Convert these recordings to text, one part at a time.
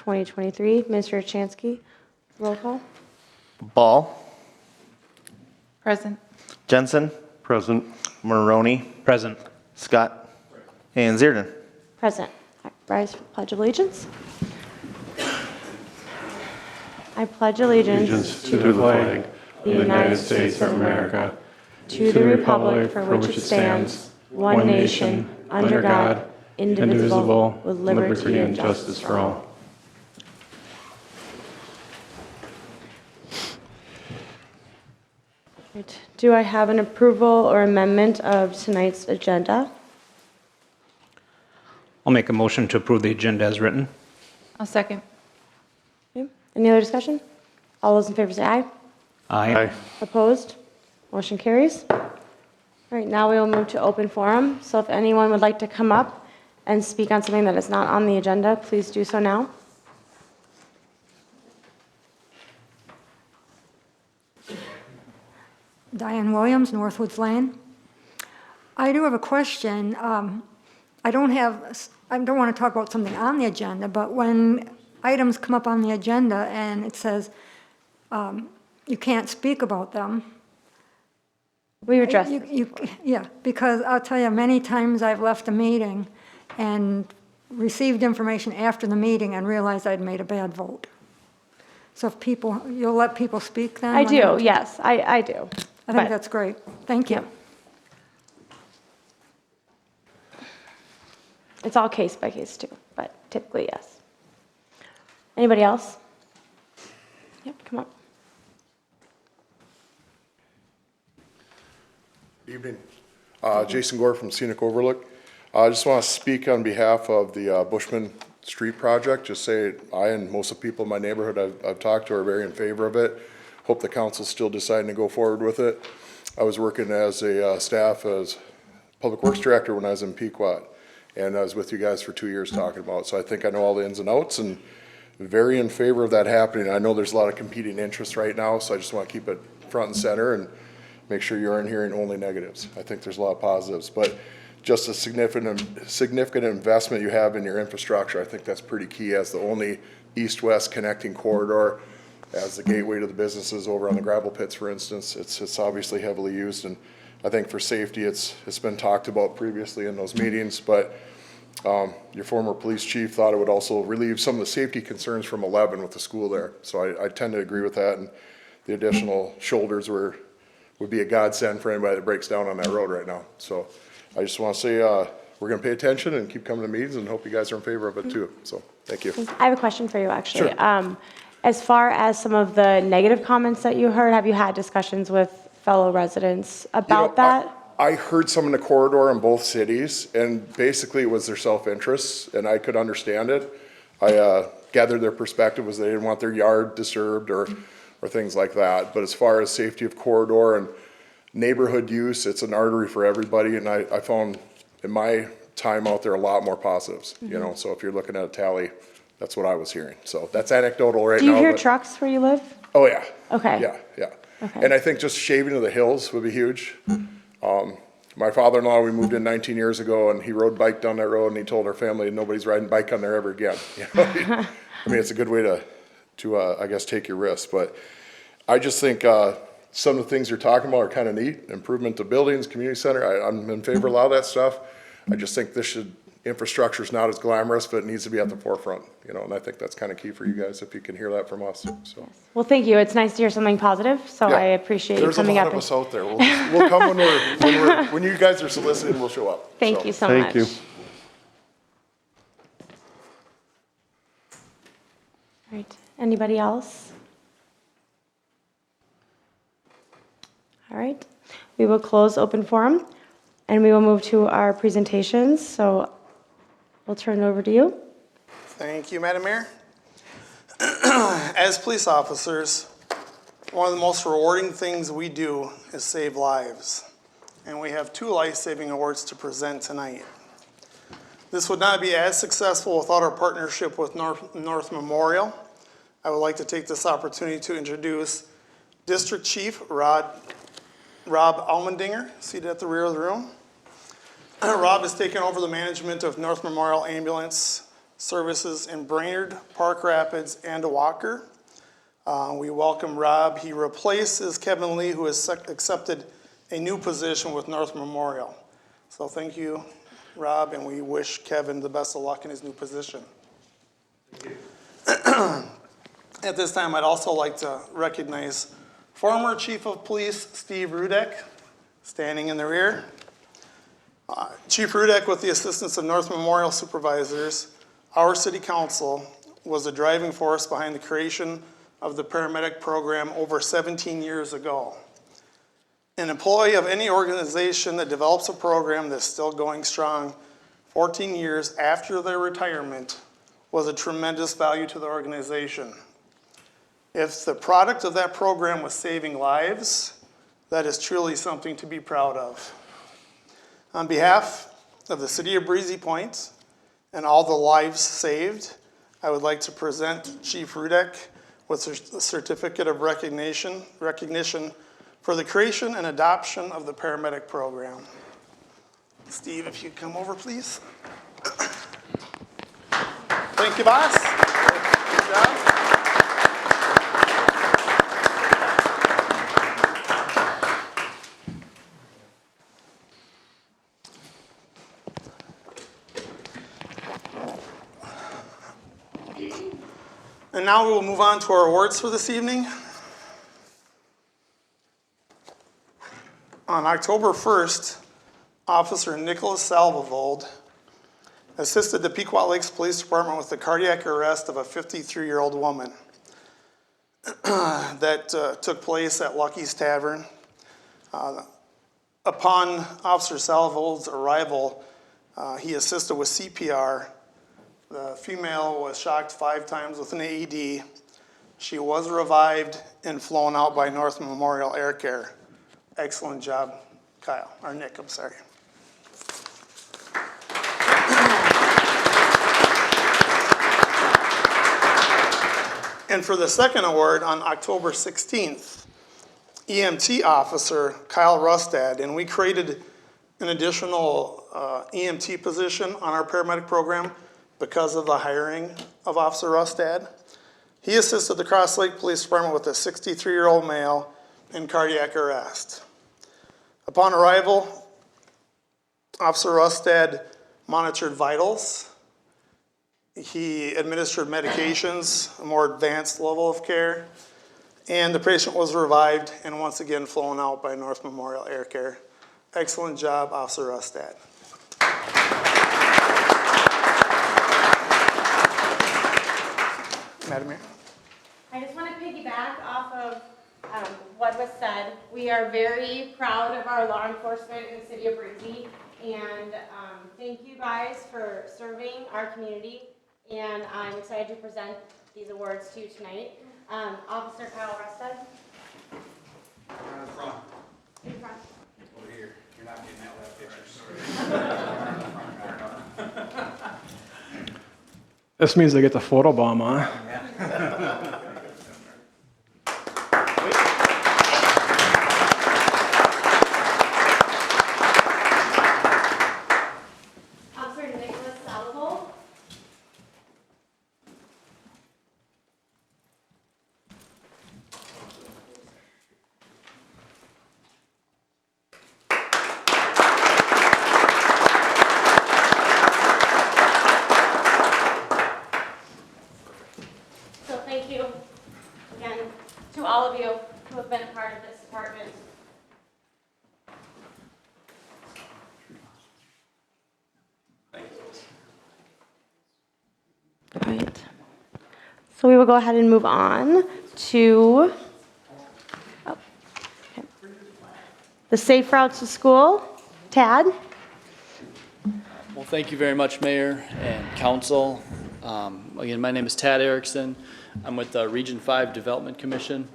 2023. Mr. Chansky, roll call. Ball. Present. Jensen. Present. Maroney. Present. Scott. And Zierden. Present. Rise for Pledge of Allegiance. I pledge allegiance To the flag of the United States of America, to the republic for which it stands, one nation, under God, indivisible, with liberty and justice for all. Right. Do I have an approval or amendment of tonight's agenda? I'll make a motion to approve the agenda as written. I'll second. Okay. Any other discussion? All those in favor say aye. Aye. Opposed? Motion carries. All right, now we will move to open forum. So if anyone would like to come up and speak on something that is not on the agenda, please do so now. Diane Williams, Northwoods Lane. I do have a question. I don't want to talk about something on the agenda, but when items come up on the agenda and it says you can't speak about them. We addressed this. Yeah, because I'll tell you, many times I've left a meeting and received information after the meeting and realized I'd made a bad vote. So if you'll let people speak then? I do, yes, I do. I think But- that's great. Thank you. Yeah. It's all case by case too, but typically, yes. Anybody else? Yep, come on. Evening. Jason Gore from Scenic Overlook. I just want to speak on behalf of the Bushman Street project. Just say I and most of the people in my neighborhood I've talked to are very in favor of it. Hope the council's still deciding to go forward with it. I was working as a staff as Public Works Director when I was in Pequot, and I was with you guys for 2 years talking about it. So I think I know all the ins and outs and very in favor of that happening. I know there's a lot of competing interests right now, so I just want to keep it front and center and make sure you aren't hearing only negatives. I think there's a lot of positives, but just a significant investment you have in your infrastructure, I think that's pretty key as the only east-west connecting corridor, as the gateway to the businesses over on the gravel pits, for instance. It's obviously heavily used, and I think for safety, it's been talked about previously in those meetings, but your former police chief thought it would also relieve some of the safety concerns from 11 with the school there. So I tend to agree with that, and the additional shoulders would be a godsend for anybody that breaks down on that road right now. So I just want to say we're going to pay attention and keep coming to meetings and hope you guys are in favor of it too. So thank you. I have a question for you, actually. Sure. As far as some of the negative comments that you heard, have you had discussions with fellow residents about that? I heard some in the corridor in both cities, and basically it was their self-interest, and I could understand it. I gathered their perspective was they didn't want their yard disturbed or things like that. But as far as safety of corridor and neighborhood use, it's an artery for everybody, and I found in my time out there a lot more positives, you know, so if you're looking at a tally, that's what I was hearing. So that's anecdotal right now. Do you hear but- trucks where you live? Oh, yeah. Okay. Yeah. Okay. And I think just shaving to the hills would be huge. My father-in-law, we moved in 19 years ago, and he rode bike down that road, and he told our family nobody's riding bike on there ever again. You know? I mean, it's a good way to I guess, take your risks. But I just think some of the things you're talking about are kind of neat. Improvement to buildings, community center. I'm in favor of a lot of that stuff. I just think infrastructure is not as glamorous, but it needs to be at the forefront, you know, and I think that's kind of key for you guys if you can hear that from us. So. Well, thank you. It's nice to hear something positive, so Yeah. I appreciate you There's coming a up. lot of us out there. We'll come when you guys are soliciting, we'll show up. Thank you so Thank much. you. All right. Anybody else? All right. We will close open forum, and we will move to our presentations. So we'll turn it over to you. Thank you, Madam Mayor. As police officers, one of the most rewarding things we do is save lives. And we have 2 life-saving awards to present tonight. This would not be as successful without our partnership with North Memorial. I would like to take this opportunity to introduce District Chief Rob Almendinger, seated at the rear of the room. Rob has taken over the management of North Memorial Ambulance services in Brainerd, Park Rapids, and Walker. We welcome Rob. He replaces Kevin Lee, who has accepted a new position with North Memorial. So thank you, Rob, and we wish Kevin the best of luck in his new position. At this time, I'd also like to recognize former Chief of Police Steve Rudek, standing in the rear. Chief Rudek, with the assistance of North Memorial supervisors, our city council was the driving force behind the creation of the paramedic program over 17 years ago. An employee of any organization that develops a program that's still going strong 14 years after their retirement was a tremendous value to the organization. If the product of that program was saving lives, that is truly something to be proud of. On behalf of the City of Breezy Point and all the lives saved, I would like to present Chief Rudek with a certificate of recognition for the creation and adoption of the paramedic program. Steve, if you'd come over, please. Thank you, boss. Good job. And now we will move on to our awards for this evening. On October 1st, Officer Nicholas Salvavold assisted the Pequot Lakes Police Department with the cardiac arrest of a 53-year-old woman that took place at Lucky's Tavern. Upon Officer Salvavold's arrival, he assisted with CPR. The female was shocked 5 times with an AED. She was revived and flown out by North Memorial Air Care. Excellent job, Kyle, or Nick, I'm sorry. And for the second award, on October 16th, EMT officer Kyle Rustad, and we created an additional EMT position on our paramedic program because of the hiring of Officer Rustad. He assisted the Cross Lake Police Department with a 63-year-old male in cardiac arrest. Upon arrival, Officer Rustad monitored vitals. He administered medications, a more advanced level of care, and the patient was revived and once again flown out by North Memorial Air Care. Excellent job, Officer Rustad. Madam Mayor. I just want to piggyback off of what was said. We are very proud of our law enforcement in the city of Breezy, and thank you guys for serving our community, and I'm excited to present these awards to you tonight. Officer Kyle Rustad. Right in front. In front. Over here. You're not getting that left picture. This means they get the photo bomb, huh? Officer Nicholas Salvo. So thank you again to all of you who have been a part of this department. All right. So we will go ahead and move on to the Safe Routes to School. Tad? Well, thank you very much, Mayor and Council. Again, my name is Tad Erickson. I'm with the Region 5 Development Commission.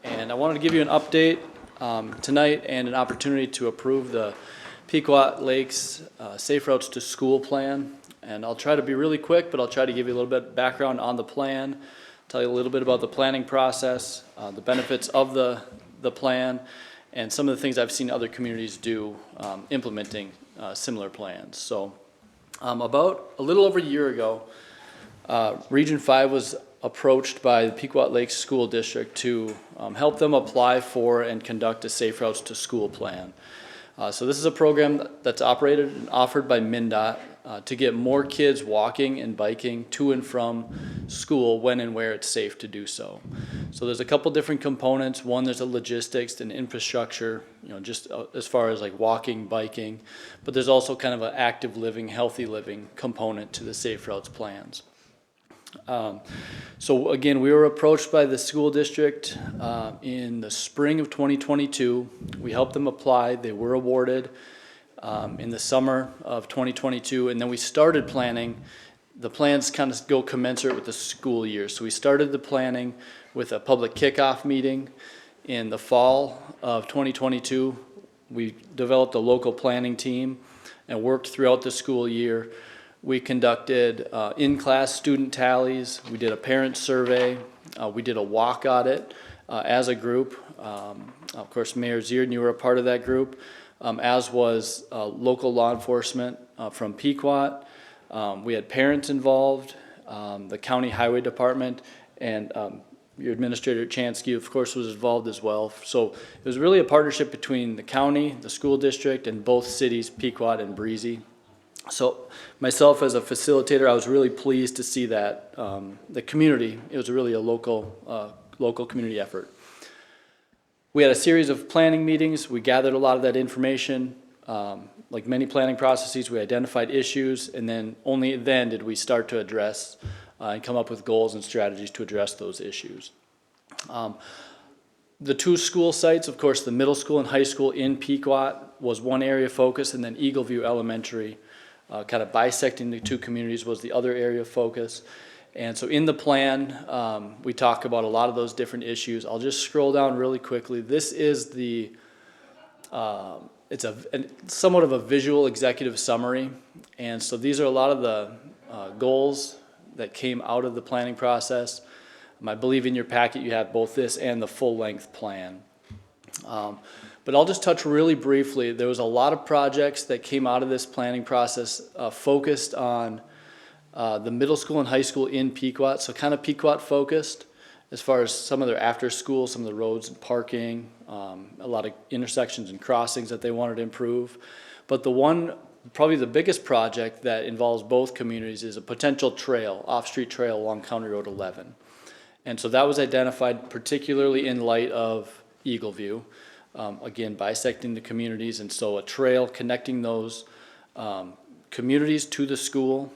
And I wanted to give you an update tonight and an opportunity to approve the Pequot Lakes Safe Routes to School plan. And I'll try to be really quick, but I'll try to give you a little bit of background on the plan, tell you a little bit about the planning process, the benefits of the plan, and some of the things I've seen other communities do implementing similar plans. So about a little over a year ago, Region 5 was approached by the Pequot Lakes School District to help them apply for and conduct a Safe Routes to School plan. So this is a program that's operated and offered by MnDOT to get more kids walking and biking to and from school when and where it's safe to do so. So there's a couple different components. One, there's a logistics and infrastructure, just as far as like walking, biking, but there's also kind of an active living, healthy living component to the Safe Routes plans. So again, we were approached by the school district in the spring of 2022. We helped them apply. They were awarded in the summer of 2022, and then we started planning. The plans kind of go commensurate with the school year. So we started the planning with a public kickoff meeting in the fall of 2022. We developed a local planning team and worked throughout the school year. We conducted in-class student tallies. We did a parent survey. We did a walk audit as a group. Of course, Mayor Zierd, you were a part of that group, as was local law enforcement from Pequot. We had parents involved, the county highway department, and your administrator Chansky, of course, was involved as well. So it was really a partnership between the county, the school district, and both cities, Pequot and Breezy. So myself as a facilitator, I was really pleased to see that the community, it was really a local community effort. We had a series of planning meetings. We gathered a lot of that information. Like many planning processes, we identified issues, and then only then did we start to address and come up with goals and strategies to address those issues. The two school sites, of course, the middle school and high school in Pequot was one area of focus, and then Eagleview Elementary, kind of bisecting the two communities, was the other area of focus. And so in the plan, we talk about a lot of those different issues. I'll just scroll down really quickly. This is the, it's somewhat of a visual executive summary. And so these are a lot of the goals that came out of the planning process. I believe in your packet you have both this and the full-length plan. But I'll just touch really briefly. There was a lot of projects that came out of this planning process focused on the middle school and high school in Pequot, so kind of Pequot focused as far as some of their after school, some of the roads and parking, a lot of intersections and crossings that they wanted to improve. But the one, probably the biggest project that involves both communities is a potential trail, off-street trail along County Road 11. And so that was identified particularly in light of Eagleview. Again, bisecting the communities, and so a trail connecting those communities to the school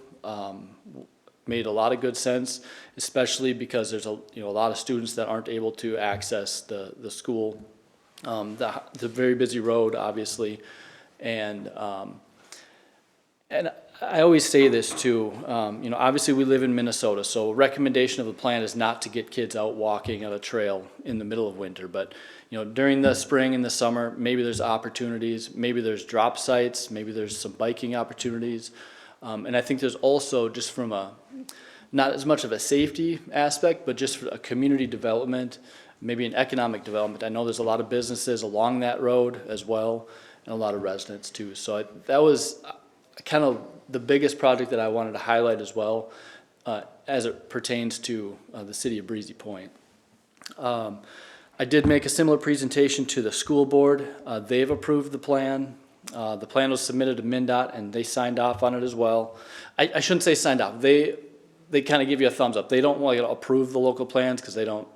made a lot of good sense, especially because there's a lot of students that aren't able to access the school, the very busy road, obviously, and I always say this too. Obviously we live in Minnesota, so a recommendation of the plan is not to get kids out walking on a trail in the middle of winter, but during the spring and the summer, maybe there's opportunities, maybe there's drop sites, maybe there's some biking opportunities. And I think there's also, just from not as much of a safety aspect, but just for a community development, maybe an economic development. I know there's a lot of businesses along that road as well, and a lot of residents too. So that was kind of the biggest project that I wanted to highlight as well, as it pertains to the city of Breezy Point. I did make a similar presentation to the school board. They've approved the plan. The plan was submitted to MnDOT, and they signed off on it as well. I shouldn't say signed off. They kind of give you a thumbs up. They don't want to approve the local plans because they don't.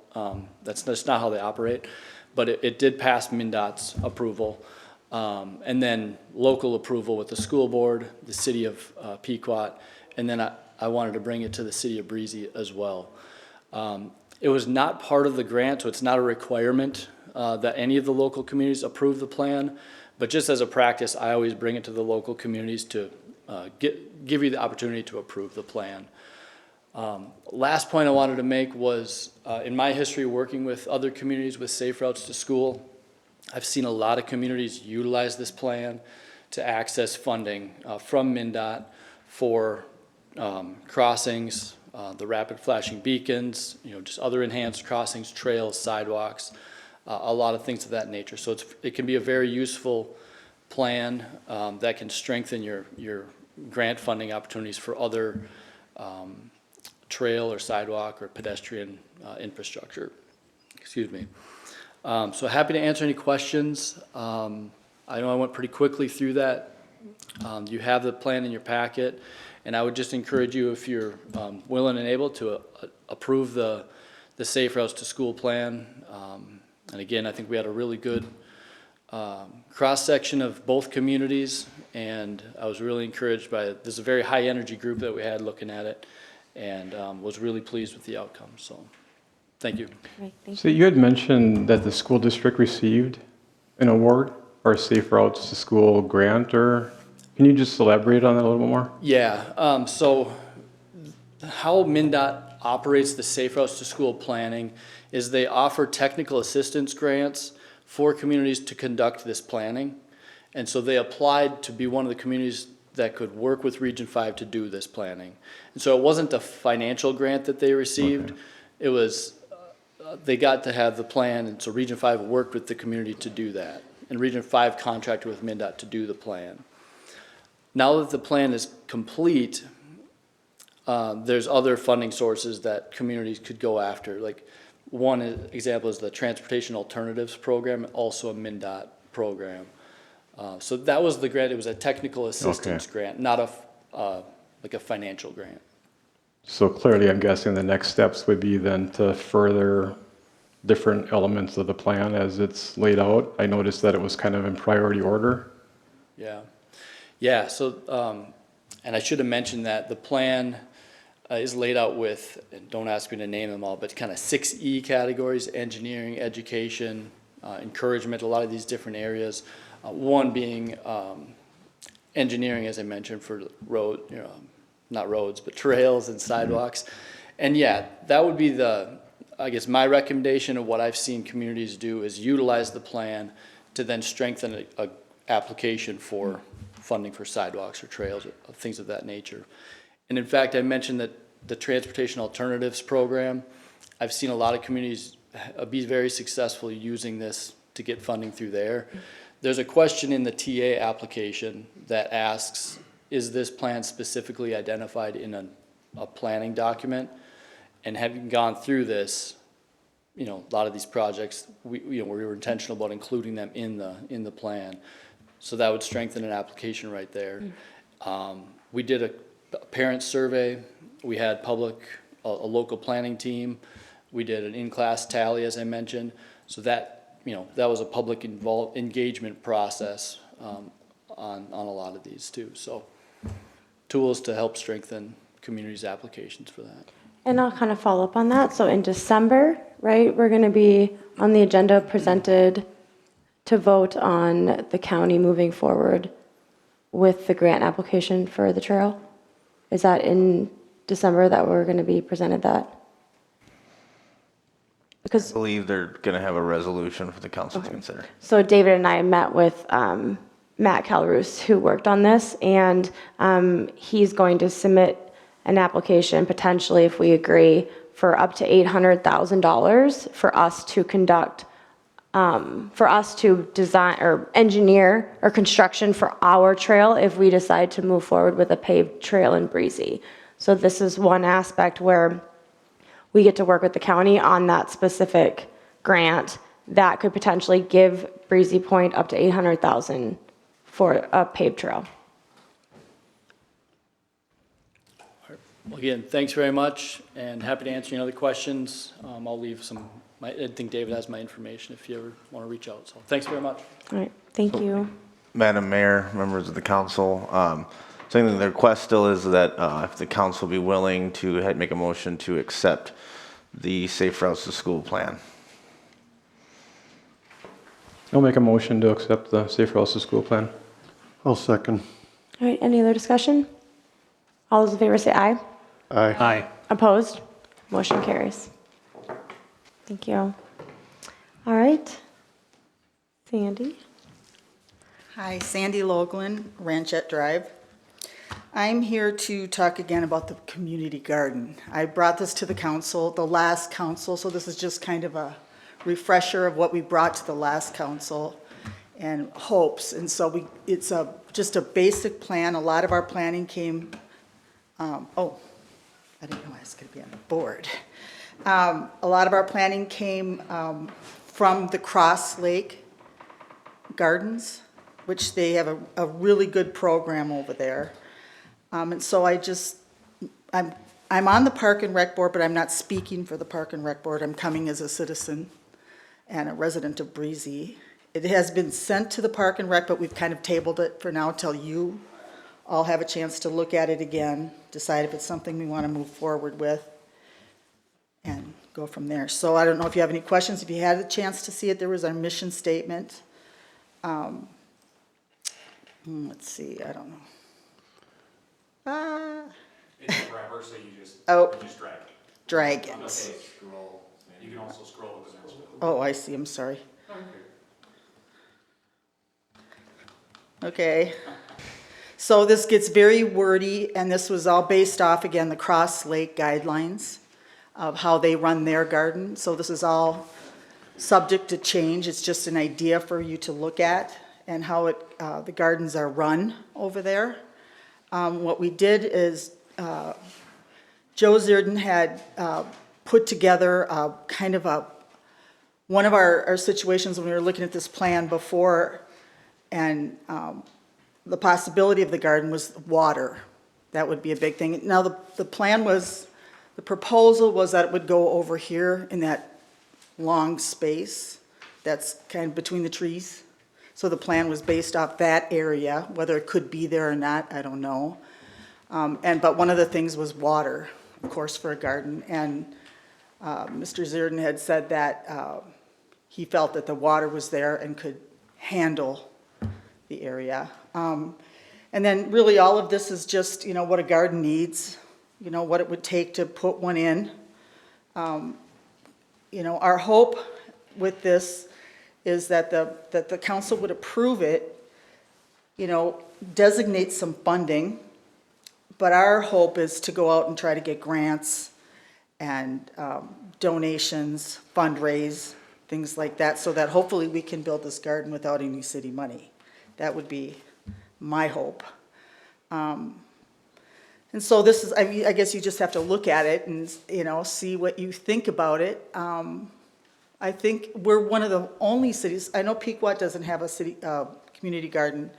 That's not how they operate. But it did pass MnDOT's approval, and then local approval with the school board, the city of Pequot, and then I wanted to bring it to the city of Breezy as well. It was not part of the grant, so it's not a requirement that any of the local communities approve the plan. But just as a practice, I always bring it to the local communities to give you the opportunity to approve the plan. Last point I wanted to make was, in my history working with other communities with Safe Routes to School, I've seen a lot of communities utilize this plan to access funding from MnDOT for crossings, the rapid flashing beacons, just other enhanced crossings, trails, sidewalks, a lot of things of that nature. So it can be a very useful plan that can strengthen your grant funding opportunities for other trail or sidewalk or pedestrian infrastructure. Excuse me. So happy to answer any questions. I know I went pretty quickly through that. You have the plan in your packet, and I would just encourage you, if you're willing and able, to approve the Safe Routes to School plan. And again, I think we had a really good cross-section of both communities, and I was really encouraged by it. There's a very high-energy group that we had looking at it, and was really pleased with the outcome, so thank you. Right, thank So you had mentioned that the school district received an award or a Safe Routes to School grant, or can you just elaborate on that a little bit more? Yeah, so how MnDOT operates the Safe Routes to School planning is they offer technical assistance grants for communities to conduct this planning. And so they applied to be one of the communities that could work with Region 5 to do this planning. And so it wasn't a financial grant that they received. Okay. It was, they got to have the plan, and so Region 5 worked with the community to do that. And Region 5 contracted with MnDOT to do the plan. Now that the plan is complete, there's other funding sources that communities could go after. Like one example is the Transportation Alternatives Program, also a MnDOT program. So that was the grant. It was a technical assistance grant, not like a financial grant. So clearly, I'm guessing the next steps would be then to further different elements of the plan as it's laid out. I noticed that it was kind of in priority order. Yeah. Yeah, so, and I should have mentioned that the plan is laid out with, and don't ask me to name them all, but kind of 6 E categories: engineering, education, encouragement, a lot of these different areas. One being engineering, as I mentioned, for road, not roads, but trails and sidewalks. And yeah, that would be I guess my recommendation of what I've seen communities do is utilize the plan to then strengthen a application for funding for sidewalks or trails or things of that nature. And in fact, I mentioned that the Transportation Alternatives Program, I've seen a lot of communities be very successful using this to get funding through there. There's a question in the TA application that asks, is this plan specifically identified in a planning document? And having gone through this, a lot of these projects, we were intentional about including them in the plan. So that would strengthen an application right there. We did a parent survey. We had a local planning team. We did an in-class tally, as I mentioned. So that, that was a public engagement process on a lot of these too. So tools to help strengthen communities' applications for that. And I'll kind of follow up on that. So in December, right, we're going to be on the agenda presented to vote on the county moving forward with the grant application for the trail. Is that in December that we're going to be presented that? I Because believe they're going to have a resolution for the council to consider. so David and I met with Matt Calroos, who worked on this, and he's going to submit an application potentially, if we agree, for up to $800,000 for us to conduct, for us to design or engineer or construction for our trail if we decide to move forward with a paved trail in Breezy. So this is one aspect where we get to work with the county on that specific grant that could potentially give Breezy Point up to $800,000 for a paved trail. Well, again, thanks very much, and happy to answer any other questions. I'll leave I think David has my information if you ever want to reach out. So thanks very much. All right, thank you. Madam Mayor, members of the council, something the request still is that if the council be willing to make a motion to accept the Safe Routes to School plan. I'll make a motion to accept the Safe Routes to School plan. I'll second. All right, any other discussion? All those in favor say aye. Aye. Aye. Opposed? Motion carries. Thank you. All right. Sandy? Hi, Sandy Loglin, Ranchette Drive. I'm here to talk again about the community garden. I brought this to the council, the last council, so this is just kind of a refresher of what we brought to the last council. and hopes. And so it's just a basic plan. A lot of our planning came, I didn't know I was going to be on the board. A lot of our planning came from the Cross Lake Gardens, which they have a really good program over there. And so I'm on the Park and Rec Board, but I'm not speaking for the Park and Rec Board. I'm coming as a citizen and a resident of Breezy. It has been sent to the Park and Rec, but we've kind of tabled it for now till you all have a chance to look at it again, decide if it's something we want to move forward with, and go from there. So I don't know if you have any questions. If you had a chance to see it, there was our mission statement. Let's see, I don't know. It's forever, so you just drag it. Dragons. Okay, scroll. You can also scroll with the mouse. Oh, I see, I'm sorry. Okay. So this gets very wordy, and this was all based off, again, the Cross Lake guidelines of how they run their garden. So this is all subject to change. It's just an idea for you to look at and how the gardens are run over there. What we did is Joe Zierden had put together kind of one of our situations when we were looking at this plan before, and the possibility of the garden was water. That would be a big thing. Now, the proposal was that it would go over here in that long space that's kind of between the trees. So the plan was based off that area. Whether it could be there or not, I don't know. But one of the things was water, of course, for a garden. And Mr. Zierden had said that he felt that the water was there and could handle the area. And then really all of this is just, what a garden needs, what it would take to put one in. Our hope with this is that the council would approve it, designate some funding, but our hope is to go out and try to get grants and donations, fundraise, things like that, so that hopefully we can build this garden without any city money. That would be my hope. And so this is, I guess you just have to look at it and, see what you think about it. I think we're one of the only cities, I know Pequot doesn't have a city community garden,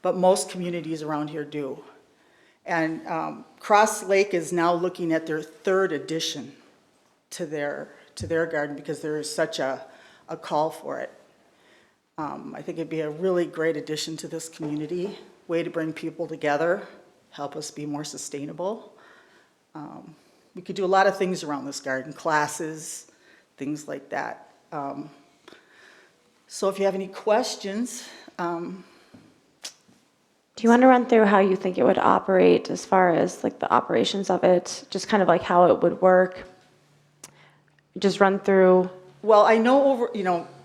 but most communities around here do. And Cross Lake is now looking at their third addition to their garden because there is such a call for it. I think it'd be a really great addition to this community, way to bring people together, help us be more sustainable. We could do a lot of things around this garden, classes, things like that. So if you have any questions. Do you want to run through how you think it would operate as far as like the operations of it, just kind of like how it would work? Just run through. Well, I know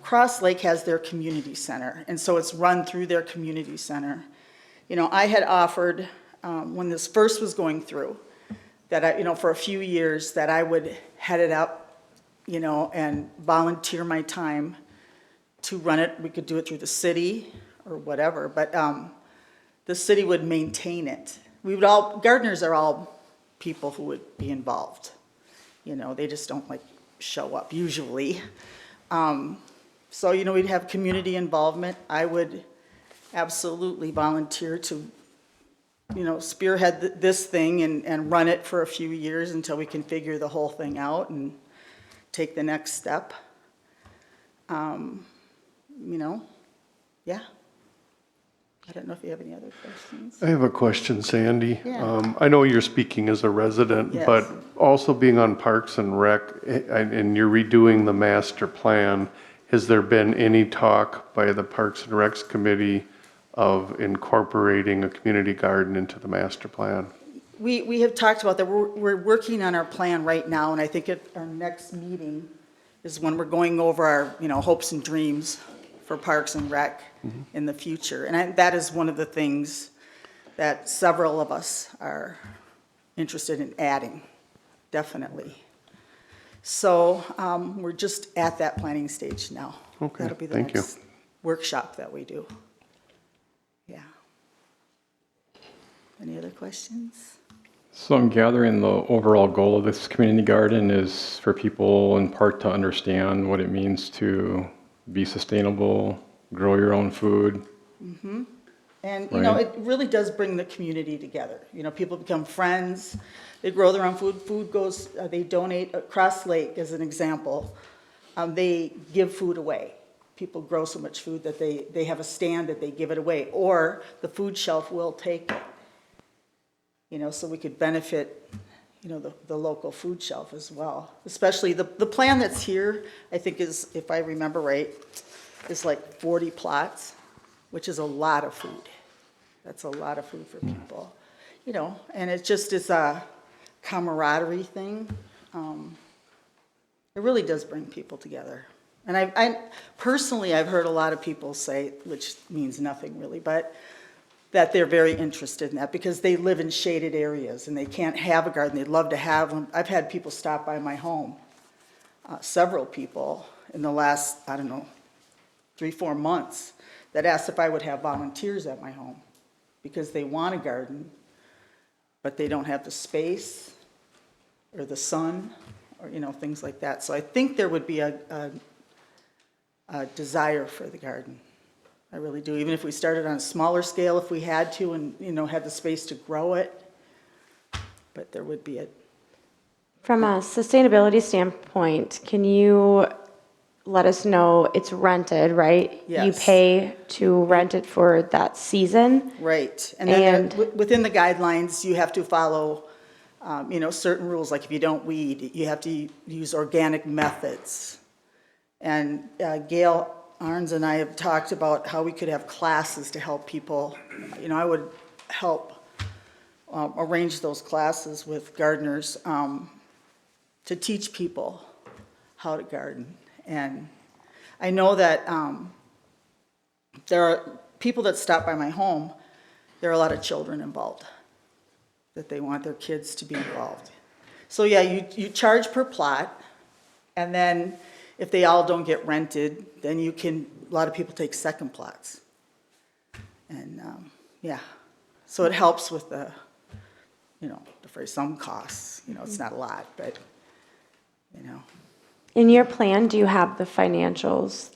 Cross Lake has their community center, and so it's run through their community center. I had offered, when this first was going through, that for a few years, that I would head it up, and volunteer my time to run it. We could do it through the city or whatever, but the city would maintain it. Gardeners are all people who would be involved. They just don't show up usually. So, we'd have community involvement. I would absolutely volunteer to, spearhead this thing and run it for a few years until we can figure the whole thing out and take the next step. Yeah. I don't know if you have any other questions. I have a question, Sandy. Yeah. I know you're speaking as a resident, Yes. but also being on Parks and Rec, and you're redoing the master plan, has there been any talk by the Parks and Recs Committee of incorporating a community garden into the master plan? We have talked about that. We're working on our plan right now, and I think at our next meeting is when we're going over our, hopes and dreams for Parks and Rec in the future. And that is one of the things that several of us are interested in adding, definitely. So we're just at that planning stage now. Okay, That'll be the thank you. next workshop that we do. Yeah. Any other questions? So I'm gathering the overall goal of this community garden is for people in part to understand what it means to be sustainable, grow your own food. And, you know, Right. it really does bring the community together. You know, people become friends, they grow their own food, food goes, they donate, Cross Lake as an example, they give food away. People grow so much food that they have a stand that they give it away, or the food shelf will take it. You know, so we could benefit, you know, the local food shelf as well. Especially the plan that's here, I think is, if I remember right, is like 40 plots, which is a lot of food. That's a lot of food for people, you know, and it just is a camaraderie thing. It really does bring people together. And I personally, I've heard a lot of people say, which means nothing really, but that they're very interested in that because they live in shaded areas and they can't have a garden. They'd love to have one. I've had people stop by my home, several people in the last, I don't know, 3-4 months that asked if I would have volunteers at my home because they want a garden, but they don't have the space or the sun or, you know, things like that. So I think there would be a desire for the garden. I really do, even if we started on a smaller scale if we had to and, you know, had the space to grow it. But there would be a, From a sustainability standpoint, can you let us know it's rented, right? You Yes. pay to rent it for that season? right. And then And- within the guidelines, you have to follow, you know, certain rules, like if you don't weed, you have to use organic methods. And Gail Arns and I have talked about how we could have classes to help people. You know, I would help arrange those classes with gardeners to teach people how to garden. And I know that there are people that stop by my home, there are a lot of children involved, that they want their kids to be involved. So yeah, you charge per plot, and then if they all don't get rented, then you can, a lot of people take second plots. And, yeah, so it helps with the, you know, for some costs, you know, it's not a lot, but, you know. In your plan, do you have the financials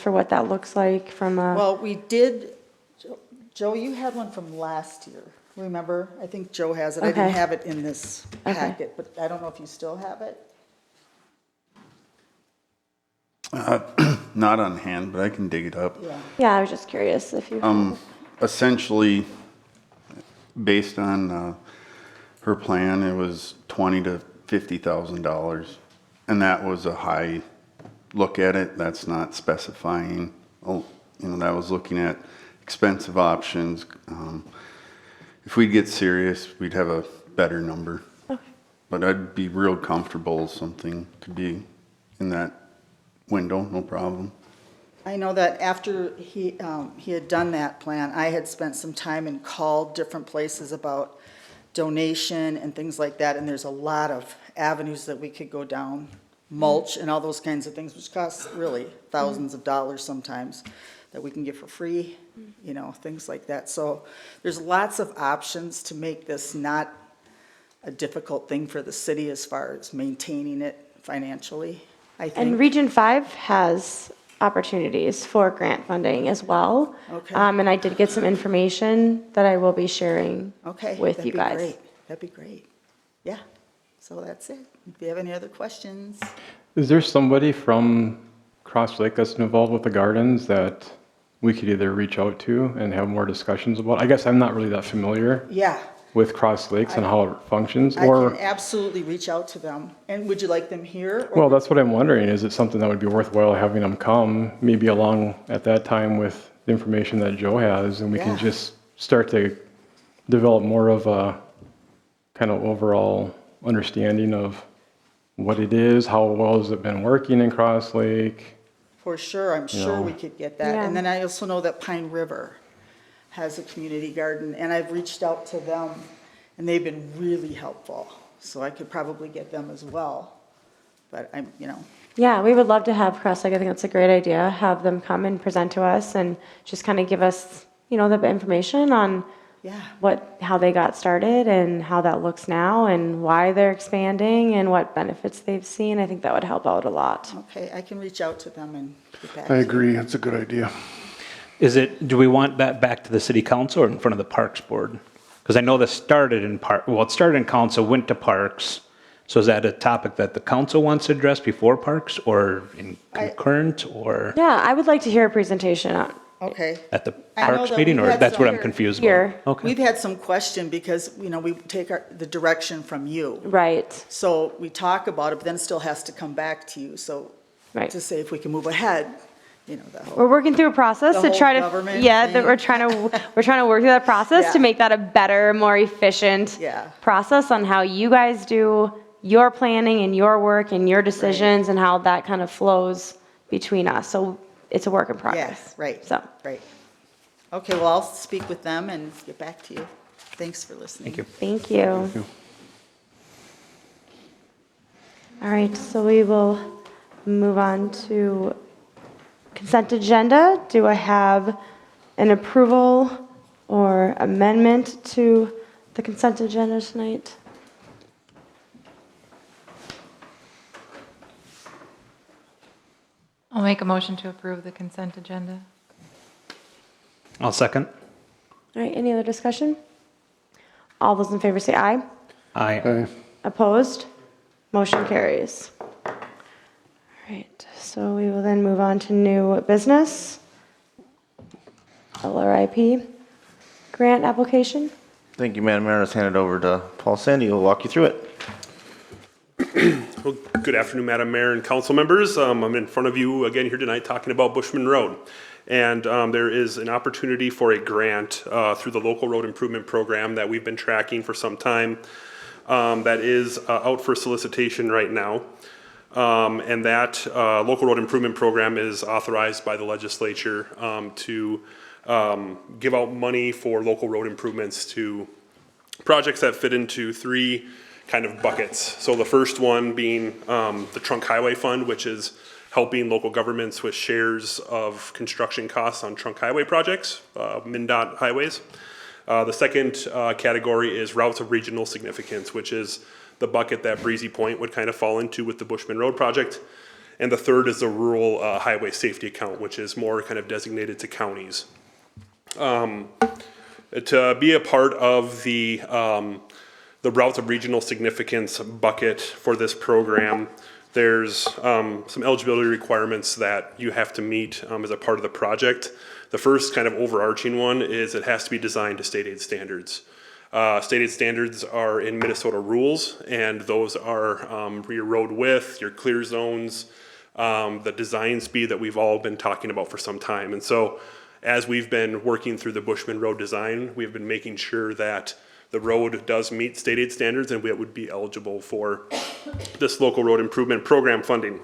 for what that looks like from a? Well, we did, Joe, you had one from last year, remember? I think Joe has it. I didn't Okay. have it in this Okay. packet, but I don't know if you still have it. Not on hand, but I can dig it up. Yeah. Yeah, I was just curious if you. Essentially, based on her plan, it was $20,000 to $50,000, and that was a high look at it. That's not specifying. Oh, you know, that was looking at expensive options. If we'd get serious, we'd have a better number. Okay. But I'd be real comfortable something could be in that window, no problem. I know that after he had done that plan, I had spent some time and called different places about donation and things like that, and there's a lot of avenues that we could go down, mulch and all those kinds of things, which cost really thousands of dollars sometimes, that we can get for free, you know, things like that. So there's lots of options to make this not a difficult thing for the city as far as maintaining it financially, I think. And Region 5 has opportunities for grant funding as well. Okay. And I did get some information that I will be sharing Okay. with that'd you be guys. great. That'd be great. Yeah, so that's it. If you have any other questions? Is there somebody from Cross Lake that's involved with the gardens that we could either reach out to and have more discussions about? I guess I'm not really that familiar Yeah, with Cross Lakes and how it functions, I or, can absolutely reach out to them. And would you like them here? or- well, that's what I'm wondering. Is it something that would be worthwhile having them come, maybe along at that time with the information that Joe has, and we can Yeah. just start to develop more of a kind of overall understanding of what it is, how well has it been working in Cross Lake? For sure, I'm sure know. we could get that. Yeah. And then I also know that Pine River has a community garden, and I've reached out to them, and they've been really helpful. So I could probably get them as well. But I'm, you know, Yeah, we would love to have Crestlake. I think that's a great idea. Have them come and present to us and just kind of give us, the information on Yeah. how they got started and how that looks now and why they're expanding and what benefits they've seen. I think that would help out a lot. Okay, I can reach out to them and get back I to you. agree, it's a good idea. Do we want that back to the city council or in front of the Parks Board? Because I know this started in it started in council, went to Parks. So is that a topic that the council wants to address before Parks or in concurrent or Yeah, I would like to hear a presentation Okay. at the I know Parks that meeting, we've or had that's what some I'm confused here. about? Okay. We've had some question because, we take the direction from you. Right, So we talk about it, but then it still has to come back to you. So right. to say if we can move ahead, the whole. We're working through a process The to whole try to, government that thing. we're trying to work through that process to Yeah. make that a better, more efficient Yeah. process on how you guys do your planning and your work and your decisions and how that kind of flows between us. So it's a work in progress. Yes, right. So, Right. Okay, well, I'll speak with them and get back to you. Thanks for listening. Thank you. thank you. All right, so we will move on to consent agenda. Do I have an approval or amendment to the consent agenda tonight? I'll make a motion to approve the consent agenda. I'll second. All right, any other discussion? All those in favor say aye. Aye. Okay. Opposed? Motion carries. All right, so we will then move on to new business. LRIP grant application. Thank you, Madam Mayor. Let's hand it over to Paul Sandy, who will walk you through it. Well, good afternoon, Madam Mayor and council members. I'm in front of you again here tonight talking about Bushman Road. And there is an opportunity for a grant through the local road improvement program that we've been tracking for some time that is out for solicitation right now. And that local road improvement program is authorized by the legislature to give out money for local road improvements to projects that fit into three kind of buckets. So the first one being the Trunk Highway Fund, which is helping local governments with shares of construction costs on trunk highway projects, MnDOT highways. The second category is routes of regional significance, which is the bucket that Breezy Point would kind of fall into with the Bushman Road project. And the third is the rural highway safety account, which is more kind of designated to counties. To be a part of the routes of regional significance bucket for this program, there's some eligibility requirements that you have to meet as a part of the project. The first kind of overarching one is it has to be designed to state aid standards. State aid standards are in Minnesota rules, and those are your road width, your clear zones, the design speed that we've all been talking about for some time. And so as we've been working through the Bushman Road design, we've been making sure that the road does meet state aid standards and it would be eligible for this local road improvement program funding.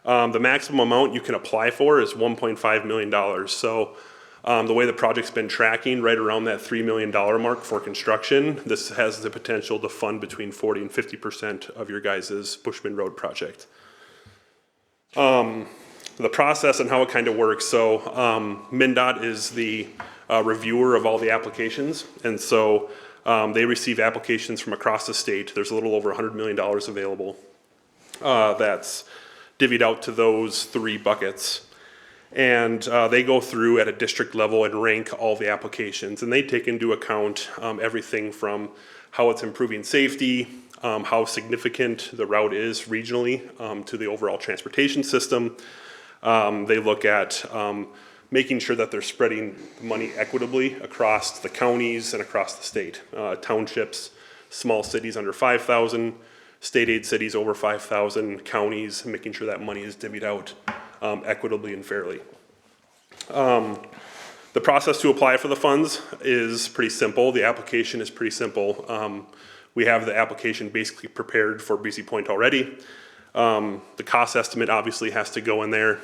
The maximum amount you can apply for is $1.5 million. So the way the project's been tracking, right around that $3 million mark for construction, this has the potential to fund between 40 and 50% of your guys' Bushman Road project. The process and how it kind of works. So MnDOT is the reviewer of all the applications. And so they receive applications from across the state. There's a little over $100 million available. That's divvied out to those three buckets. And they go through at a district level and rank all the applications. And they take into account everything from how it's improving safety, how significant the route is regionally to the overall transportation system. They look at making sure that they're spreading money equitably across the counties and across the state. Townships, small cities under 5,000, state aid cities over 5,000, counties, making sure that money is divvied out equitably and fairly. The process to apply for the funds is pretty simple. The application is pretty simple. We have the application basically prepared for Breezy Point already. The cost estimate obviously has to go in there.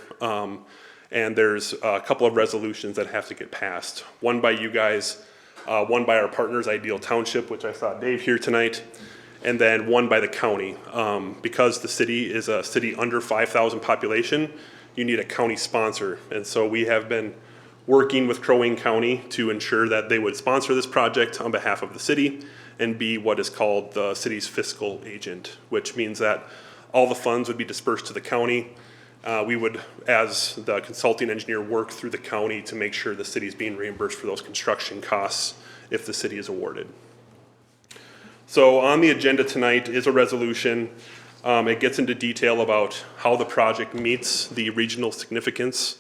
And there's a couple of resolutions that have to get passed. One by you guys, one by our partners, Ideal Township, which I saw Dave here tonight, and then one by the county. Because the city is a city under 5,000 population, you need a county sponsor. And so we have been working with Crow Wing County to ensure that they would sponsor this project on behalf of the city and be what is called the city's fiscal agent, which means that all the funds would be dispersed to the county. We would, as the consulting engineer, work through the county to make sure the city is being reimbursed for those construction costs if the city is awarded. So on the agenda tonight is a resolution. It gets into detail about how the project meets the regional significance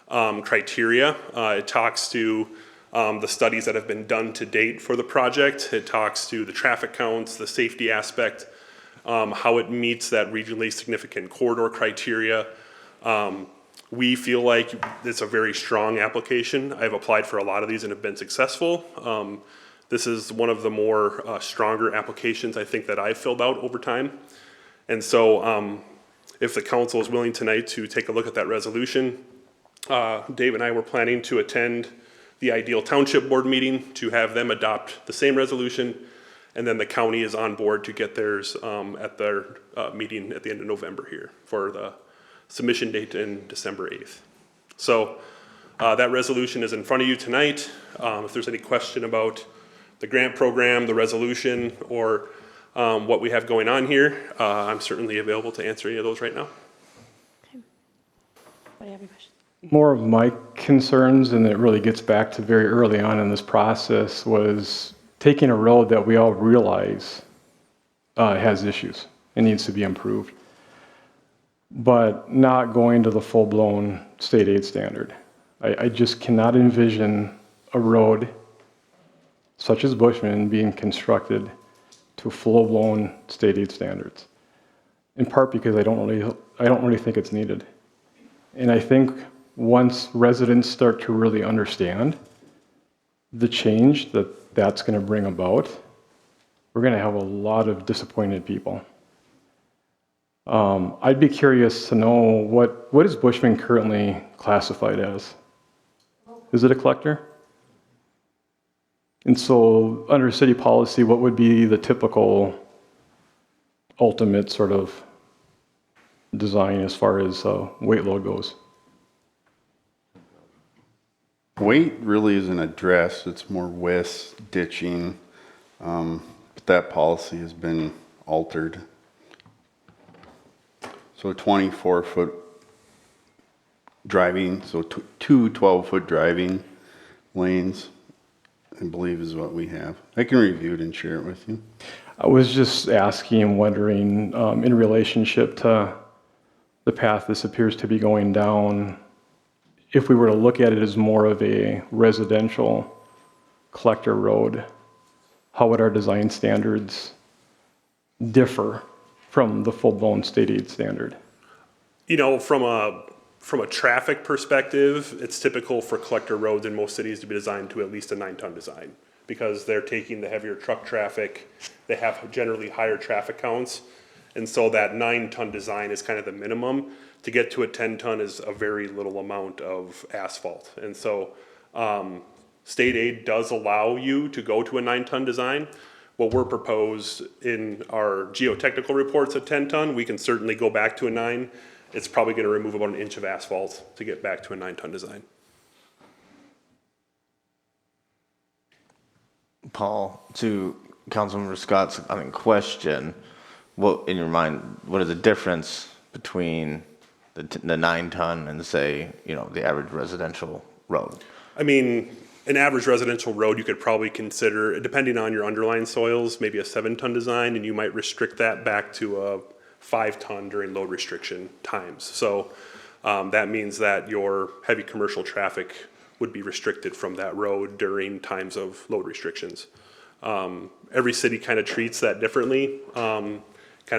criteria. It talks to the studies that have been done to date for the project. It talks to the traffic counts, the safety aspect, how it meets that regionally significant corridor criteria. We feel like it's a very strong application. I've applied for a lot of these and have been successful. This is one of the more stronger applications I think that I've filled out over time. And so if the council is willing tonight to take a look at that resolution, Dave and I were planning to attend the Ideal Township Board meeting to have them adopt the same resolution, and then the county is on board to get theirs at their meeting at the end of November here for the submission date in December 8th. So that resolution is in front of you tonight. If there's any question about the grant program, the resolution, or what we have going on here, I'm certainly available to answer any of those right now. What do you have any questions? More of my concerns, and it really gets back to very early on in this process, was taking a road that we all realize has issues and needs to be improved, but not going to the full-blown state aid standard. I just cannot envision a road such as Bushman being constructed to full-blown state aid standards, in part because I don't really think it's needed. And I think once residents start to really understand the change that that's going to bring about, we're going to have a lot of disappointed people. I'd be curious to know what is Bushman currently classified as? Is it a collector? And so under city policy, what would be the typical ultimate sort of design as far as weight load goes? Weight really isn't addressed, it's more width, ditching, but that policy has been altered. So 24-foot driving, so two 12-foot driving lanes, I believe is what we have. I can review it and share it with you. I was just asking and wondering, in relationship to the path this appears to be going down, if we were to look at it as more of a residential collector road, how would our design standards differ from the full-blown state aid standard? You know, from a traffic perspective, it's typical for collector roads in most cities to be designed to at least a 9-ton design because they're taking the heavier truck traffic. They have generally higher traffic counts. And so that 9-ton design is kind of the minimum. To get to a 10-ton is a very little amount of asphalt. And so state aid does allow you to go to a 9-ton design. What we're proposed in our geotechnical reports at 10-ton, we can certainly go back to a 9. It's probably going to remove about 1 inch of asphalt to get back to a 9-ton design. Paul, to Councilmember Scott's question, what in your mind, what is the difference between the 9-ton and say, you know, the average residential road? I mean, an average residential road, you could probably consider, depending on your underlying soils, maybe a 7-ton design, and you might restrict that back to a 5-ton during load restriction times. So that means that your heavy commercial traffic would be restricted from that road during times of load restrictions. Every city kind of treats that differently. Kind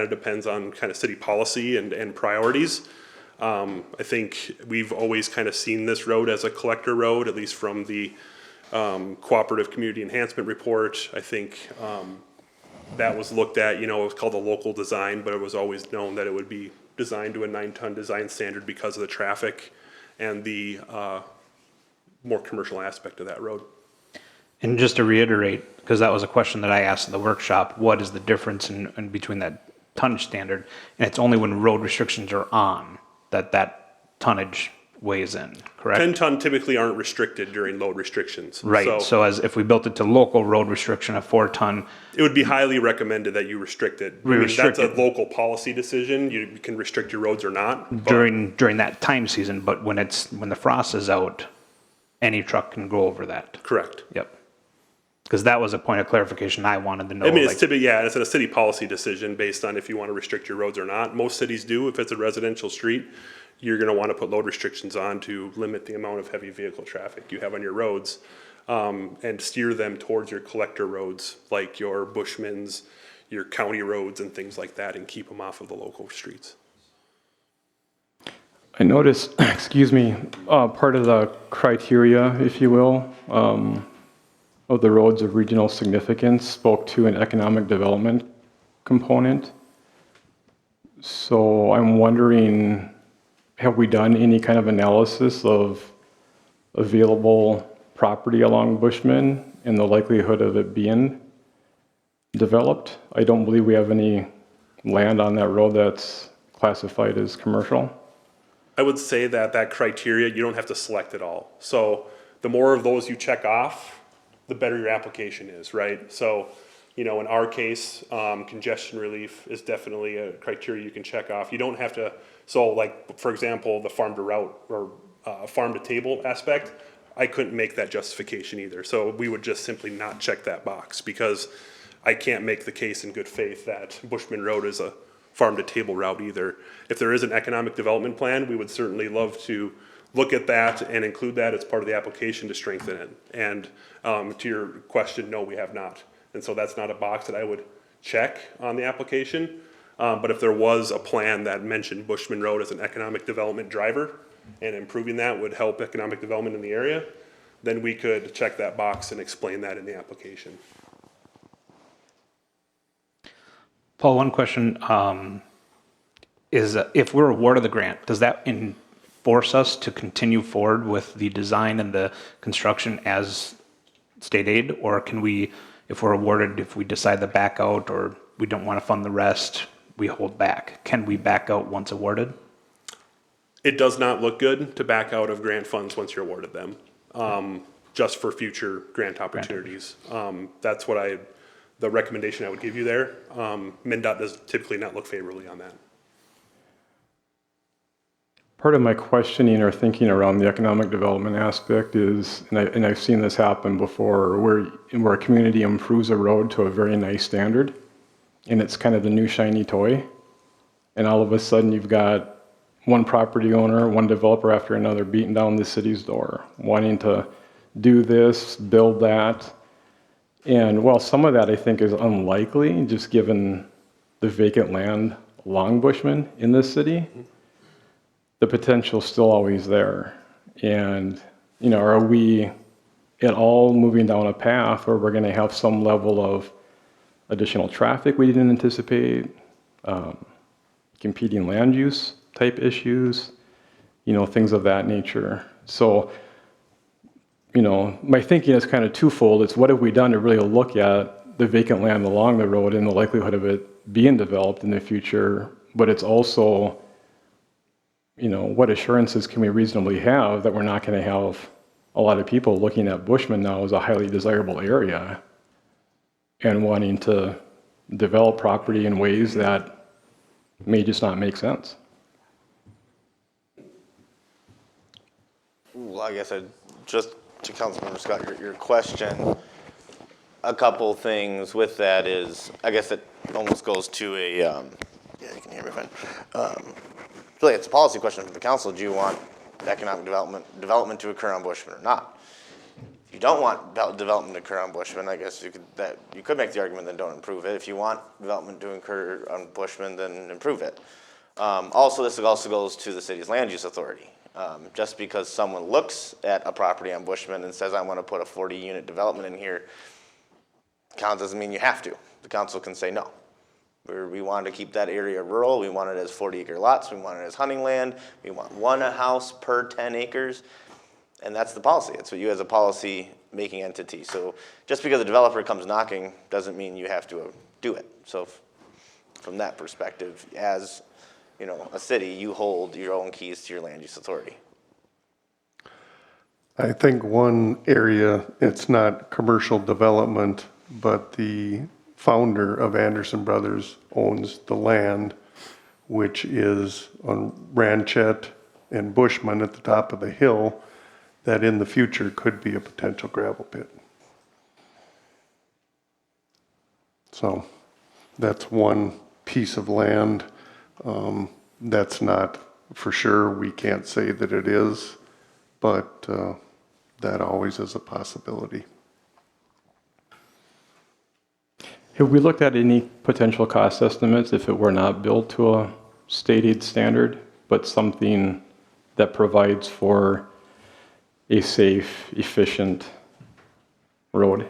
of depends on kind of city policy and priorities. I think we've always kind of seen this road as a collector road, at least from the Cooperative Community Enhancement Report. I think that was looked at, you know, it was called a local design, but it was always known that it would be designed to a 9-ton design standard because of the traffic and the more commercial aspect of that road. And just to reiterate, because that was a question that I asked in the workshop, what is the difference in between that tonnage standard? And it's only when road restrictions are on that tonnage weighs in, correct? 10-ton typically aren't restricted during load restrictions. Right, so as if we built it to local road restriction of 4-ton, It would be highly recommended that you restrict it. I We mean, restrict that's a it. local policy decision. You can restrict your roads or not. but- during that time season, but when the frost is out, any truck can go over that. Correct. Yep. Because that was a point of clarification I wanted to know. I mean, it's like- typically, yeah, it's a city policy decision based on if you want to restrict your roads or not. Most cities do. If it's a residential street, you're going to want to put load restrictions on to limit the amount of heavy vehicle traffic you have on your roads, and steer them towards your collector roads, like your Bushmans, your county roads and things like that, and keep them off of the local streets. I noticed, excuse me, part of the criteria, if you will, of the roads of regional significance spoke to an economic development component. So I'm wondering, have we done any kind of analysis of available property along Bushman and the likelihood of it being developed? I don't believe we have any land on that road that's classified as commercial. I would say that criteria, you don't have to select it all. So the more of those you check off, the better your application is, right? So, in our case, congestion relief is definitely a criteria you can check off. You don't have to, so like, for example, the farm to route or farm to table aspect, I couldn't make that justification either. So we would just simply not check that box because I can't make the case in good faith that Bushman Road is a farm to table route either. If there is an economic development plan, we would certainly love to look at that and include that as part of the application to strengthen it. And to your question, no, we have not. And so that's not a box that I would check on the application. But if there was a plan that mentioned Bushman Road as an economic development driver and improving that would help economic development in the area, then we could check that box and explain that in the application. Paul, one question is if we're awarded the grant, does that force us to continue forward with the design and the construction as state aid? Or can we, if we're awarded, if we decide to back out or we don't want to fund the rest, we hold back? Can we back out once awarded? It does not look good to back out of grant funds once you're awarded them, just for future grant opportunities. That's what the recommendation I would give you there. MnDOT does typically not look favorably on that. Part of my questioning or thinking around the economic development aspect is, and I've seen this happen before, where a community improves a road to a very nice standard, and it's kind of the new shiny toy, and all of a sudden you've got one property owner, one developer after another beating down the city's door, wanting to do this, build that. And while some of that I think is unlikely, just given the vacant land along Bushman in this city, the potential's still always there. And, are we at all moving down a path where we're gonna have some level of additional traffic we didn't anticipate, competing land use type issues, things of that nature. So, my thinking is kind of twofold. It's what have we done to really look at the vacant land along the road and the likelihood of it being developed in the future, but it's also, what assurances can we reasonably have that we're not going to have a lot of people looking at Bushman now as a highly desirable area and wanting to develop property in ways that may just not make sense. Well, I guess just to Councilmember Scott, your question, a couple things with that is, I guess it almost goes to a, yeah, you can hear me fine. Really, it's a policy question for the council. Do you want economic development to occur on Bushman or not? If you don't want development to occur on Bushman, I guess you could make the argument then don't improve it. If you want development to occur on Bushman, then improve it. Also, this also goes to the city's land use authority. Just because someone looks at a property on Bushman and says, I want to put a 40-unit development in here, doesn't mean you have to. The council can say no. We want to keep that area rural. We want it as 40-acre lots. We want it as hunting land. We want one house per 10 acres. And that's the policy. It's what you as a policy making entity. So just because a developer comes knocking doesn't mean you have to do it. So from that perspective, as you know, a city, you hold your own keys to your land use authority. I think one area, it's not commercial development, but the founder of Anderson Brothers owns the land, which is on Ranchette and Bushman at the top of the hill, that in the future could be a potential gravel pit. So that's one piece of land. That's not for sure. We can't say that it is, but that always is a possibility. Have we looked at any potential cost estimates if it were not built to a state aid standard, but something that provides for a safe, efficient road?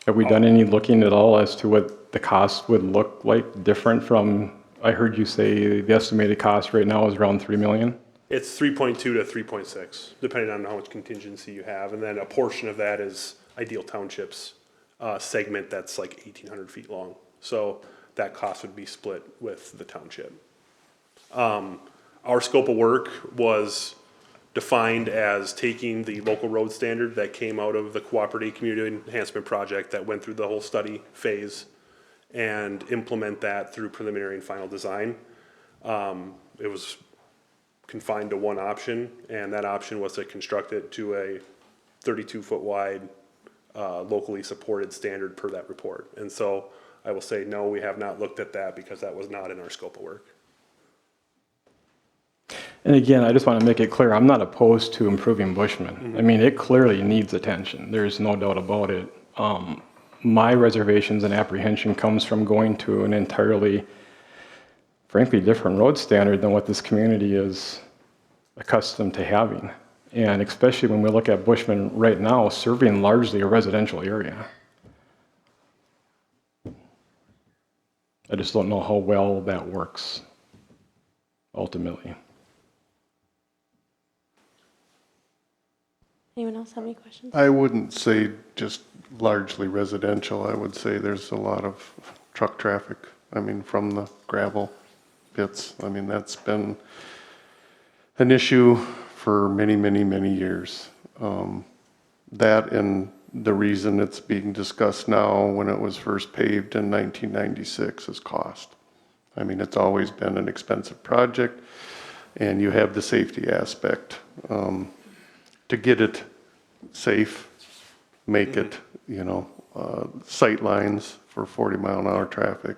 Have we done any looking at all as to what the cost would look like different from, I heard you say the estimated cost right now is around 3 million? It's 3.2 to 3.6, depending on how much contingency you have. And then a portion of that is Ideal Township's segment that's like 1,800 feet long. So that cost would be split with the township. Our scope of work was defined as taking the local road standard that came out of the Cooperative Community Enhancement Project that went through the whole study phase and implement that through preliminary and final design. It was confined to one option, and that option was to construct it to a 32-foot wide, locally supported standard per that report. And so I will say, no, we have not looked at that because that was not in our scope of work. And again, I just want to make it clear, I'm not opposed to improving Bushman. I mean, it clearly needs attention. There's no doubt about it. My reservations and apprehension comes from going to an entirely, frankly, different road standard than what this community is accustomed to having. And especially when we look at Bushman right now, serving largely a residential area. I just don't know how well that works ultimately. Anyone else have any questions? I wouldn't say just largely residential. I would say there's a lot of truck traffic. I mean, from the gravel pits. I mean, that's been an issue for many, many, many years. That and the reason it's being discussed now when it was first paved in 1996 is cost. I mean, it's always been an expensive project, and you have the safety aspect. To get it safe, make it, you know, sight lines for 40-mile-an-hour traffic.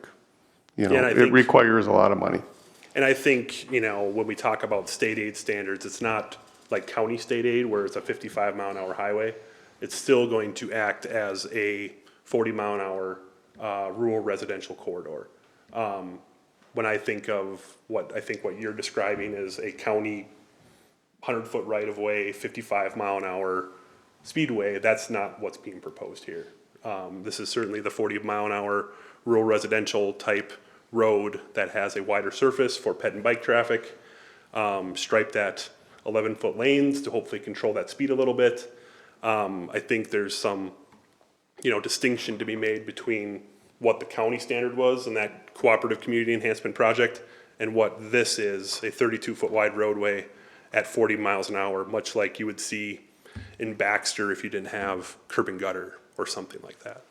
You know, Yeah, and I it think- requires a lot of money. And I think, you know, when we talk about state aid standards, it's not like county state aid where it's a 55-mile-an-hour highway. It's still going to act as a 40-mile-an-hour rural residential corridor. When I think of what you're describing is a county 100-foot right-of-way, 55-mile-an-hour speedway, that's not what's being proposed here. This is certainly the 40-mile-an-hour rural residential type road that has a wider surface for ped and bike traffic, striped at 11-foot lanes to hopefully control that speed a little bit. I think there's some, you know, distinction to be made between what the county standard was in that Cooperative Community Enhancement Project and what this is, a 32-foot wide roadway at 40 miles an hour, much like you would see in Baxter if you didn't have curb and gutter or something like that.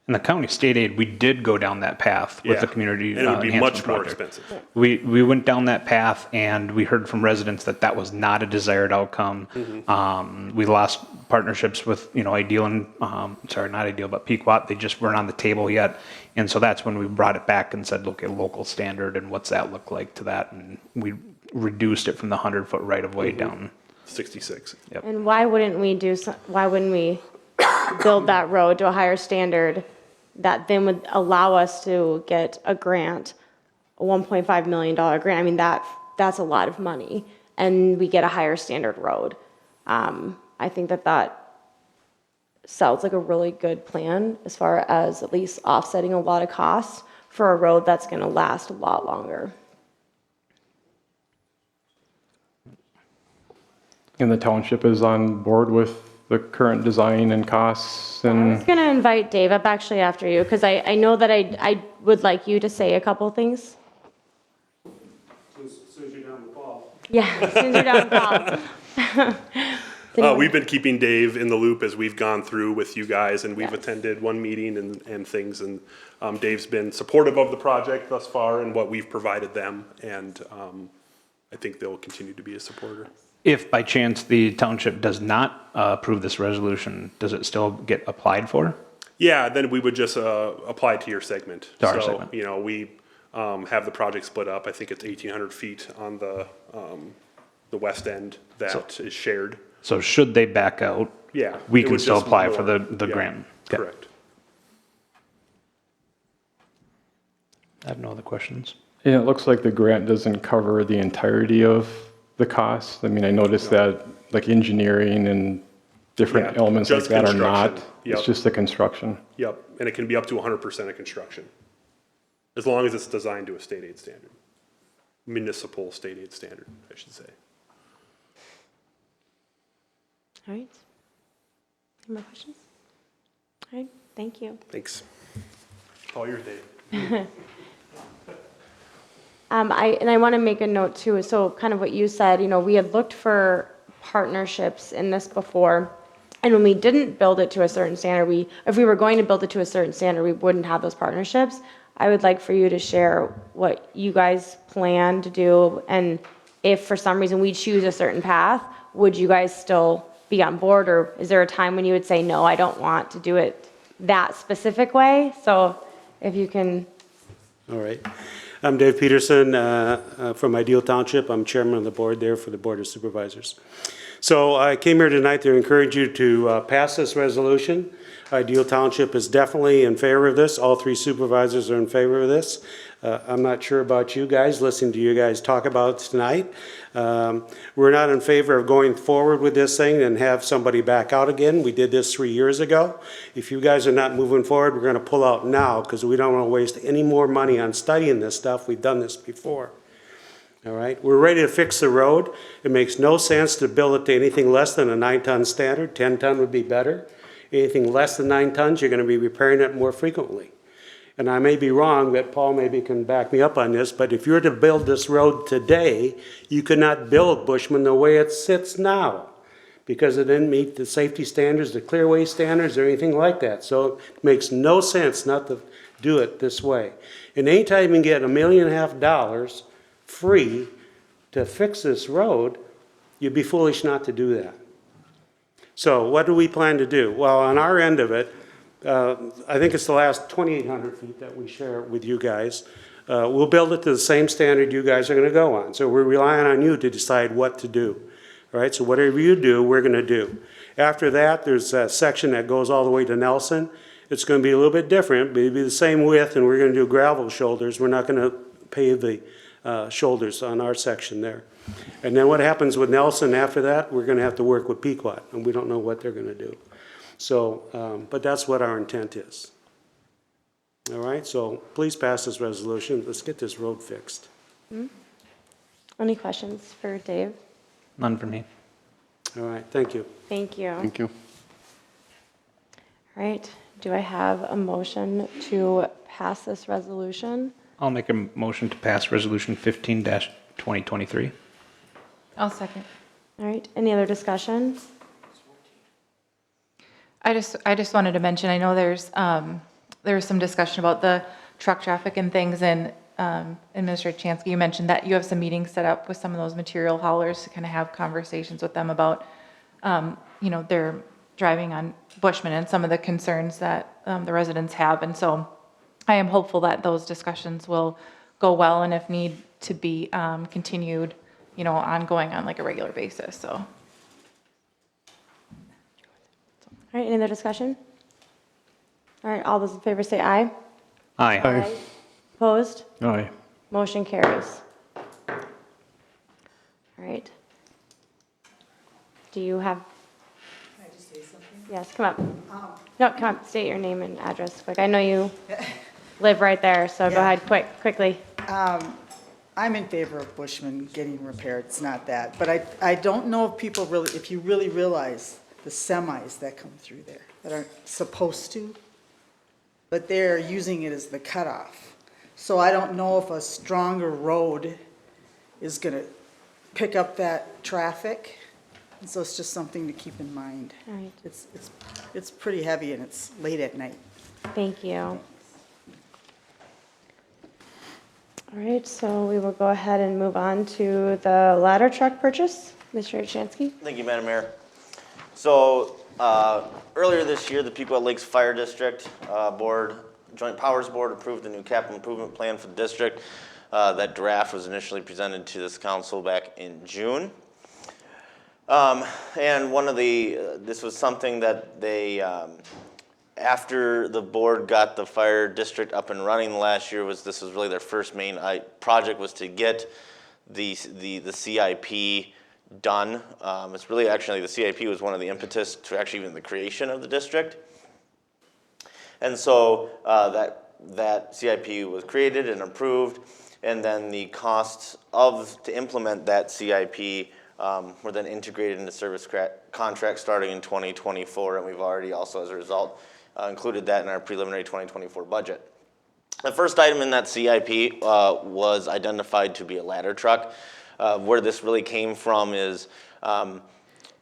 In the county state aid, we did go down that path with the Yeah. community And it would be enhancement much more project. expensive. We went down that path, and we heard from residents that that was not a desired outcome. We lost partnerships with, you know, Ideal and, sorry, not Ideal, but Pequot. They just weren't on the table yet. And so that's when we brought it back and said, look at local standard and what's that look like to that. And we reduced it from the 100-foot right-of-way down. 66. Yep. And why wouldn't we build that road to a higher standard that then would allow us to get a grant, a $1.5 million grant? I mean, that's a lot of money, and we get a higher standard road. I think that sounds like a really good plan as far as at least offsetting a lot of costs for a road that's going to last a lot longer. And the township is on board with the current design and costs I and? was going to invite Dave up actually after you, because I know that I would like you to say a couple things. As soon as you're done with Paul. Yeah, as soon as you're done, Paul. We've been keeping Dave in the loop as we've gone through with you guys, and we've Yes. attended one meeting and things, and Dave's been supportive of the project thus far and what we've provided them, and I think they'll continue to be a supporter. If by chance the township does not approve this resolution, does it still get applied for? Yeah, then we would just apply to your segment. To our So, segment. you know, we have the project split up. I think it's 1,800 feet on the west end that is shared. So should they back out? Yeah. We it can would still just apply lower. for the Yeah, grant? Okay. Correct. I have no other questions. And it looks like the grant doesn't cover the entirety of the cost. I mean, I noticed that like engineering and different Yeah, elements like just that are not. construction. Yep. It's just the construction. Yep, and it can be up to 100% of construction, as long as it's designed to a state aid standard. Municipal state aid standard, I should say. All right. Any more questions? All right, thank you. Thanks. All yours, Dave. I want to make a note too, so kind of what you said, you know, we had looked for partnerships in this before, and when we didn't build it to a certain standard, if we were going to build it to a certain standard, we wouldn't have those partnerships. I would like for you to share what you guys plan to do, and if for some reason we choose a certain path, would you guys still be on board, or is there a time when you would say, no, I don't want to do it that specific way? So if you can. All right. I'm Dave Peterson from Ideal Township. I'm chairman of the board there for the Board of Supervisors. So I came here tonight to encourage you to pass this resolution. Ideal Township is definitely in favor of this. All three supervisors are in favor of this. I'm not sure about you guys, listening to you guys talk about it tonight. We're not in favor of going forward with this thing and have somebody back out again. We did this 3 years ago. If you guys are not moving forward, we're going to pull out now because we don't want to waste any more money on studying this stuff. We've done this before. All right, we're ready to fix the road. It makes no sense to build it to anything less than a 9-ton standard. 10-ton would be better. Anything less than 9 tons, you're going to be repairing it more frequently. And I may be wrong, but Paul maybe can back me up on this, but if you were to build this road today, you could not build Bushman the way it sits now because it didn't meet the safety standards, the clearway standards, or anything like that. So it makes no sense not to do it this way. And anytime you can get $1.5 million free to fix this road, you'd be foolish not to do that. So what do we plan to do? Well, on our end of it, I think it's the last 2,800 feet that we share with you guys. We'll build it to the same standard you guys are going to go on. So we're relying on you to decide what to do. All right, so whatever you do, we're going to do. After that, there's a section that goes all the way to Nelson. It's going to be a little bit different, but it'll be the same width, and we're going to do gravel shoulders. We're not going to pave the shoulders on our section there. And then what happens with Nelson after that, we're going to have to work with Pequot, and we don't know what they're going to do. So, but that's what our intent is. All right, so please pass this resolution. Let's get this road fixed. Any questions for Dave? None for me. All right, thank you. Thank you. Thank you. All right, do I have a motion to pass this resolution? I'll make a motion to pass Resolution 15-2023. I'll second. All right, any other discussion? I just wanted to mention, I know there was some discussion about the truck traffic and things, and Administrator Chansky, you mentioned that you have some meetings set up with some of those material haulers to kind of have conversations with them about, their driving on Bushman and some of the concerns that the residents have. And so I am hopeful that those discussions will go well, and if need to be continued, ongoing on like a regular basis, so. All right, any other discussion? All right, all those in favor say aye. Aye. Aye. Opposed? Aye. Motion carries. All right. Do you have? Can I just say something? Yes, come up. No, come up, state your name and address quick. I know you live right there, so go ahead, quickly. I'm in favor of Bushman getting repaired, it's not that. But I don't know if people really, if you really realize the semis that come through there that aren't supposed to, but they're using it as the cutoff. So I don't know if a stronger road is gonna pick up that traffic. And so it's just something to keep in mind. All right. It's pretty heavy and it's late at night. Thank you. All right, so we will go ahead and move on to the ladder truck purchase. Mr. Jansky? Thank you, Madam Mayor. So earlier this year, the Pequot Lakes Fire District Board, Joint Powers Board approved the new capital improvement plan for the district. That draft was initially presented to this council back in June. And this was something that they, after the board got the fire district up and running last year, this was really their first main project, was to get the CIP done. It's really actually, the CIP was one of the impetus to actually even the creation of the district. And so that CIP was created and approved, and then the costs to implement that CIP were then integrated into service contracts starting in 2024, and we've already also, as a result, included that in our preliminary 2024 budget. The first item in that CIP was identified to be a ladder truck. Where this really came from is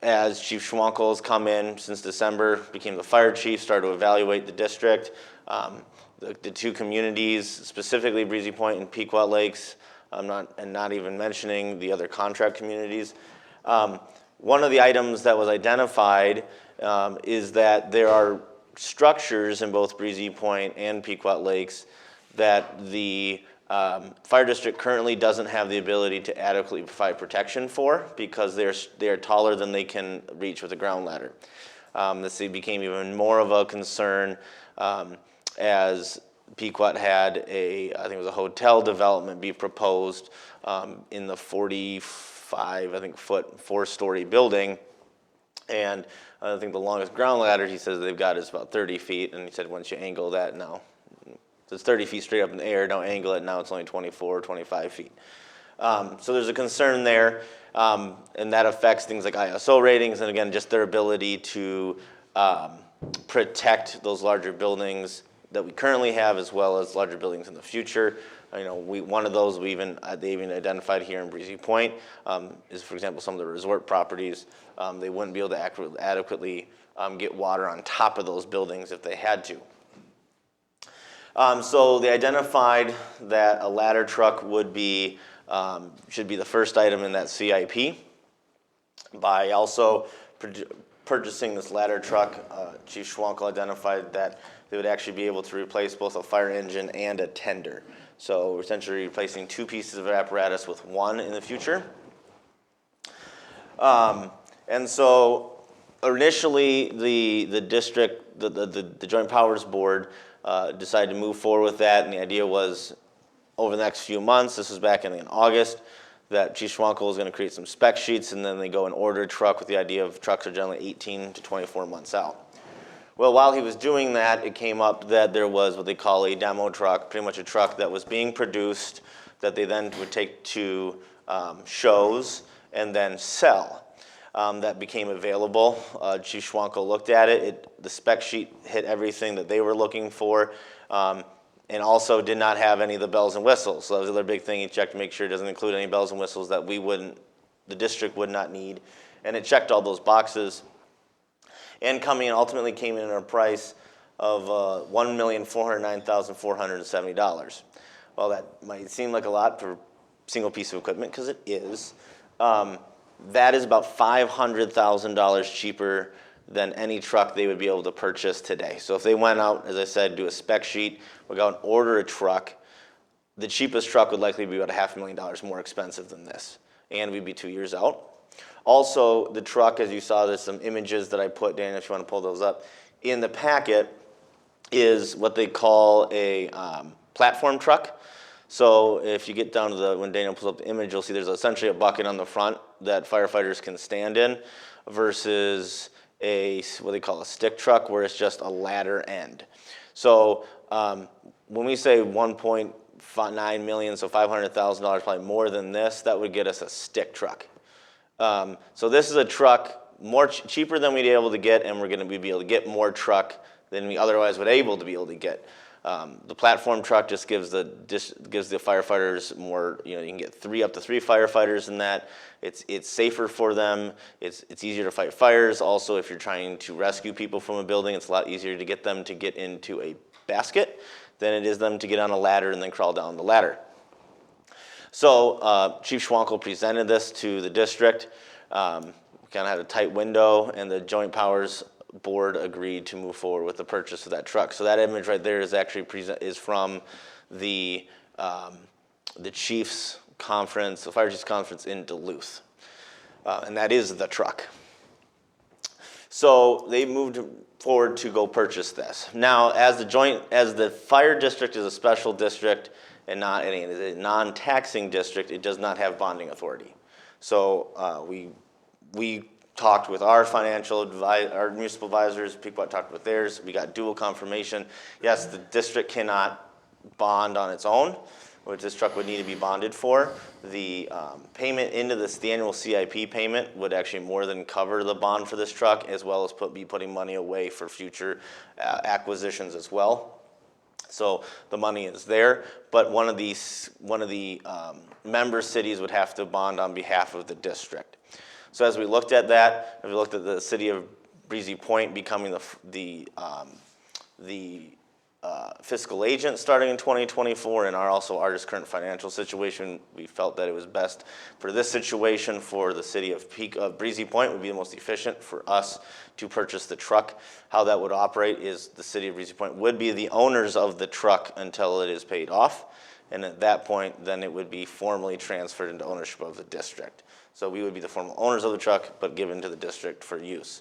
as Chief Schwankel has come in since December, became the fire chief, started to evaluate the district, the two communities, specifically Breezy Point and Pequot Lakes, not even mentioning the other contract communities. One of the items that was identified is that there are structures in both Breezy Point and Pequot Lakes that the fire district currently doesn't have the ability to adequately provide protection for because they are taller than they can reach with a ground ladder. This became even more of a concern as Pequot had I think it was a hotel development be proposed in the 45, I think, foot, 4-story building. And I think the longest ground ladder, he says they've got is about 30 feet. And he said once you angle that now, so it's 30 feet straight up in the air, don't angle it, now it's only 24 or 25 feet. So there's a concern there, and that affects things like ISO ratings, and again, just their ability to protect those larger buildings that we currently have, as well as larger buildings in the future. You know, one of those they even identified here in Breezy Point is, for example, some of the resort properties. They wouldn't be able to adequately get water on top of those buildings if they had to. So they identified that a ladder truck should be the first item in that CIP. By also purchasing this ladder truck, Chief Schwankel identified that they would actually be able to replace both a fire engine and a tender. So we're essentially replacing two pieces of apparatus with one in the future. And so initially the district, the Joint Powers Board decided to move forward with that, and the idea was over the next few months, this was back in August, that Chief Schwankel was going to create some spec sheets, and then they go and order a truck with the idea of trucks are generally 18 to 24 months out. Well, while he was doing that, it came up that there was what they call a demo truck, pretty much a truck that was being produced that they then would take to shows and then sell. That became available. Chief Schwankel looked at it. The spec sheet hit everything that they were looking for, and also did not have any of the bells and whistles. So that was the other big thing he checked to make sure it doesn't include any bells and whistles that the district would not need. And it checked all those boxes. And ultimately came in at a price of $1,409,470. Well, that might seem like a lot for a single piece of equipment, because it is. That is about $500,000 cheaper than any truck they would be able to purchase today. So if they went out, as I said, do a spec sheet, would go out and order a truck, the cheapest truck would likely be about $500,000 more expensive than this, and we'd be 2 years out. Also, the truck, as you saw, there's some images that I put, Dan, if you want to pull those up, in the packet is what they call a platform truck. So if you get down to when Daniel pulls up the image, you'll see there's essentially a bucket on the front that firefighters can stand in versus what they call a stick truck, where it's just a ladder end. So when we say 1.9 million, so $500,000, probably more than this, that would get us a stick truck. So this is a truck cheaper than we'd be able to get, and we're gonna be able to get more truck than we otherwise would be able to get. The platform truck just gives the firefighters more, you can get up to three firefighters in that. It's safer for them. It's easier to fight fires. Also, if you're trying to rescue people from a building, it's a lot easier to get them to get into a basket than it is them to get on a ladder and then crawl down the ladder. So Chief Schwankel presented this to the district. We kind of had a tight window, and the Joint Powers Board agreed to move forward with the purchase of that truck. So that image right there is actually from the Chiefs Conference, the Fire Chiefs Conference in Duluth, and that is the truck. So they moved forward to go purchase this. Now, as the fire district is a special district and not a non-taxing district, it does not have bonding authority. So we talked with our our municipal advisors, Pequot talked with theirs. We got dual confirmation. Yes, the district cannot bond on its own, which this truck would need to be bonded for. The payment into the annual CIP payment would actually more than cover the bond for this truck, as well as be putting money away for future acquisitions as well. So the money is there, but one of the member cities would have to bond on behalf of the district. So as we looked at that, we looked at the city of Breezy Point becoming the fiscal agent starting in 2024, and our current financial situation, we felt that it was best for this situation for the city of Breezy Point would be the most efficient for us to purchase the truck. How that would operate is the city of Breezy Point would be the owners of the truck until it is paid off, and at that point, then it would be formally transferred into ownership of the district. So we would be the formal owners of the truck, but given to the district for use.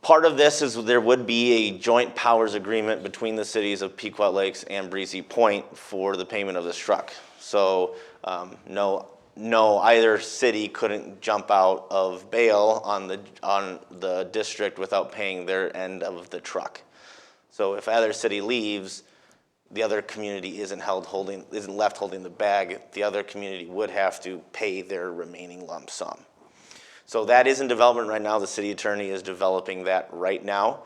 Part of this is there would be a joint powers agreement between the cities of Pequot Lakes and Breezy Point for the payment of this truck. So no, either city couldn't jump out of bail on the district without paying their end of the truck. So if either city leaves, the other community isn't left holding the bag. The other community would have to pay their remaining lump sum. So that is in development right now. The city attorney is developing that right now.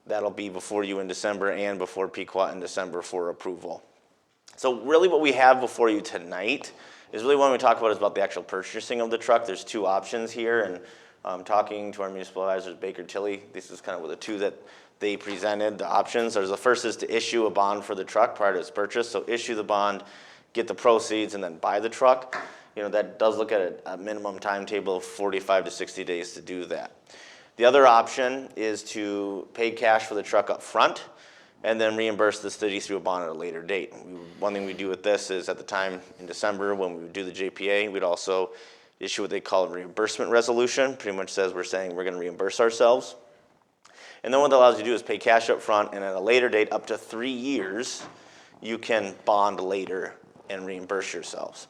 That'll be before you in December and before Pequot in December for approval. So really what we have before you tonight is really what we talk about is about the actual purchasing of the truck. There's two options here, and talking to our municipal advisors, Baker Tilly, this is kind of the two that they presented, the options. The first is to issue a bond for the truck prior to its purchase. So issue the bond, get the proceeds, and then buy the truck. That does look at a minimum timetable of 45 to 60 days to do that. The other option is to pay cash for the truck up front and then reimburse the city through a bond at a later date. One thing we do with this is at the time in December when we would do the JPA, we'd also issue what they call a reimbursement resolution. Pretty much says we're saying we're going to reimburse ourselves. And then what that allows you to do is pay cash up front, and at a later date, up to 3 years, you can bond later and reimburse yourselves.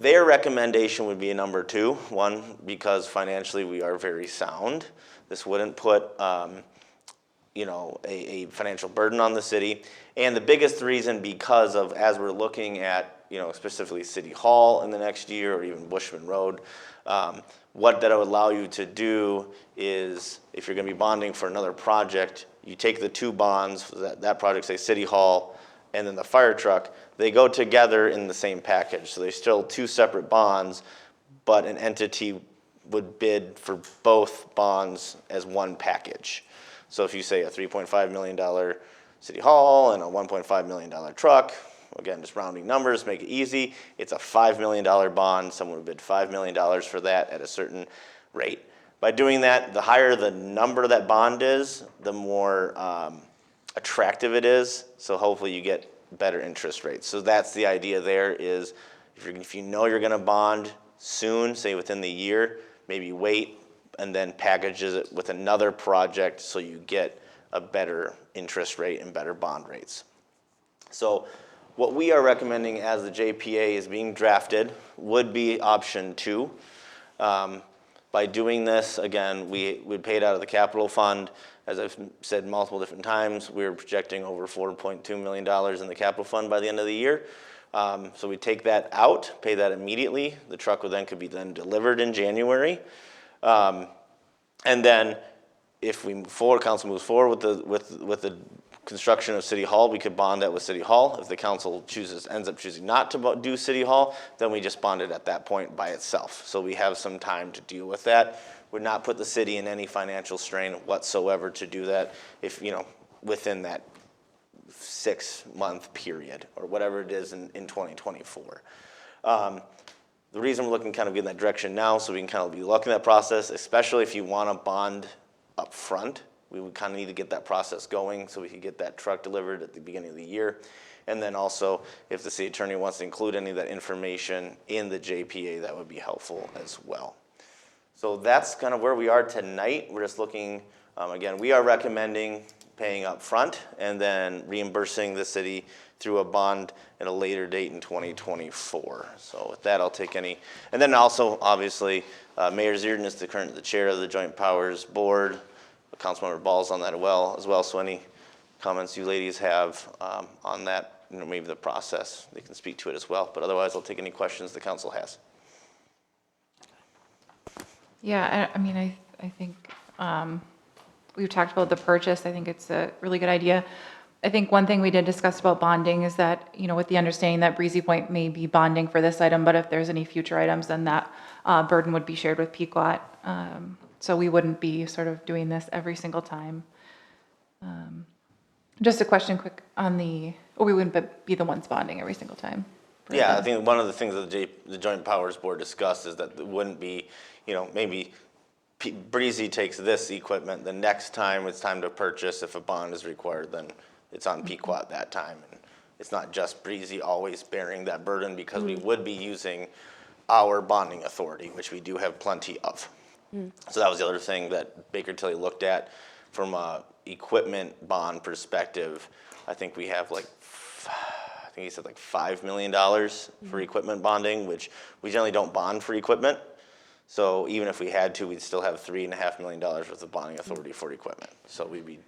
Their recommendation would be a number 2. One, because financially we are very sound. This wouldn't put a financial burden on the city. And the biggest reason because of, as we're looking at, specifically City Hall in the next year or even Bushman Road, what that would allow you to do is, if you're going to be bonding for another project, you take the 2 bonds, that project, say City Hall, and then the fire truck, they go together in the same package. So they're still 2 separate bonds, but an entity would bid for both bonds as one package. So if you say a $3.5 million City Hall and a $1.5 million truck, again, just rounding numbers, make it easy, it's a $5 million bond. Someone would bid $5 million for that at a certain rate. By doing that, the higher the number that bond is, the more attractive it is. So hopefully you get better interest rates. So that's the idea there is if you know you're going to bond soon, say within the year, maybe wait and then packages it with another project so you get a better interest rate and better bond rates. So what we are recommending as the JPA is being drafted would be option 2. By doing this, again, we would pay it out of the capital fund. As I've said multiple different times, we're projecting over $4.2 million in the capital fund by the end of the year. So we take that out, pay that immediately. The truck could be then delivered in January. And then if we move forward, council moves forward with the construction of City Hall, we could bond that with City Hall. If the council ends up choosing not to do City Hall, then we just bond it at that point by itself. So we have some time to deal with that. Would not put the city in any financial strain whatsoever to do that if, within that 6-month period or whatever it is in 2024. The reason we're looking kind of in that direction now, so we can kind of be looking at that process, especially if you want to bond up front, we would kind of need to get that process going so we could get that truck delivered at the beginning of the year. And then also, if the city attorney wants to include any of that information in the JPA, that would be helpful as well. So that's kind of where we are tonight. We're just looking, again, we are recommending paying up front and then reimbursing the city through a bond at a later date in 2024. So with that, I'll take any, and then also, obviously, Mayor Zierden is the chair of the Joint Powers Board. Councilmember Ball's on that as well. So any comments you ladies have on that, maybe the process, they can speak to it as well. But otherwise, I'll take any questions the council has. Yeah, I mean, I think we've talked about the purchase. I think it's a really good idea. I think one thing we did discuss about bonding is that, with the understanding that Breezy Point may be bonding for this item, but if there's any future items, then that burden would be shared with Pequot. So we wouldn't be sort of doing this every single time. Just a question quick on we wouldn't be the ones bonding every single time. Yeah, I think one of the things that the Joint Powers Board discussed is that it wouldn't be, maybe Breezy takes this equipment, the next time it's time to purchase, if a bond is required, then it's on Pequot that time. And it's not just Breezy always bearing that burden because we would be using our bonding authority, which we do have plenty of. So that was the other thing that Baker Tilly looked at from a equipment bond perspective. I think we have I think he said $5 million for equipment bonding, which we generally don't bond for equipment. So even if we had to, we'd still have $3.5 million worth of bonding authority for equipment. So we'd be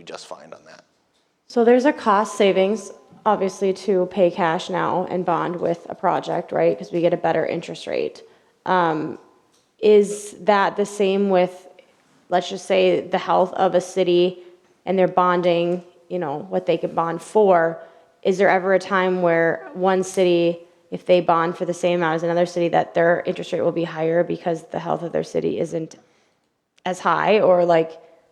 just fine on that. So there's a cost savings, obviously, to pay cash now and bond with a project, right? Because we get a better interest rate. Is that the same with, let's just say, the health of a city and they're bonding, what they could bond for? Is there ever a time where one city, if they bond for the same amount as another city, that their interest rate will be higher because the health of their city isn't as high? Or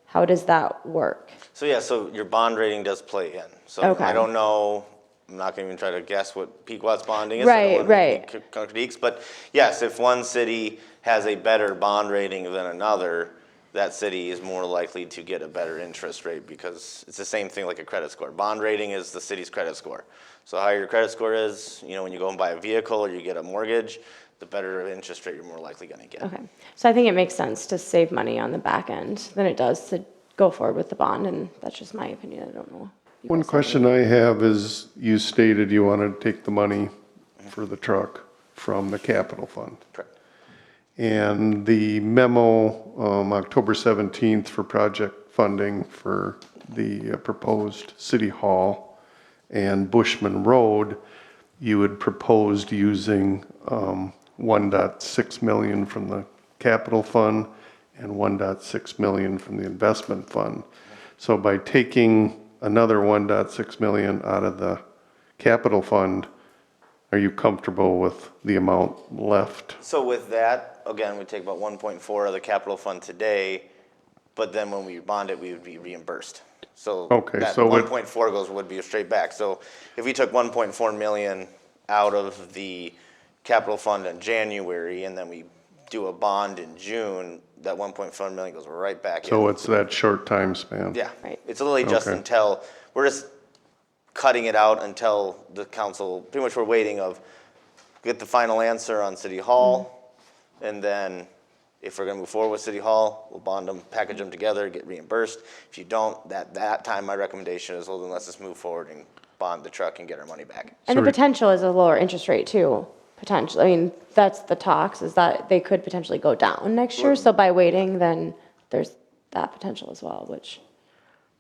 how does that work? So yeah, so your bond rating does play in. So Okay. I don't know, I'm not gonna even try to guess what Pequot's bonding is. Right, I don't wanna make contradicts, but yes, if one city has a better bond rating than another, that city is more likely to get a better interest rate because it's the same thing like a credit score. Bond rating is the city's credit score. So how your credit score is, when you go and buy a vehicle or you get a mortgage, the better interest rate you're more likely gonna get. Okay. So I think it makes sense to save money on the back end than it does to go forward with the bond, and that's just my opinion. I don't know. One question I have is, you stated you wanted to take the money for the truck from the capital fund. Correct. And the memo, October 17th for project funding for the proposed City Hall and Bushman Road, you had proposed using 1.6 million from the capital fund and 1.6 million from the investment fund. So by taking another 1.6 million out of the capital fund, are you comfortable with the amount left? So with that, again, we take about 1.4 of the capital fund today, but then when we bond it, we would be reimbursed. So Okay, that so 1.4 would be straight back. So if we took 1.4 million out of the capital fund in January and then we do a bond in June, that 1.4 million goes right back in. So it's that short time span? Yeah, Right. it's literally just Okay. until, we're just cutting it out until the council, pretty much we're waiting get the final answer on City Hall, and then if we're gonna move forward with City Hall, we'll bond them, package them together, get reimbursed. If you don't, that time, my recommendation is, well, then let's just move forward and bond the truck and get our money back. And the potential is a lower interest rate too, potentially. I mean, that's the talks, is that they could potentially go down next year. So by waiting, then there's that potential as well, which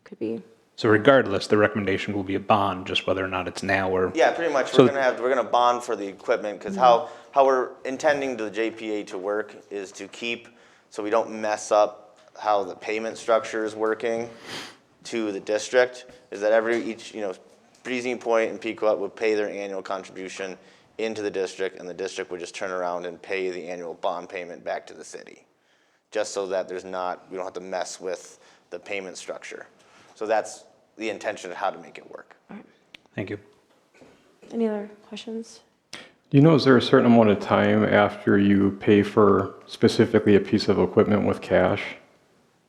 could be. So regardless, the recommendation will be a bond, just whether or not it's now or. Yeah, pretty much, So- we're gonna bond for the equipment, because how we're intending the JPA to work is to keep so we don't mess up how the payment structure is working to the district, is that each, Breezy Point and Pequot would pay their annual contribution into the district, and the district would just turn around and pay the annual bond payment back to the city, just so that we don't have to mess with the payment structure. So that's the intention of how to make it work. Thank you. Any other questions? Do you know, is there a certain amount of time after you pay for specifically a piece of equipment with cash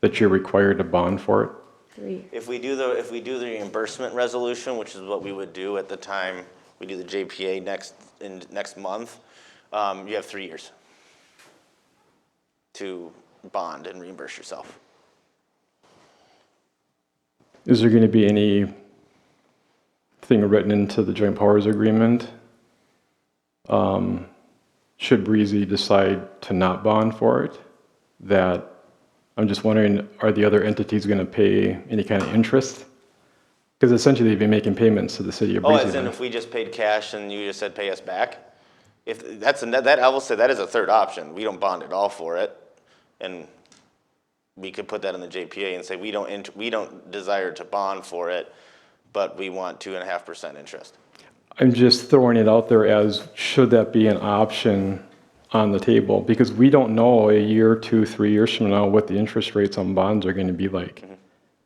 that you're required to bond for it? 3. If we do the reimbursement resolution, which is what we would do at the time we do the JPA next month, you have 3 years to bond and reimburse yourself. Is there going to be anything written into the joint powers agreement? Should Breezy decide to not bond for it, that I'm just wondering, are the other entities going to pay any kind of interest? Because essentially they've been making payments to the city of Breezy. As in if we just paid cash and you just said pay us back? If that's that, I will say that is a third option. We don't bond at all for it, and we could put that in the JPA and say we don't desire to bond for it, but we want 2.5% interest. I'm just throwing it out there as, should that be an option on the table? Because we don't know a year, 2, 3 years from now what the interest rates on bonds are going to be like. Mm-hmm.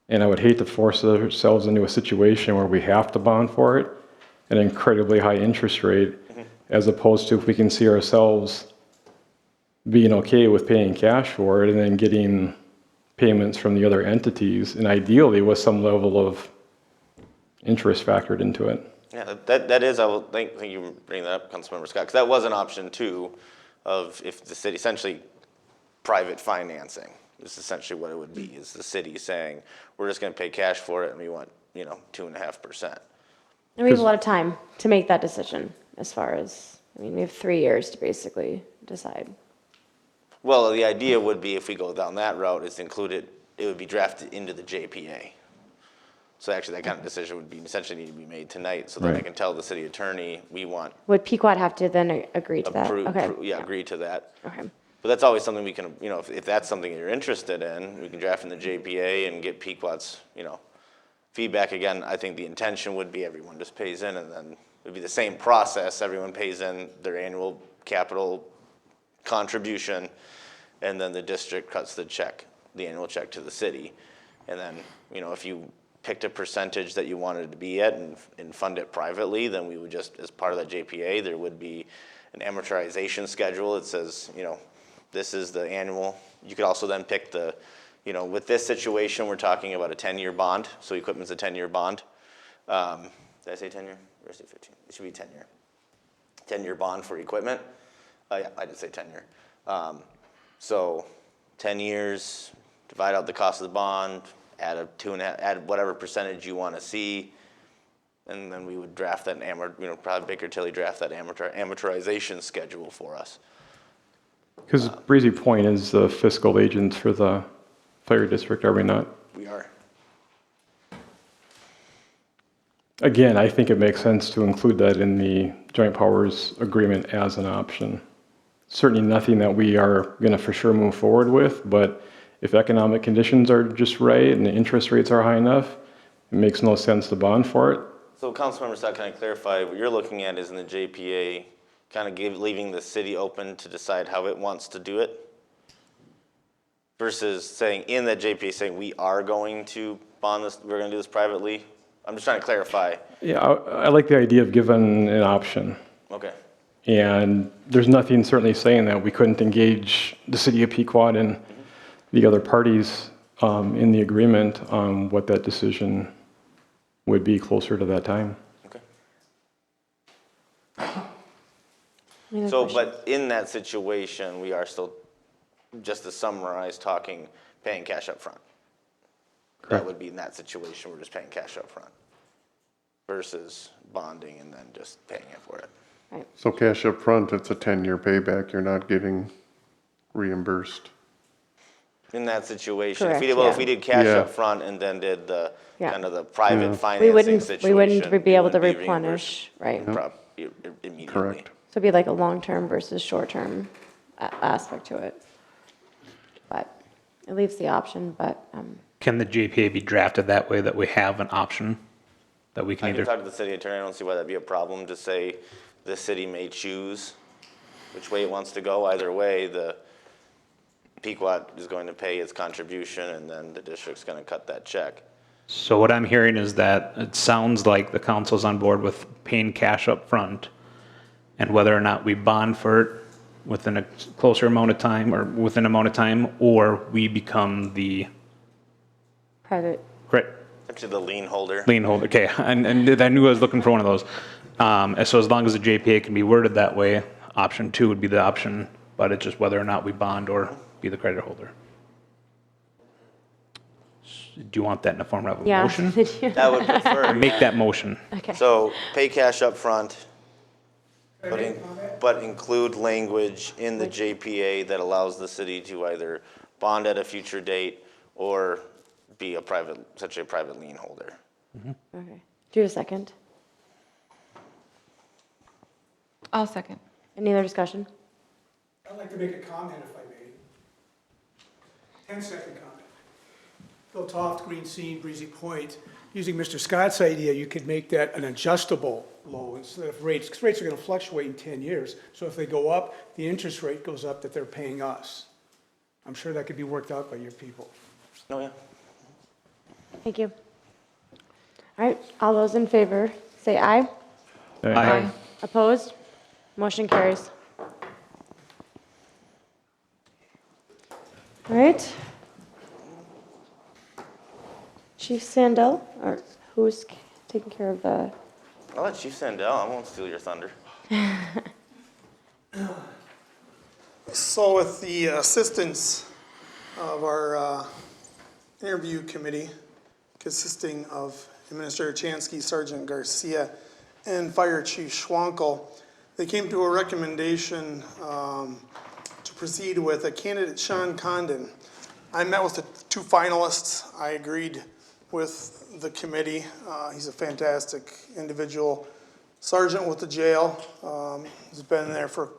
And I would hate to force ourselves into a situation where we have to bond for it, an incredibly high interest rate, as opposed to if we can see ourselves being okay with paying cash for it and then getting payments from the other entities, and ideally with some level of interest factored into it. Yeah, that is, I will thank you bringing that up, Councilmember Scott, because that was an option too, of if the city, essentially private financing is essentially what it would be, is the city saying, we're just going to pay cash for it and we want, 2.5%. And we have a lot of time to make that decision as far as, we have 3 years to basically decide. Well, the idea would be if we go down that route, it's included, it would be drafted into the JPA. So actually that kind of decision would be essentially need to be made tonight, so that I can tell the city attorney, we want Would Pequot have to then agree to that? Okay. agree to that. Okay. But that's always something we can, if that's something you're interested in, we can draft in the JPA and get Pequot's, feedback. Again, I think the intention would be everyone just pays in, and then it'd be the same process. Everyone pays in their annual capital contribution, and then the district cuts the annual check to the city. And then, if you picked a percentage that you wanted to be at and fund it privately, then we would just, as part of that JPA, there would be an amortization schedule. It says, this is the annual. You could also then pick the, with this situation, we're talking about a 10-year bond. So equipment's a 10-year bond. Did I say 10-year? Or did I say 15? It should be 10-year. 10-year bond for equipment. Yeah, I did say 10-year. So 10 years, divide out the cost of the bond, add whatever percentage you want to see, and then we would draft that, probably Baker Tilly draft that amortization schedule for us. Because Breezy Point is the fiscal agent for the fire district, are we not? We are. Again, I think it makes sense to include that in the joint powers agreement as an option. Certainly nothing that we are going to for sure move forward with, but if economic conditions are just right and the interest rates are high enough, it makes no sense to bond for it. So Councilmember Scott, can I clarify, what you're looking at is in the JPA, kind of leaving the city open to decide how it wants to do it? Versus saying in that JPA, saying we are going to bond this, we're going to do this privately? I'm just trying to clarify. Yeah, I like the idea of giving an option. Okay. And there's nothing certainly saying that we couldn't engage the city of Pequot and the other parties in the agreement on what that decision would be closer to that time. Okay. So, but in that situation, we are still, just to summarize, paying cash up front. That would be in that situation, we're just paying cash up front versus bonding and then just paying it for it. Right. So cash up front, it's a 10-year payback, you're not getting reimbursed. In that situation, Correct, if we did cash Yeah. up front and then did the, Yeah. kind of the private We financing situation. wouldn't be able to it would replenish, right? Immediately. Correct. So it'd be like a long-term versus short-term aspect to it. It leaves the option, but, Can the JPA be drafted that way that we have an option that we can I can either? talk to the city attorney, I don't see why that'd be a problem, to say the city may choose which way it wants to go. Either way, the Pequot is going to pay its contribution, and then the district's gonna cut that check. So what I'm hearing is that it sounds like the council's on board with paying cash up front, and whether or not we bond for it within a closer amount of time or within amount of time, or we become the private, Actually, the lien holder. lien holder. Okay, and I knew I was looking for one of those. And so as long as the JPA can be worded that way, option 2 would be the option, but it's just whether or not we bond or be the credit holder. Do you want that in the form of a yeah. motion? I would prefer. Make that motion. Okay. So pay cash up front, but include language in the JPA that allows the city to either bond at a future date or be such a private lien holder. Okay. Do you have a second? I'll second. Any other discussion? I'd like to make a comment if I may. 10-second comment. Phil Toft, Green Scene, Breezy Point. Using Mr. Scott's idea, you could make that an adjustable loan instead of rates, because rates are going to fluctuate in 10 years. So if they go up, the interest rate goes up that they're paying us. I'm sure that could be worked out by your people. Oh, yeah. Thank you. All right, all those in favor, say aye. Aye. Opposed? Motion carries. All right. Chief Sandell, or who's taking care of the? I'll let Chief Sandell, I won't steal your thunder. So with the assistance of our interview committee, consisting of Administrator Chansky, Sergeant Garcia, and Fire Chief Schwankel, they came to a recommendation to proceed with a candidate, Sean Condon. I met with the 2 finalists. I agreed with the committee. He's a fantastic individual. Sergeant with the jail, he's been there for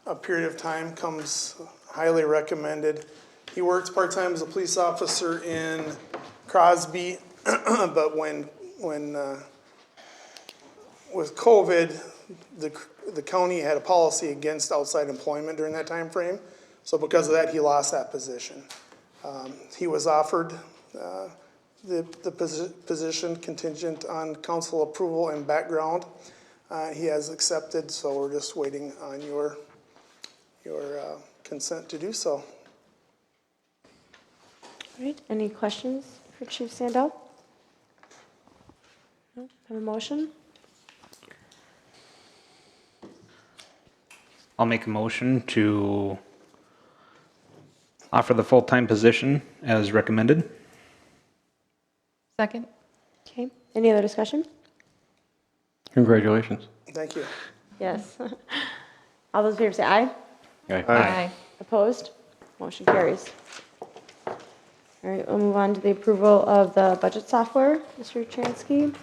a period of time, comes highly recommended. He worked part-time as a police officer in Crosby, but when with COVID, the county had a policy against outside employment during that time frame. So because of that, he lost that position. He was offered the position contingent on council approval and background. He has accepted, so we're just waiting on your consent to do so. All right, any questions for Chief Sandell? No, have a motion? I'll make a motion to offer the full-time position as recommended. Second? Okay, any other discussion? Congratulations. Thank you. Yes. All those in favor say aye. Aye. Opposed? Motion carries. All right, we'll move on to the approval of the budget software. Mr. Chansky?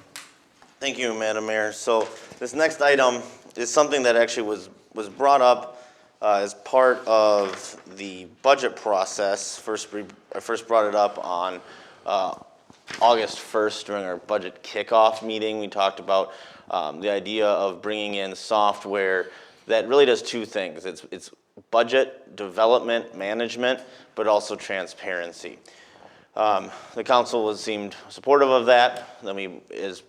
Thank you, Madam Mayor. So this next item is something that actually was brought up as part of the budget process. I first brought it up on August 1st during our budget kickoff meeting. We talked about the idea of bringing in software that really does 2 things. It's budget development management, but also transparency. The council seemed supportive of that. Then we is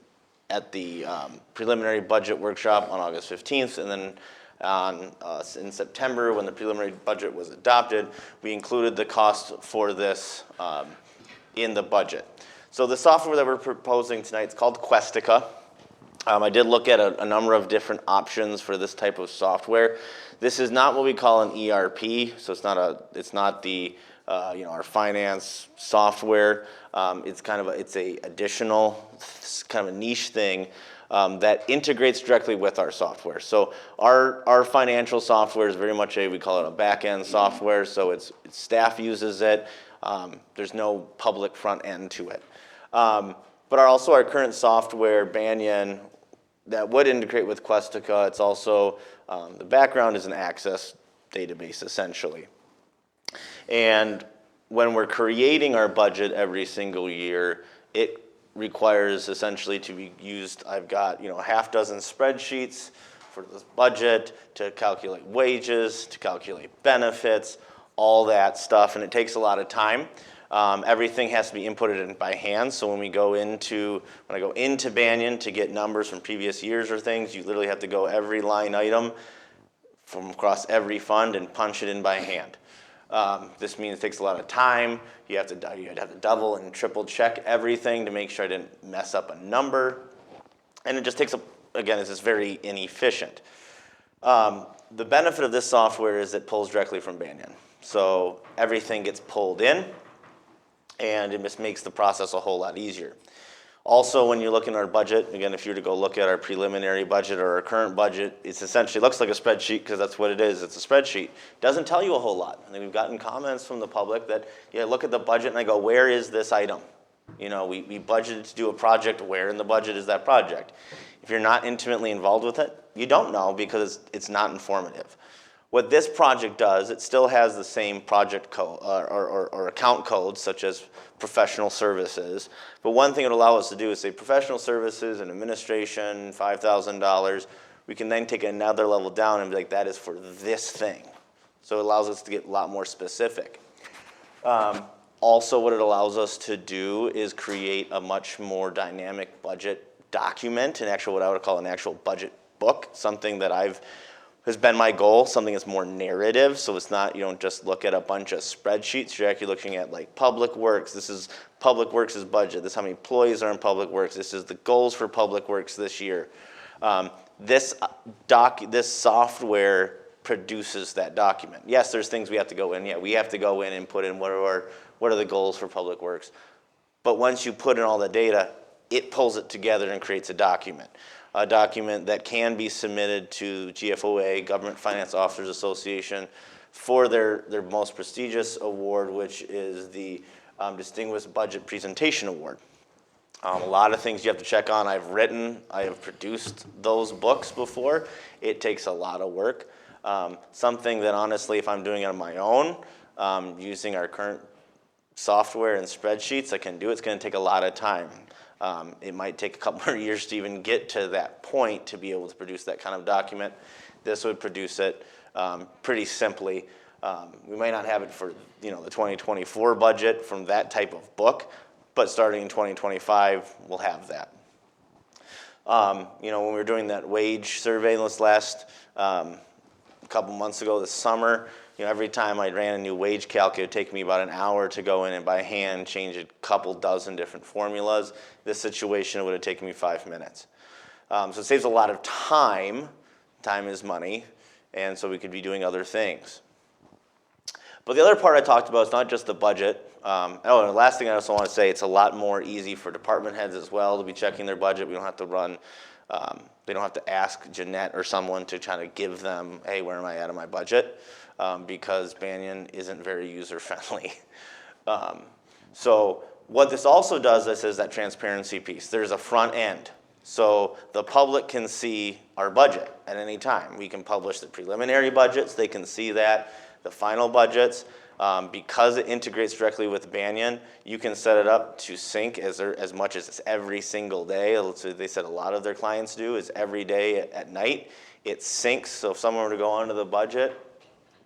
at the preliminary budget workshop on August 15th, and then in September, when the preliminary budget was adopted, we included the cost for this in the budget. So the software that we're proposing tonight is called Questica. I did look at a number of different options for this type of software. This is not what we call an ERP, so it's not the our finance software. It's a additional kind of a niche thing that integrates directly with our software. So our financial software is very much we call it a back-end software. So it's staff uses it. There's no public front end to it. But also our current software, Banyan, that would integrate with Questica. It's also, the background is an Access database essentially. And when we're creating our budget every single year, it requires essentially to be used, I've got, a half dozen spreadsheets for this budget to calculate wages, to calculate benefits, all that stuff, and it takes a lot of time. Everything has to be inputted in by hand, so when I go into Banyan to get numbers from previous years or things, you literally have to go every line item from across every fund and punch it in by hand. This means it takes a lot of time. You have to double and triple check everything to make sure I didn't mess up a number. And it just takes, again, it's just very inefficient. The benefit of this software is it pulls directly from Banyan. So everything gets pulled in, and it just makes the process a whole lot easier. Also, when you look in our budget, again, if you were to go look at our preliminary budget or our current budget, it's essentially looks like a spreadsheet because that's what it is. It's a spreadsheet. It doesn't tell you a whole lot. And we've gotten comments from the public that, look at the budget and I go, where is this item? We budgeted to do a project. Where in the budget is that project? If you're not intimately involved with it, you don't know because it's not informative. What this project does, it still has the same project code or account codes, such as professional services. But one thing it would allow us to do is say professional services and administration, $5,000. We can then take another level down and be like, that is for this thing. So it allows us to get a lot more specific. Also, what it allows us to do is create a much more dynamic budget document, what I would call an actual budget book, something that has been my goal, something that's more narrative, so it's not, you don't just look at a bunch of spreadsheets, you're actually looking at like Public Works, this is Public Works' budget, this is how many employees are in Public Works, this is the goals for Public Works this year. This software produces that document. Yes, there's things we have to go in, we have to go in and put in what are the goals for Public Works. But once you put in all the data, it pulls it together and creates a document that can be submitted to GFOA, Government Finance Officers Association, for their most prestigious award, which is the Distinguished Budget Presentation Award. A lot of things you have to check on. I have produced those books before. It takes a lot of work. Something that honestly, if I'm doing it on my own, using our current software and spreadsheets, I can do. It's going to take a lot of time. It might take a couple more years to even get to that point to be able to produce that kind of document. This would produce it pretty simply. We might not have it for the 2024 budget from that type of book, but starting in 2025, we'll have that. When we were doing that wage survey this last couple months ago this summer, every time I ran a new wage calculator, it would take me about an hour to go in and by hand change a couple dozen different formulas. This situation, it would have taken me 5 minutes. So it saves a lot of time. Time is money, and so we could be doing other things. But the other part I talked about is not just the budget. And the last thing I also want to say, it's a lot more easy for department heads as well to be checking their budget. We don't have to run, they don't have to ask Jeanette or someone to try to give them, hey, where am I at on my budget? Because Banyan isn't very user-friendly. So what this also does, this is that transparency piece. There's a front end. So the public can see our budget at any time. We can publish the preliminary budgets. They can see that. The final budgets. Because it integrates directly with Banyan, you can set it up to sync as much as every single day. So they said a lot of their clients do is every day at night. It syncs. So if someone were to go onto the budget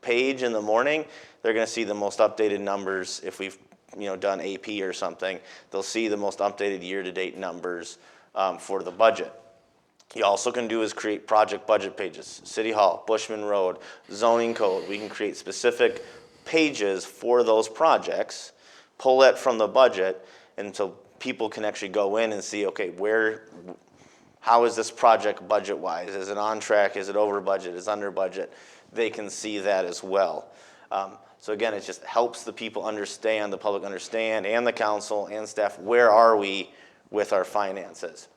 page in the morning, they're going to see the most updated numbers. If we've done AP or something, they'll see the most updated year-to-date numbers for the budget. You also can do is create project budget pages. City Hall, Bushman Road, zoning code. We can create specific pages for those projects, pull that from the budget, and so people can actually go in and see, okay, how is this project budget-wise? Is it on track? Is it over budget? Is it under budget? They can see that as well. So again, it just helps the people understand, the public understand, and the council and staff, where are we with our finances?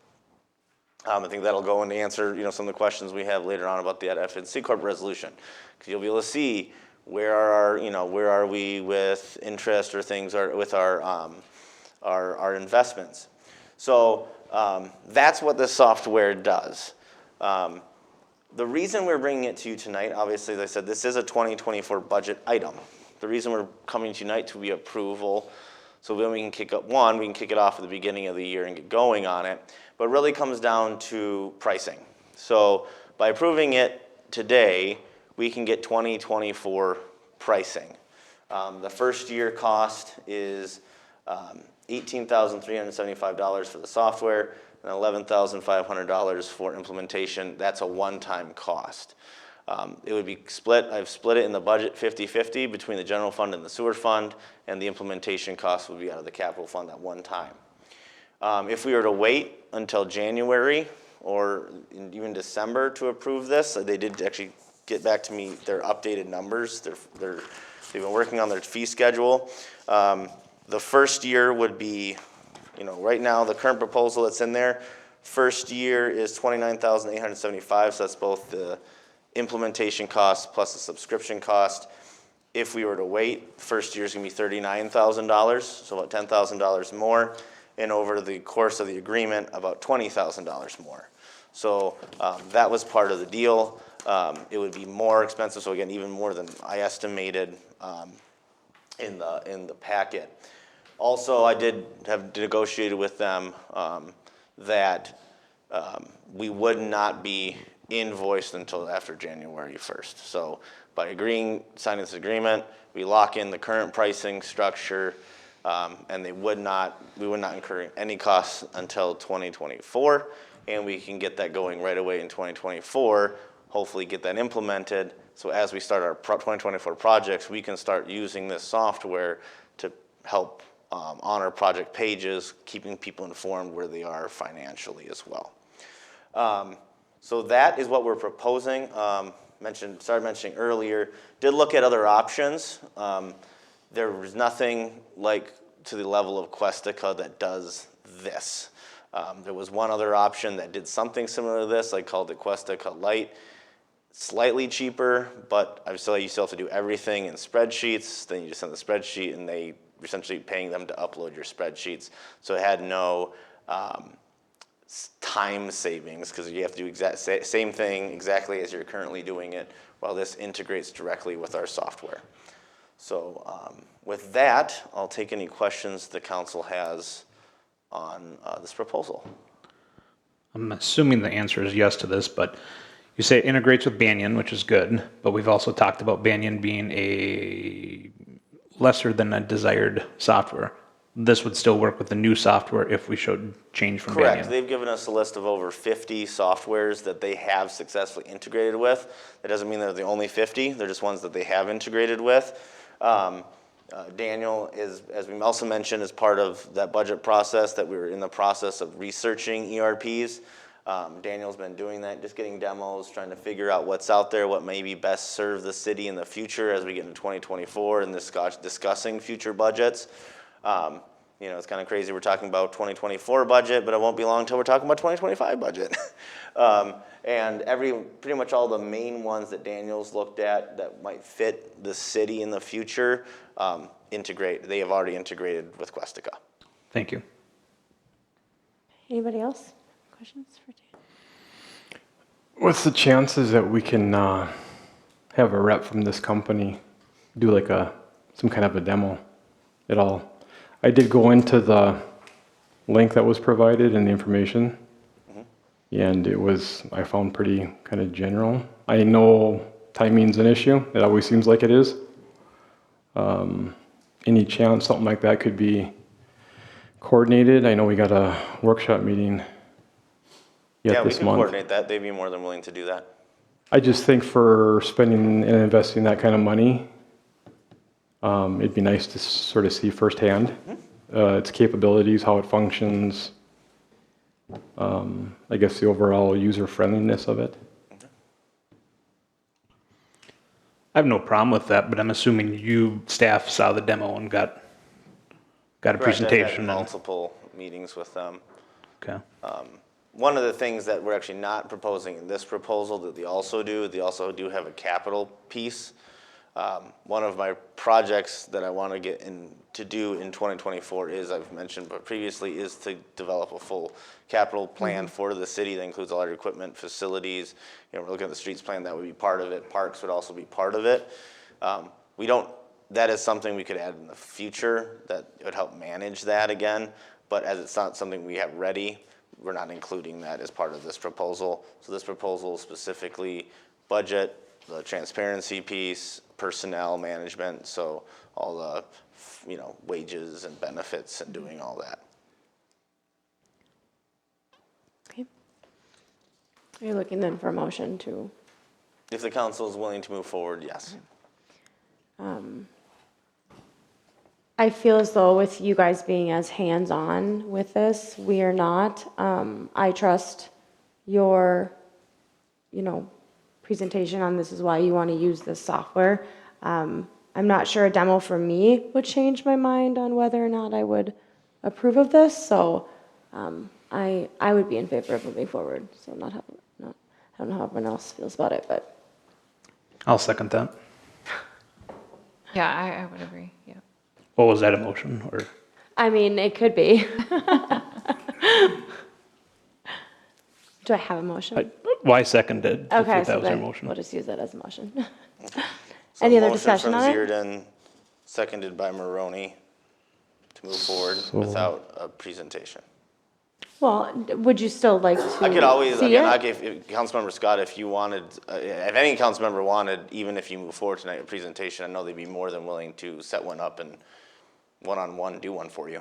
I think that'll go into answer some of the questions we have later on about the FNC Corp resolution, because you'll be able to see where are we with interest or things or with our investments. So that's what this software does. The reason we're bringing it to you tonight, obviously, as I said, this is a 2024 budget item. the reason we're coming tonight to be approval, so then we can kick up, one, we can kick it off at the beginning of the year and get going on it, but it really comes down to pricing. So by approving it today, we can get 2024 pricing. The first year cost is $18,375 for the software and $11,500 for implementation. That's a one-time cost. It would be split, I've split it in the budget 50-50 between the general fund and the sewer fund, and the implementation cost would be out of the capital fund at one time. If we were to wait until January or even December to approve this, they did actually get back to me their updated numbers. They've been working on their fee schedule. The first year would be, right now, the current proposal that's in there, first year is $29,875, so that's both the implementation cost plus the subscription cost. If we were to wait, first year is gonna be $39,000, so about $10,000 more, and over the course of the agreement, about $20,000 more. So that was part of the deal. It would be more expensive, so again, even more than I estimated in the packet. Also, I did have negotiated with them that we would not be invoiced until after January 1st. So by signing this agreement, we lock in the current pricing structure, and we would not incur any costs until 2024, and we can get that going right away in 2024, hopefully get that implemented. So as we start our 2024 projects, we can start using this software to help on our project pages, keeping people informed where they are financially as well. So that is what we're proposing. Started mentioning earlier, did look at other options. There was nothing like to the level of Questica that does this. There was one other option that did something similar to this. I called it Questica Lite. Slightly cheaper, but you still have to do everything in spreadsheets. Then you just send the spreadsheet, and you're essentially paying them to upload your spreadsheets. So it had no time savings because you have to do same thing exactly as you're currently doing it, while this integrates directly with our software. So with that, I'll take any questions the council has on this proposal. I'm assuming the answer is yes to this, but you say it integrates with Banyan, which is good, but we've also talked about Banyan being a lesser than a desired software. This would still work with the new software if we showed change from Banyan. Correct. They've given us a list of over 50 softwares that they have successfully integrated with. That doesn't mean they're the only 50. They're just ones that they have integrated with. Daniel is, as we also mentioned, as part of that budget process, that we were in the process of researching ERPs. Daniel's been doing that, just getting demos, trying to figure out what's out there, what maybe best serve the city in the future as we get into 2024 and discussing future budgets. It's kind of crazy. We're talking about 2024 budget, but it won't be long until we're talking about 2025 budget. And pretty much all the main ones that Daniel's looked at that might fit the city in the future, they have already integrated with Questica. Thank you. Anybody else? Questions for Dan? What's the chances that we can have a rep from this company do like some kind of a demo at all? I did go into the link that was provided and the information, and I found pretty kind of general. I know timing's an issue. It always seems like it is. Any chance something like that could be coordinated? I know we got a workshop meeting this month. We can coordinate that. They'd be more than willing to do that. I just think for spending and investing that kind of money, it'd be nice to sort of see firsthand its capabilities, how it functions, I guess the overall user friendliness of it. I have no problem with that, but I'm assuming you staff saw the demo and got a presentation. I've had multiple meetings with them. Okay. One of the things that we're actually not proposing in this proposal that they also do have a capital piece. One of my projects that I want to get to do in 2024 is, I've mentioned but previously, is to develop a full capital plan for the city that includes all our equipment, facilities. We're looking at the streets plan, that would be part of it. Parks would also be part of it. We That is something we could add in the future that would help manage that again, but as it's not something we have ready, we're not including that as part of this proposal. So this proposal specifically budget, the transparency piece, personnel management, so all the, wages and benefits and doing all that. Okay. Are you looking then for a motion to? If the council is willing to move forward, yes. I feel as though with you guys being as hands-on with this, we are not. I trust your, presentation on this is why you want to use this software. I'm not sure a demo for me would change my mind on whether or not I would approve of this, so I would be in favor of moving forward. So I don't know how everyone else feels about it, but. I'll second that. Yeah, I would agree, yeah. What was that, a motion or? I mean, it could be. Do I have a motion? Why seconded? if Okay, that so was your then motion. we'll just use that as a motion. So Any other discussion on it? Motion from Zierden, seconded by Maroney, to move forward without a presentation. Well, would you still like to I could always, see again, it? if Councilmember Scott, if you wanted, if any council member wanted, even if you move forward tonight, a presentation, I know they'd be more than willing to set one up and one-on-one do one for you.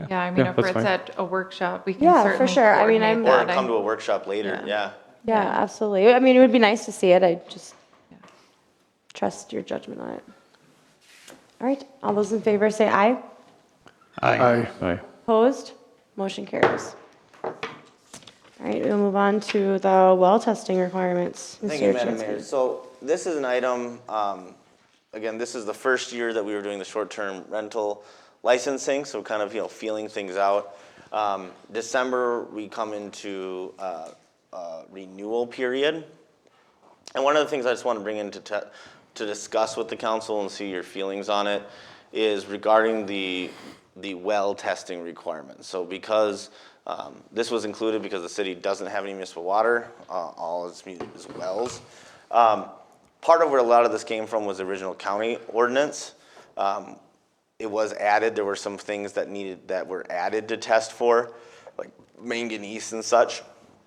Yeah, I mean, Yeah, if that's it's fine. at a workshop, we can Yeah, for certainly sure. I mean, coordinate Or that. come to a workshop later, yeah. Yeah, absolutely. I mean, it would be nice to see it. I just trust your judgment on it. All right, all those in favor say aye. Aye. Aye. Opposed? Motion carries. All right, we'll move on to the well testing requirements. Thank you, Mr. Madam Chansky. Mayor. So this is an item, again, this is the first year that we were doing the short-term rental licensing, so kind of, feeling things out. December, we come into a renewal period. And one of the things I just want to bring in to discuss with the council and see your feelings on it is regarding the well testing requirements. So because this was included because the city doesn't have any municipal water, all is wells. Part of where a lot of this came from was the original county ordinance. It was added, there were some things that were added to test for, like manganese and such,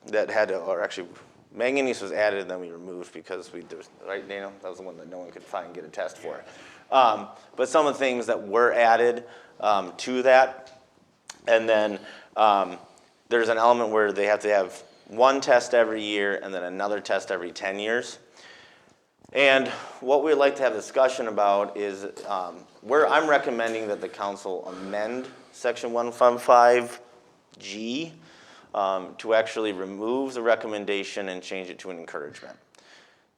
that had to, or actually, manganese was added and then we removed because right, Dana? That was the one that no one could find and get a test for. But some of the things that were added to that, and then there's an element where they have to have one test every year and then another test every 10 years. And what we'd like to have discussion about is where I'm recommending that the council amend section 155G to actually remove the recommendation and change it to an encouragement.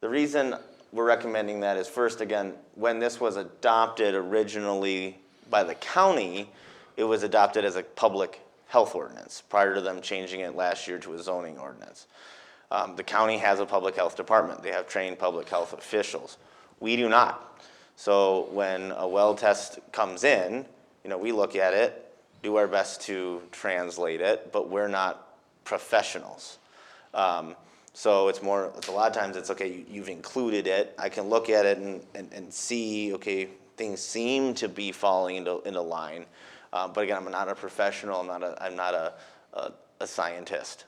The reason we're recommending that is first, again, when this was adopted originally by the county, it was adopted as a public health ordinance prior to them changing it last year to a zoning ordinance. The county has a public health department. They have trained public health officials. We do not. So when a well test comes in, we look at it, do our best to translate it, but we're not professionals. So it's a lot of times it's, okay, you've included it. I can look at it and see, okay, things seem to be falling into line. But again, I'm not a professional. I'm not a scientist.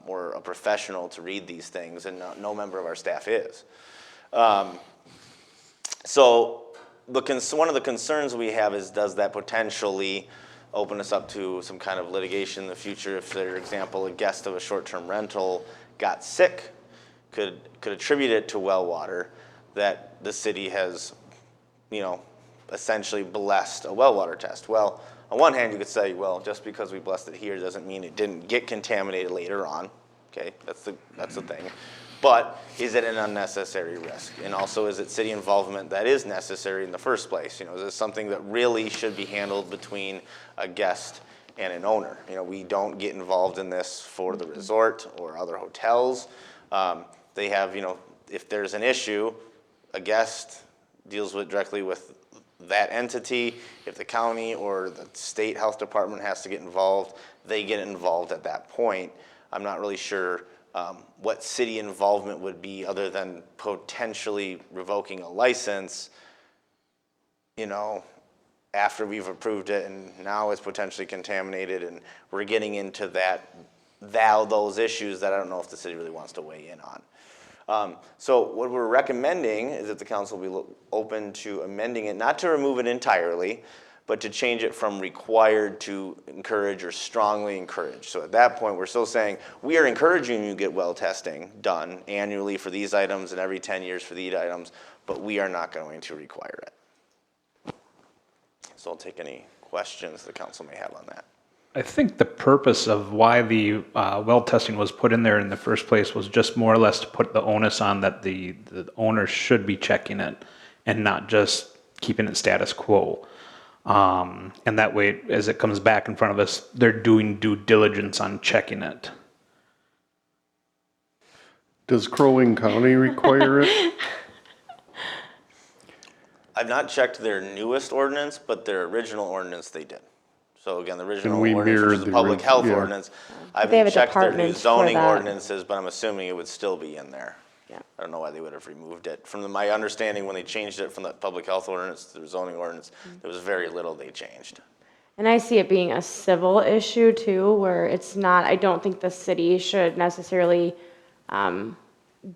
Or a professional to read these things, and no member of our staff is. So one of the concerns we have is, does that potentially open us up to some kind of litigation in the future if, for example, a guest of a short-term rental got sick, could attribute it to well water, that the city has, essentially blessed a well water test. Well, on one hand, you could say, well, just because we blessed it here doesn't mean it didn't get contaminated later on. Okay, that's the thing. But is it an unnecessary risk? And also, is it city involvement that is necessary in the first place? Is this something that really should be handled between a guest and an owner? We don't get involved in this for the resort or other hotels. They have, if there's an issue, a guest deals directly with that entity. If the county or the state health department has to get involved, they get involved at that point. I'm not really sure what city involvement would be other than potentially revoking a license you know, after we've approved it and now it's potentially contaminated and we're getting into those issues that I don't know if the city really wants to weigh in on. So what we're recommending is that the council be open to amending it, not to remove it entirely, but to change it from required to encourage or strongly encourage. So at that point, we're still saying, we are encouraging you to get well testing done annually for these items and every 10 years for these items, but we are not going to require it. So I'll take any questions the council may have on that. I think the purpose of why the well testing was put in there in the first place was just more or less to put the onus on that the owner should be checking it and not just keeping it status quo. And that way, as it comes back in front of us, they're doing due diligence on checking it. Does Crow Wing County require it? I've not checked their newest ordinance, but their original ordinance they did. So again, the original we ordinance, which mirror is the the public health yeah. ordinance. I They have haven't a checked their new department for zoning that. ordinances, but I'm assuming it would still be in there. Yeah. I don't know why they would have removed it. From my understanding, when they changed it from the public health ordinance to the zoning ordinance, there was very little they changed. And I see it being a civil issue too, where it's not, I don't think the city should necessarily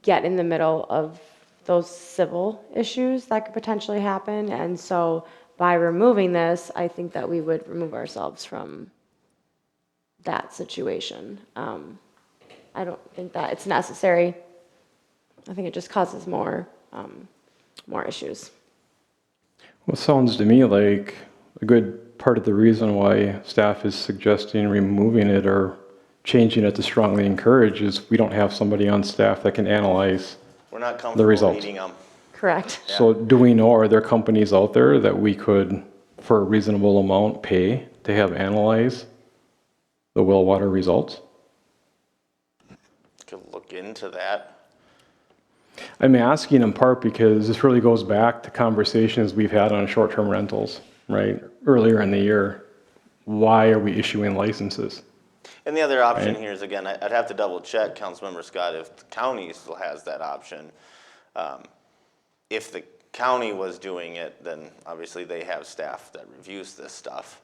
get in the middle of those civil issues that could potentially happen. And so by removing this, I think that we would remove ourselves from that situation. I don't think that it's necessary. I think it just causes more issues. Well, it sounds to me like a good part of the reason why staff is suggesting removing it or changing it to strongly encourage is we don't have somebody on staff that can analyze We're not the comfortable results. reading them. Correct. So do we know, are there companies out there that we could, for a reasonable amount, pay to have analyze the well water results? Could look into that. I'm asking in part because this really goes back to conversations we've had on short-term rentals, right? Earlier in the year, why are we issuing licenses? And the other option Right. here is, again, I'd have to double check, Councilmember Scott, if the county still has that option. If the county was doing it, then obviously they have staff that reviews this stuff.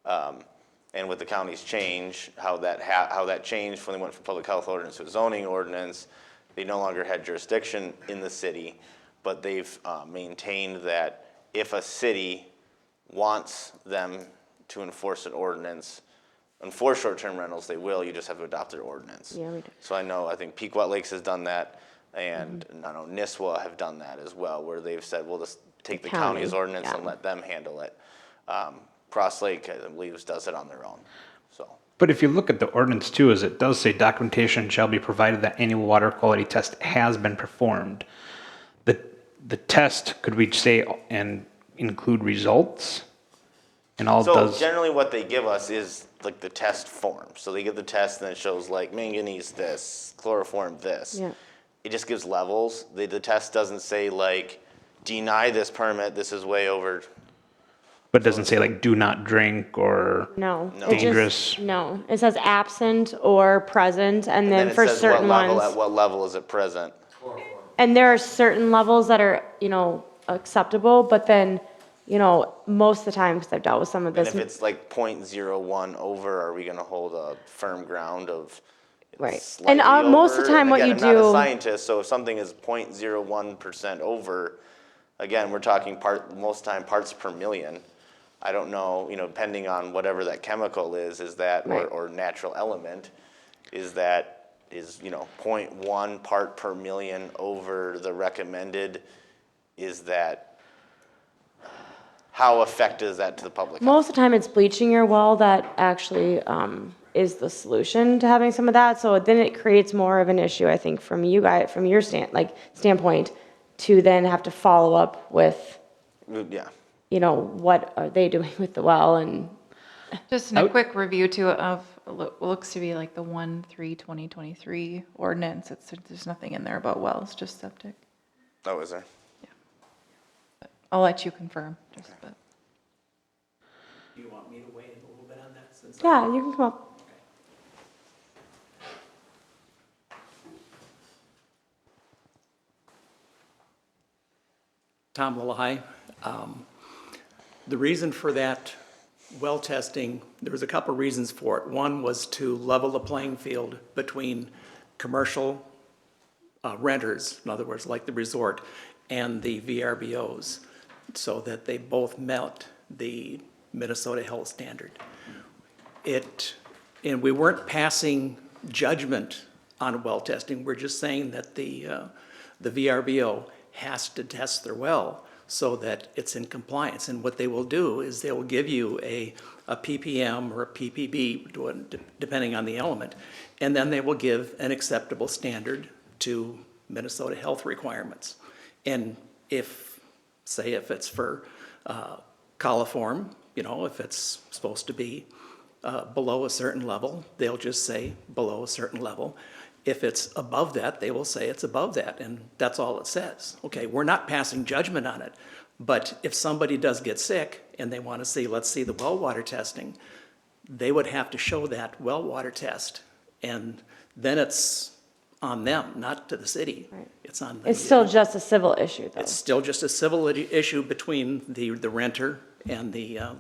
And with the county's change, how that changed when they went from public health ordinance to a zoning ordinance, they no longer had jurisdiction in the city, but they've maintained that if a city wants them to enforce an ordinance, enforce short-term rentals, they will, you just have to adopt their ordinance. Yeah, we do. So I think Pequot Lakes has done that, and I know Nisswa have done that as well, where they've said, we'll just take the county's county, ordinance yeah. and let them handle it. Cross Lake, I believe, does it on their own, so. But if you look at the ordinance too, as it does say documentation shall be provided that annual water quality test has been performed. The test, could we say, and include results? And all it So does, generally what they give us is like the test form. So they give the test and it shows like manganese this, chloroform this. Yeah. It just gives levels. The test doesn't say like, deny this permit, this is way over. but it doesn't say like do not drink or No. No. It just- dangerous. No. It says absent or present, and then it for says certain what level, ones. at what level is it present? And there are certain levels that are, acceptable, but then, most of the time, because I've dealt with some of And this. if it's like 0.01 over, are we gonna hold a firm ground of it's Right. slightly And most of the over? time what Again, you I'm not a do- scientist, so if something is 0.01% over, again, we're talking most of the time parts per million. I don't know, depending on whatever that chemical is that, Right. or natural element, is 0.1 part per million over the recommended, how effective is that to the public health? Most of the time, it's bleaching your well that actually is the solution to having some of that. So then it creates more of an issue, I think, from you guys, from your standpoint, to then have to follow up with, Yeah. what are they doing with the well and. Just in a quick review too of, what looks to be like the 1/3/2023 ordinance. There's nothing in there about wells, just septic. Oh, is there? I'll let you confirm. Do you want me to weigh in a little bit on that? Since Yeah, you can come up. Tom Lillahei. The reason for that well testing, there was a couple reasons for it. One was to level the playing field between commercial renters, in other words, like the resort, and the VRBOs, so that they both met the Minnesota Health Standard. And we weren't passing judgment on well testing, we're just saying that the VRBO has to test their well so that it's in compliance. And what they will do is they will give you a ppm or a ppb, depending on the element, and then they will give an acceptable standard to Minnesota health requirements. And if it's for coliform, if it's supposed to be below a certain level, they'll just say below a certain level. If it's above that, they will say it's above that, and that's all it says. Okay, we're not passing judgment on it, but if somebody does get sick and they want to see, let's see the well water testing, they would have to show that well water test, and then it's on them, not to the city. Right. It's on. It's still just a civil issue, though. It's still just a civil issue between the renter and the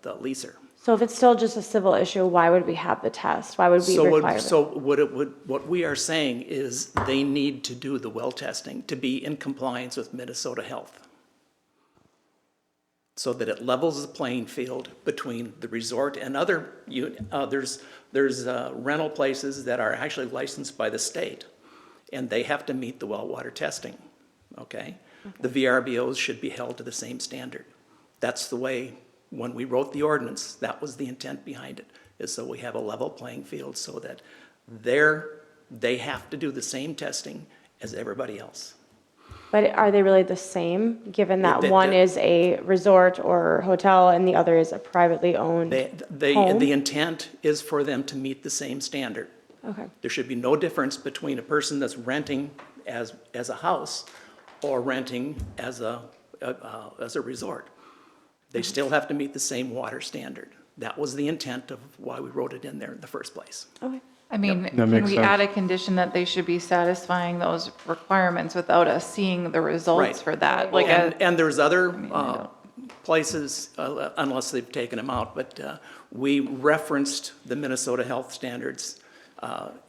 leaser. So if it's still just a civil issue, why would we have the test? Why would we require it? So what we are saying is they need to do the well testing to be in compliance with Minnesota Health, so that it levels the playing field between the resort and other, there's rental places that are actually licensed by the state, and they have to meet the well water testing, okay? The VRBOs should be held to the same standard. That's the way, when we wrote the ordinance, that was the intent behind it, is so we have a level playing field so that they have to do the same testing as everybody else. But are they really the same, given that one is a resort or hotel and the other is a privately owned home? The intent is for them to meet the same standard. Okay. There should be no difference between a person that's renting as a house or renting as a resort. They still have to meet the same water standard. That was the intent of why we wrote it in there in the first place. Okay. I mean, That can makes we sense. add a condition that they should be satisfying those requirements without us seeing the results Right. for that? And there's other places, unless they've taken them out, but we referenced the Minnesota Health Standards,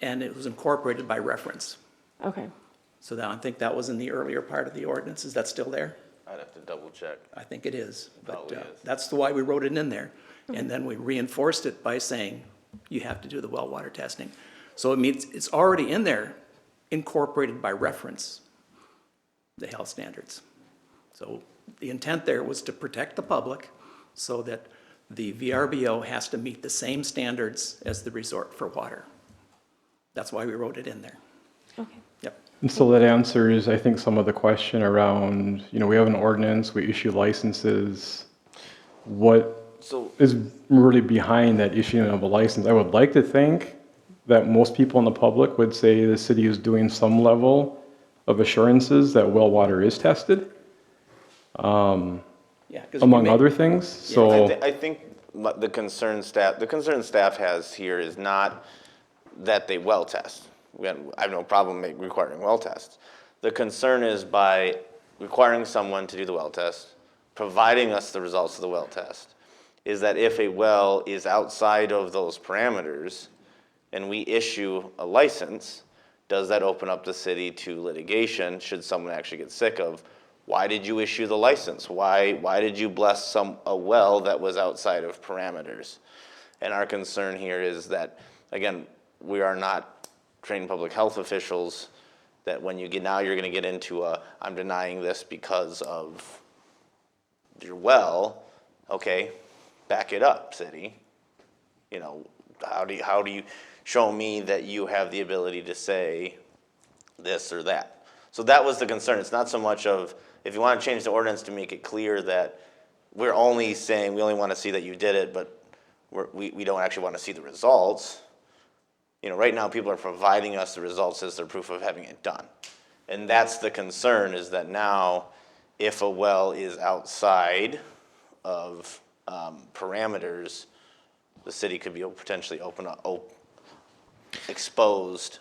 and it was incorporated by reference. Okay. So I think that was in the earlier part of the ordinance. Is that still there? I'd have to double check. I think it is, but Probably is. that's why we wrote it in there. And then we reinforced it by saying, you have to do the well water testing. So it means it's already in there, incorporated by reference, the health standards. So the intent there was to protect the public so that the VRBO has to meet the same standards as the resort for water. That's why we wrote it in there. Okay. Yep. And so that answers, I think, some of the question around, we have an ordinance, we issue licenses. What is really behind that issuing of a license? I would like to think that most people in the public would say the city is doing some level of assurances that well water is tested, Yeah, 'cause among we may- other things. So I think the concern staff has here is not that they well test. I have no problem requiring well tests. The concern is by requiring someone to do the well test, providing us the results of the well test, is that if a well is outside of those parameters and we issue a license, does that open up the city to litigation should someone actually get sick of, why did you issue the license? Why did you bless a well that was outside of parameters? And our concern here is that, again, we are not trained public health officials, that when you're going to get into I'm denying this because of your well. Okay, back it up, city. How do you show me that you have the ability to say this or that? So that was the concern. It's not so much of, if you want to change the ordinance to make it clear that we're only saying we only want to see that you did it, but we don't actually want to see the results. Right now people are providing us the results as their proof of having it done. And that's the concern, is that now if a well is outside of parameters, the city could be potentially exposed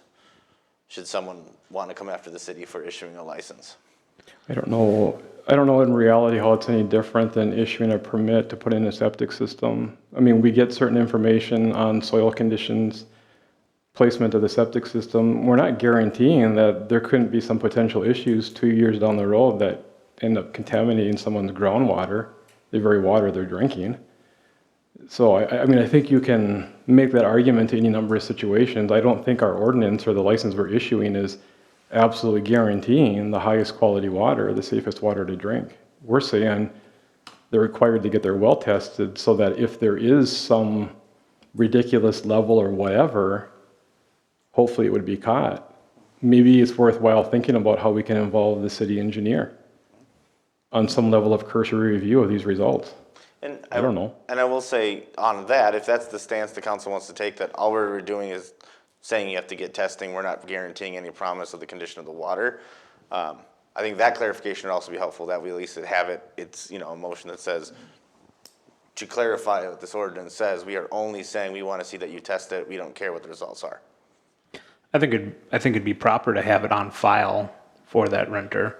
should someone want to come after the city for issuing a license. I don't know in reality how it's any different than issuing a permit to put in a septic system. I mean, we get certain information on soil conditions, placement of the septic system. We're not guaranteeing that there couldn't be some potential issues 2 years down the road that end up contaminating someone's groundwater, the very water they're drinking. So, I mean, I think you can make that argument to any number of situations. I don't think our ordinance or the license we're issuing is absolutely guaranteeing the highest quality water, the safest water to drink. We're saying they're required to get their well tested so that if there is some ridiculous level or whatever, hopefully it would be caught. Maybe it's worthwhile thinking about how we can involve the city engineer on some level of cursory review of these results. And I don't know. And I will say on that, if that's the stance the council wants to take, that all we're doing is saying you have to get testing, we're not guaranteeing any promise of the condition of the water. I think that clarification would also be helpful, that we at least have it, it's, you know, a motion that says, to clarify what this ordinance says, we are only saying we want to see that you test it, we don't care what the results are. I think it'd be proper to have it on file for that renter.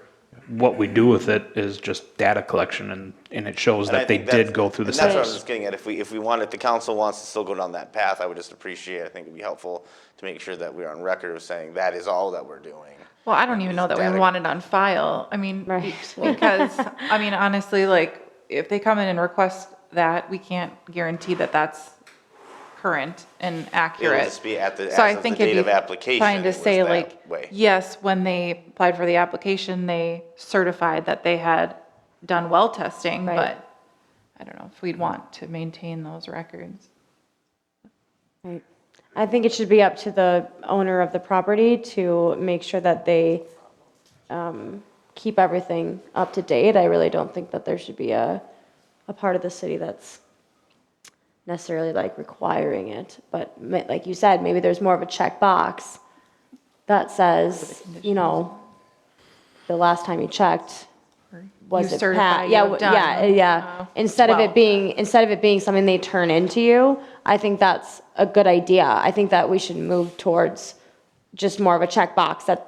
What we do with it is just data collection, and it shows And I that they think that's- did go through the and that's what I was steps. just getting at, if we want, if the council wants to still go down that path, I would just appreciate, I think it'd be helpful to make sure that we're on record of saying that is all that we're doing. Well, I don't even know that we want it on file. I mean, because, I mean, honestly, like, if they come in and request that, we can't guarantee that that's current and accurate. It'll just be at the, So I as of the think it'd date of be application. fine it to was say that like, way. yes, when they applied for the application, they certified that they had done well testing, Right. but I don't know if we'd want to maintain those records. Right. I think it should be up to the owner of the property to make sure that they keep everything up to date. I really don't think that there should be a part of the city that's necessarily like requiring it. But like you said, maybe there's more of a checkbox that says, you know, the last time you checked, was You it certify passed? Yeah, you've yeah, done, yeah. Instead of well. it being something they turn into you, I think that's a good idea. I think that we should move towards just more of a checkbox that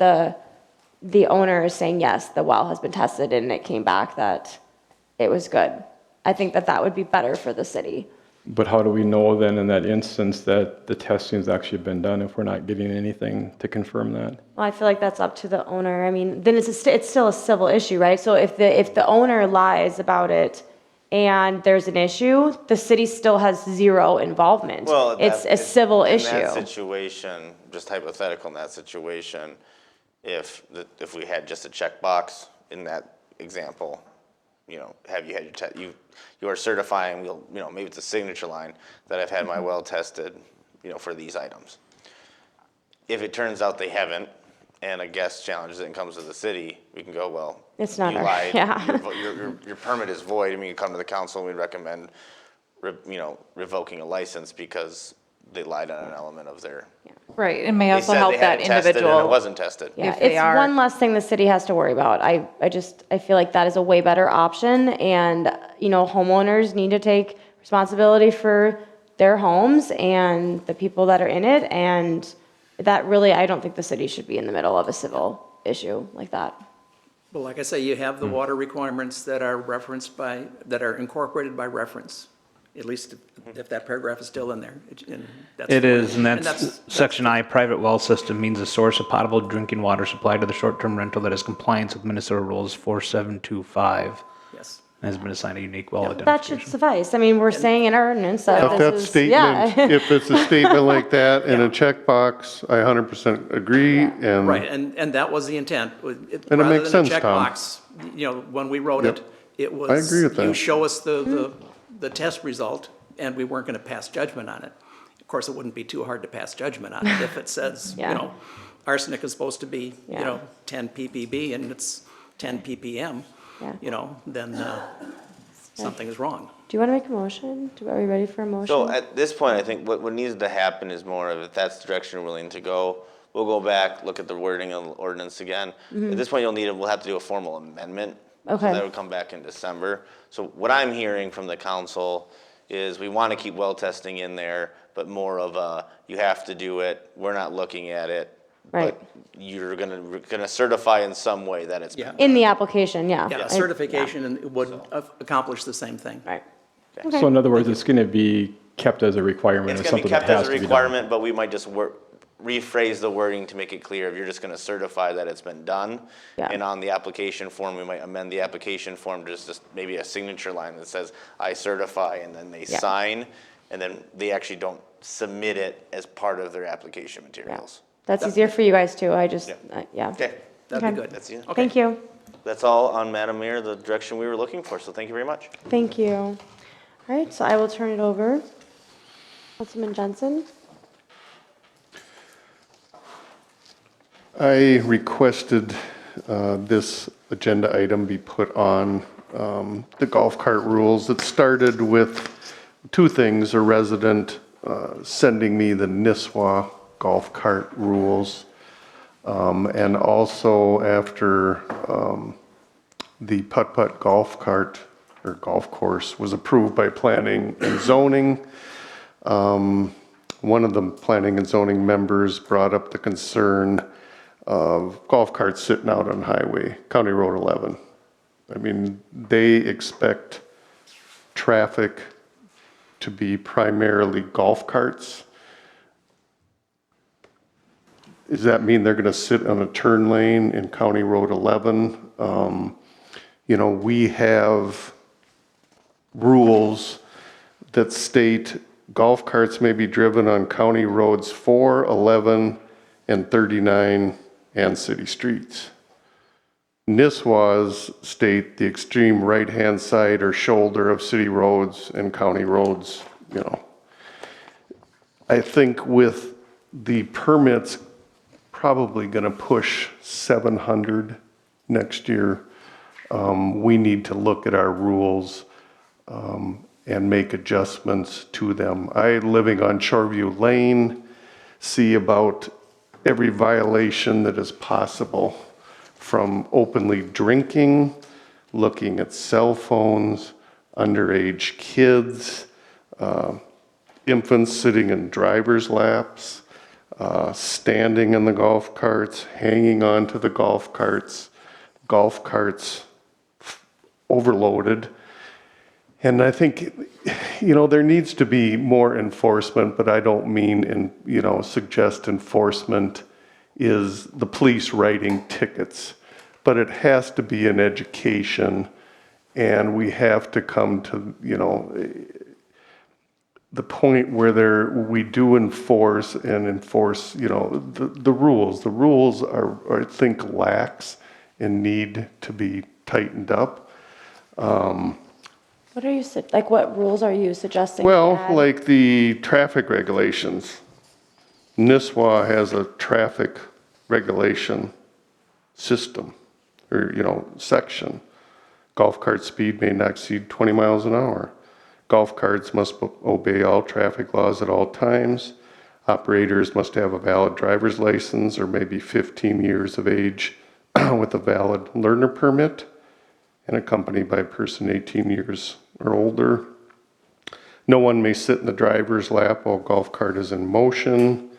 the owner is saying, yes, the well has been tested and it came back that it was good. I think that that would be better for the city. But how do we know then in that instance that the testing's actually been done if we're not getting anything to confirm that? Well, I feel like that's up to the owner. I mean, then it's still a civil issue, right? So if the owner lies about it and there's an issue, the city still has zero involvement. Well, It's a civil in issue. that situation, just hypothetical in that situation, if we had just a checkbox in that example, you know, have you had your you are certifying, you know, maybe it's a signature line that I've had my well tested, you know, for these items. If it turns out they haven't, and a guest challenges it and comes to the city, we can go, well, It's not you our- lied, yeah. your permit is void, I mean, you come to the council and we recommend, you know, revoking a license because they lied on an element of their. Right, it may They also said help they that had it tested individual. and it wasn't tested. Yeah, if they it's are- one less thing the city has to worry about. I feel like that is a way better option, and, you know, homeowners need to take responsibility for their homes and the people that are in it, and that really, I don't think the city should be in the middle of a civil issue like that. Well, like I say, you have the water requirements that are that are incorporated by reference, at least if that paragraph is still in there. It is, and that's section I, private well system means a source of potable drinking water supplied to the short-term rental that is compliance with Minnesota Rules 4725. Yes. And has been assigned a unique well That should identification. suffice. I mean, we're saying in our ordinance that If that this is, statement, yeah. if it's a statement like that in a checkbox, I 100% agree, and. Right, and that was the intent. And it makes sense, Tom. Checkbox, you know, when we wrote Yep. it, it was. I agree with You that. show us the test result, and we weren't gonna pass judgment on it. Of course, it wouldn't be too hard to pass judgment on it if it says, you Yeah. know, arsenic is supposed to be, you Yeah. know, 10 ppb and it's 10 ppm, Yeah. you know, then something is wrong. Do you want to make a motion? Are we ready for a motion? So at this point, I think what needs to happen is more of, if that's the direction you're willing to go, we'll go back, look at the wording of the ordinance again. At this point, we'll have to do a formal amendment. Okay. So that would come back in December. So what I'm hearing from the council is we want to keep well testing in there, but more of a, you have to do it, we're not looking at it, Right. But you're gonna certify in some way that it's been Yeah. done. In the application, yeah. Yeah, I- certification would accomplish the same thing. Right. So in other words, it's going to be kept as a requirement It's or gonna be something that kept as has a to be done. requirement, but we might just rephrase the wording to make it clear. If you're just gonna certify that it's been done. Yeah. And on the application form, we might amend the application form, just maybe a signature line that says, I certify, and then they Yeah. sign, and then they actually don't submit it as part of their application Yeah. materials. That's easier for you guys too. I just, Yeah. yeah. Okay, That'd be Okay. good. that's you. Thank you. That's all on Madam Mayor, the direction we were looking for, so thank you very much. Thank you. All right, so I will turn it over. Councilman Jensen? I requested this agenda item be put on the golf cart rules. It started with two things: a resident sending me the Nisswa golf cart rules, and also after the putt-putt golf cart or golf course was approved by planning and zoning. One of the planning and zoning members brought up the concern of golf carts sitting out on highway, County Road 11. I mean, they expect traffic to be primarily golf carts. Does that mean they're gonna sit on a turn lane in County Road 11? You know, we have rules that state golf carts may be driven on county roads 4, 11, and 39, and city streets. Nisswa's state the extreme right-hand side or shoulder of city roads and county roads, you know. I think with the permits probably gonna push 700 next year, we need to look at our rules and make adjustments to them. I, living on Shoreview Lane, see about every violation that is possible, from openly drinking, looking at cell phones, underage kids, infants sitting in driver's laps, standing in the golf carts, hanging onto the golf carts overloaded. And I think, you know, there needs to be more enforcement, but I don't mean, suggest enforcement is the police writing tickets. But it has to be an education, and we have to come to, the point where we do enforce, the rules. The rules are, I think, lax and need to be tightened up. What are you, what rules are you suggesting? to Well, add? like the traffic regulations. Nisswa has a traffic regulation system, or, section. Golf cart speed may not exceed 20 miles an hour. Golf carts must obey all traffic laws at all times. Operators must have a valid driver's license or maybe 15 years of age with a valid learner permit and accompanied by a person 18 years or older. No one may sit in the driver's lap while golf cart is in motion.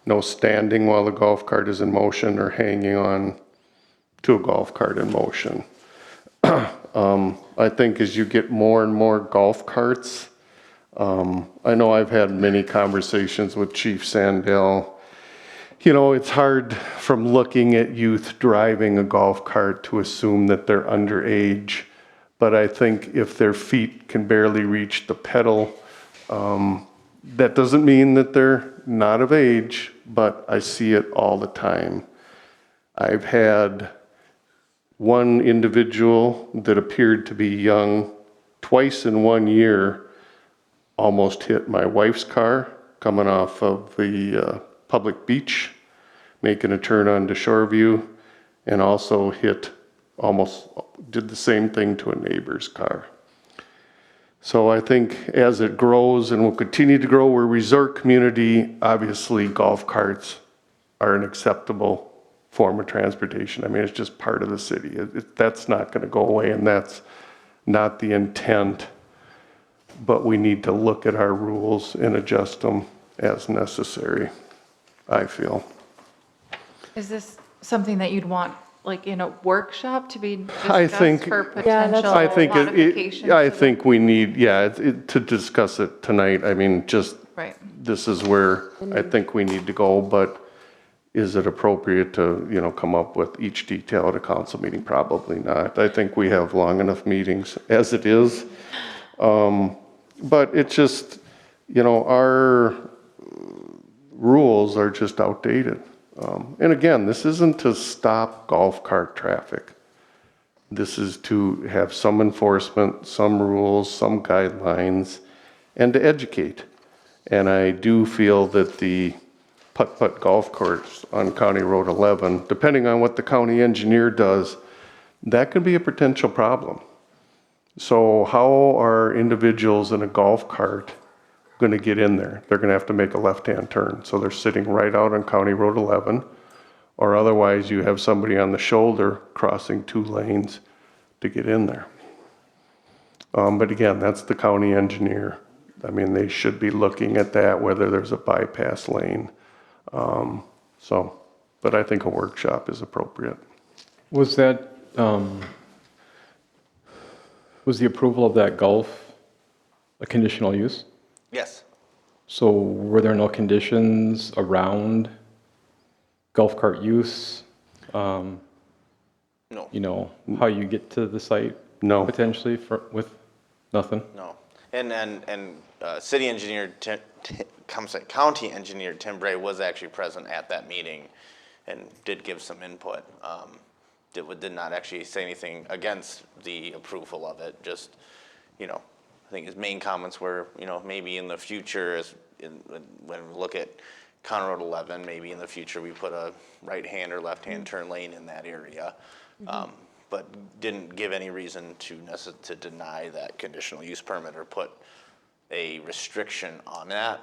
No standing while the golf cart is in motion or hanging on to a golf cart in motion. I think as you get more and more golf carts, I know I've had many conversations with Chief Sandell. It's hard from looking at youth driving a golf cart to assume that they're underage. But I think if their feet can barely reach the pedal, that doesn't mean that they're not of age, but I see it all the time. I've had one individual that appeared to be young, twice in 1 year, almost hit my wife's car coming off of the public beach, making a turn onto Shoreview, and also did the same thing to a neighbor's car. So I think as it grows and will continue to grow, we're a resort community, obviously golf carts are an acceptable form of transportation. I mean, it's just part of the city. That's not going to go away, and that's not the intent. But we need to look at our rules and adjust them as necessary, I feel. Is this something that you'd want, like, in a workshop to be I discussed think, for Yeah, that's- potential I think, modifications? I to the- think we need, to discuss it tonight. I mean, just, Right. this is where I think we need to go, but is it appropriate to, come up with each detail at a council meeting? Probably not. I think we have long enough meetings as it is. But it's just, our rules are just outdated. And again, this isn't to stop golf cart traffic. This is to have some enforcement, some rules, some guidelines, and to educate. And I do feel that the putt-putt golf course on County Road 11, depending on what the county engineer does, that could be a potential problem. So how are individuals in a golf cart going to get in there? They're going to have to make a left-hand turn. So they're sitting right out on County Road 11, or otherwise you have somebody on the shoulder crossing 2 lanes to get in there. But again, that's the county engineer. I mean, they should be looking at that, whether there's a bypass lane. But I think a workshop is appropriate. Was that, was the approval of that golf a conditional use? Yes. So were there no conditions around golf cart use? No. How you get to the site? No. Potentially with nothing? No. And city engineer, county engineer Tim Bray was actually present at that meeting and did give some input. Did not actually say anything against the approval of it, just, I think his main comments were, maybe in the future, when we look at County Road 11, maybe in the future we put a right-hand or left-hand turn lane in that area. But didn't give any reason to deny that conditional use permit or put a restriction on that.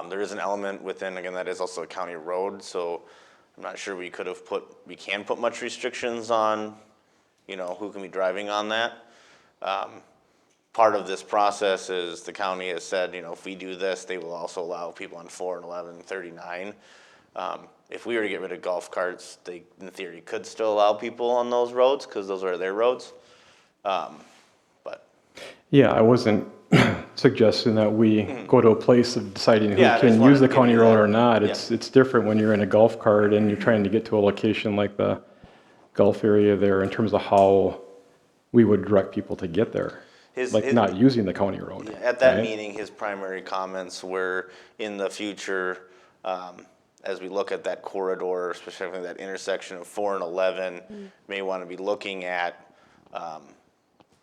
There is an element within, again, that is also a county road, so I'm not sure we can put much restrictions on, who can be driving on that. Part of this process is the county has said, if we do this, they will also allow people on 4 and 11 and 39. If we were to get rid of golf carts, they, in theory, could still allow people on those roads because those are their roads. But Yeah, I wasn't suggesting that we go to a place of deciding who Yeah, I just can wanted use the to give county you road that. or not. Yeah. It's different when you're in a golf cart and you're trying to get to a location like the golf area there in terms of how we would direct people to get there. Not using the county road. at that right? meeting, his primary comments were in the future, as we look at that corridor, specifically that intersection of 4 and 11, may want to be looking at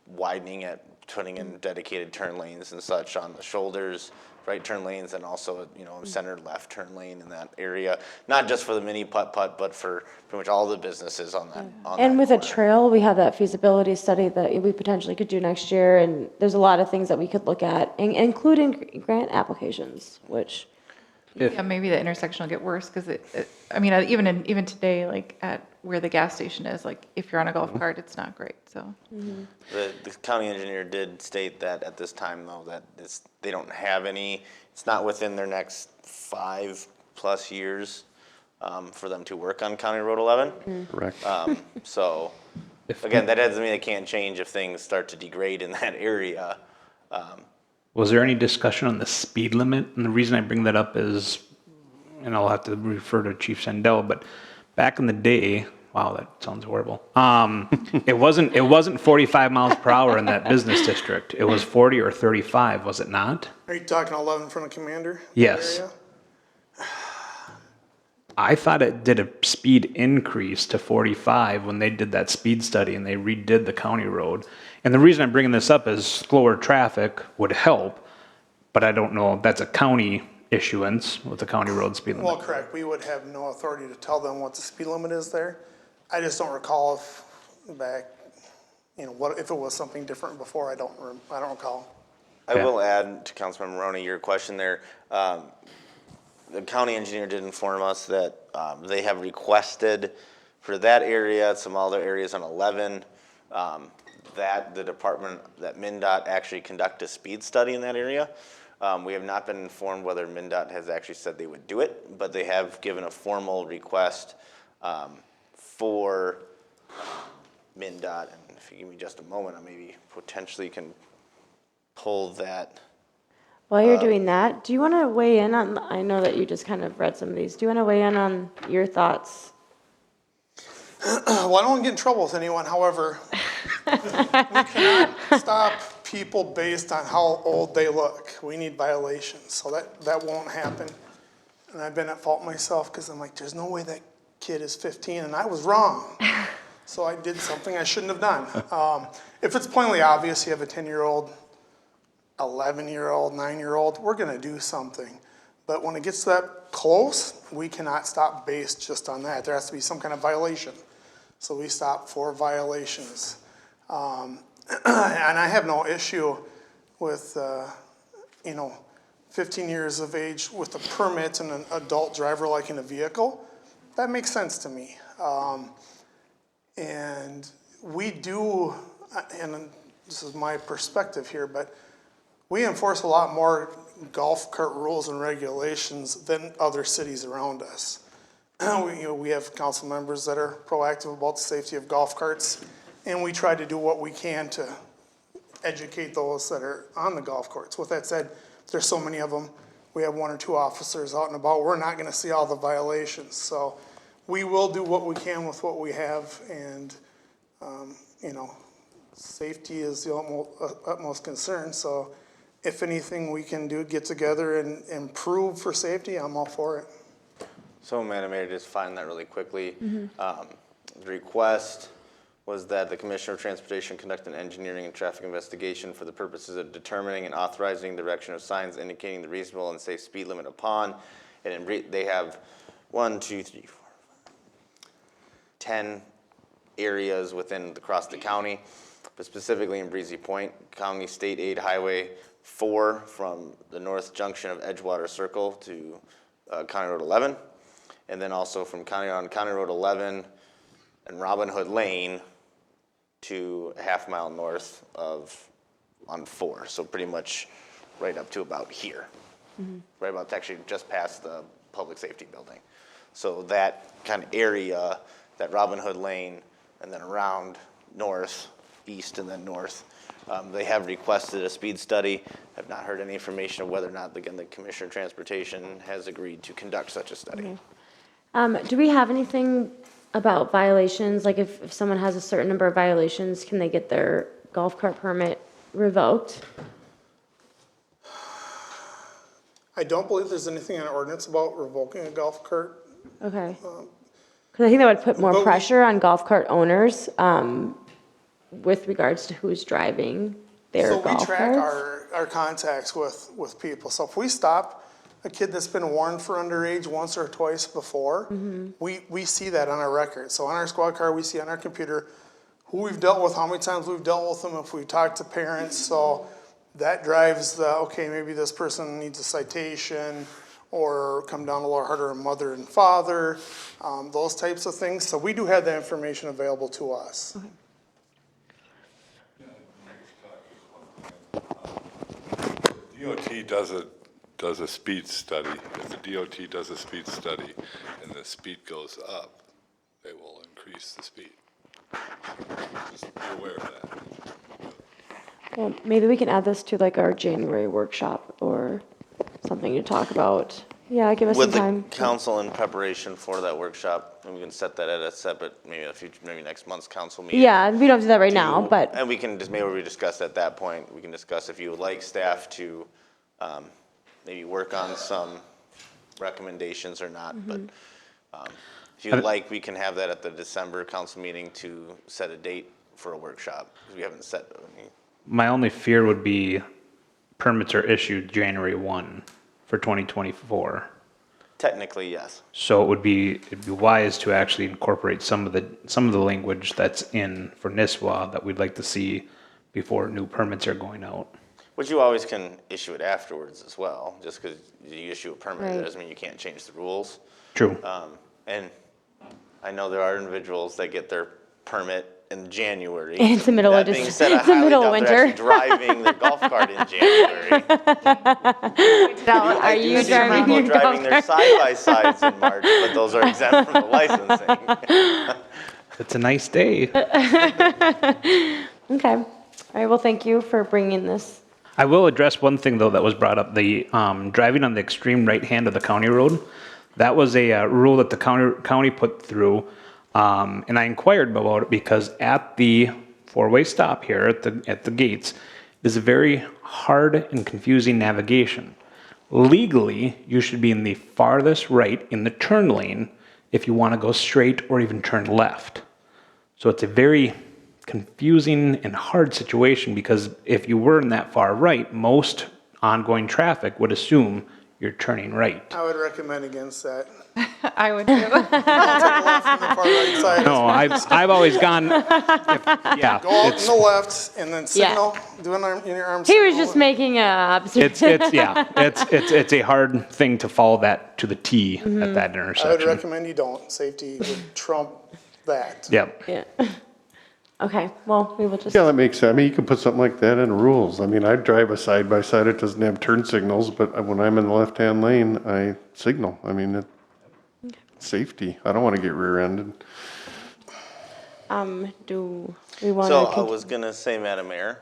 widening it, putting in dedicated turn lanes and such on the shoulders, right turn lanes, and also, center left turn lane in that area. Not just for the mini putt-putt, but for pretty much all the businesses on that. And with a trail, we have that feasibility study that we potentially could do next year, and there's a lot of things that we could look at, including grant applications, which. Yeah, maybe the intersection will get worse because even today, like at where the gas station is, like if you're on a golf cart, it's not great, so. The county engineer did state that at this time, though, that they don't have any, it's not within their next 5+ years for them to work on County Road 11. Correct. So, again, that doesn't mean it can't change if things start to degrade in that area. Was there any discussion on the speed limit? And the reason I bring that up is, and I'll have to refer to Chief Sandell, but back in the day, wow, that sounds horrible. It wasn't 45 miles per hour in that business district. It was 40 or 35, was it not? Are you talking 11 from the Commander? Yes. area? I thought it did a speed increase to 45 when they did that speed study and they redid the county road. And the reason I'm bringing this up is slower traffic would help, but I don't know if that's a county issuance with the county road speed limit. Well, correct. We would have no authority to tell them what the speed limit is there. I just don't recall if back, if it was something different before. I don't recall. I will add to Councilmember Maroney, your question there. The county engineer did inform us that they have requested for that area, some other areas on 11, that the department, that MnDOT actually conduct a speed study in that area. We have not been informed whether MnDOT has actually said they would do it, but they have given a formal request for MnDOT. And if you give me just a moment, I maybe potentially can pull that. While you're doing that, do you want to weigh in on, I know that you just kind of read some of these. Do you want to weigh in on your thoughts? Well, I don't want to get in trouble with anyone, however, we cannot stop people based on how old they look. We need violations, so that won't happen. And I've been at fault myself because I'm like, there's no way that kid is 15, and I was wrong. So I did something I shouldn't have done. If it's plainly obvious you have a 10-year-old, 11-year-old, 9-year-old, we're gonna do something. But when it gets that close, we cannot stop based just on that. There has to be some kind of violation. So we stop for violations. And I have no issue with, 15 years of age with a permit and an adult driver like in a vehicle. That makes sense to me. And we do, and this is my perspective here, but we enforce a lot more golf cart rules and regulations than other cities around us. We have council members that are proactive about the safety of golf carts, and we try to do what we can to educate those that are on the golf courts. With that said, there's so many of them. We have 1 or 2 officers out and about. We're not gonna see all the violations. So we will do what we can with what we have, and, safety is the utmost concern. So if anything we can do, get together and improve for safety, I'm all for it. So, Madam Mayor, just find that really quickly. The request was that the Commissioner of Transportation conduct an engineering and traffic investigation for the purposes of determining and authorizing the direction of signs indicating the reasonable and safe speed limit upon. And they have 10 areas across the county, but specifically in Breezy Point, County State Aid Highway 4 from the north junction of Edgewater Circle to County Road 11, and then also from County Road 11 and Robin Hood Lane to a half mile north on 4. So pretty much right up to about here. Right about actually just past the public safety building. So that kind of area, that Robin Hood Lane, and then around north, east, and then north. They have requested a speed study. Have not heard any information of whether or not, again, the Commissioner of Transportation has agreed to conduct such a study. Do we have anything about violations? Like if someone has a certain number of violations, can they get their golf cart permit revoked? I don't believe there's anything in our ordinance about revoking a golf cart. Okay. Because I think that would put more pressure on golf cart owners with regards to who's driving their golf carts. So we track our contacts with people. So if we stop a kid that's been warned for underage once or twice before, we see that on our record. So on our squad car, we see on our computer who we've dealt with, how many times we've dealt with them, if we talk to parents. So that drives okay, maybe this person needs a citation, or come down a little harder on mother and father, those types of things. So we do have that information available to us. Okay. DOT does a speed study. If the DOT does a speed study and the speed goes up, they will increase the speed. Just be aware of that. Well, maybe we can add this to like our January workshop or something to talk about. Yeah, give us some time. With the council in preparation for that workshop, and we can set that at a separate, maybe next month's council meeting. Yeah, we don't have to do that right now, but. And we can maybe we discuss at that point, we can discuss if you would like staff to maybe work on some recommendations or not, but if you'd like, we can have that at the December council meeting to set a date for a workshop, because we haven't set any. My only fear would be permits are issued January 1 for 2024. Technically, yes. So it'd be wise to actually incorporate some of the language that's in for NISWA that we'd like to see before new permits are going out. But you always can issue it afterwards as well. Just because you issue a permit, Right. that doesn't mean you can't change the rules. True. And I know there are individuals that get their permit in January. It's the middle of That being just- said, I it's the highly middle of doubt they're winter. actually driving their golf cart in January. Are I you do see driving people your driving golf their cart? side-by-sides in March, but those are exempt from the licensing. It's a nice day. Okay. All right, well, thank you for bringing this. I will address one thing, though, that was brought up, the driving on the extreme right hand of the county road. That was a rule that the county put through, and I inquired about it because at the four-way stop here at the gates is a very hard and confusing navigation. Legally, you should be in the farthest right in the turn lane if you want to go straight or even turn left. So it's a very confusing and hard situation because if you were in that far right, most ongoing traffic would assume you're turning right. I would recommend against that. I would too. Don't take a left from the far right side. No, I've always gone, yeah. Go out it's- in the left and then Yeah. signal, do an arm, in your arm He was signal. just making a observation. It's a hard thing to follow that to the T at that I would intersection. recommend you don't. Safety would trump that. Yep. Yeah. Okay, well, we will just, Yeah, that makes sense. I mean, you could put something like that in rules. I mean, I drive a side-by-side, it doesn't have turn signals, but when I'm in the left-hand lane, I signal. I mean, safety. I don't want to get rear-ended. do we want So to? I was gonna say, Madam Mayor,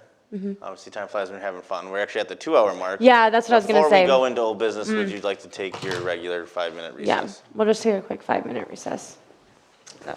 obviously time flies when you're having fun. We're actually at the 2-hour mark. Yeah, that's what I was gonna Before say. we go into old business, would you like to take your regular 5-minute recess? Yeah, we'll just take a quick 5-minute recess. So.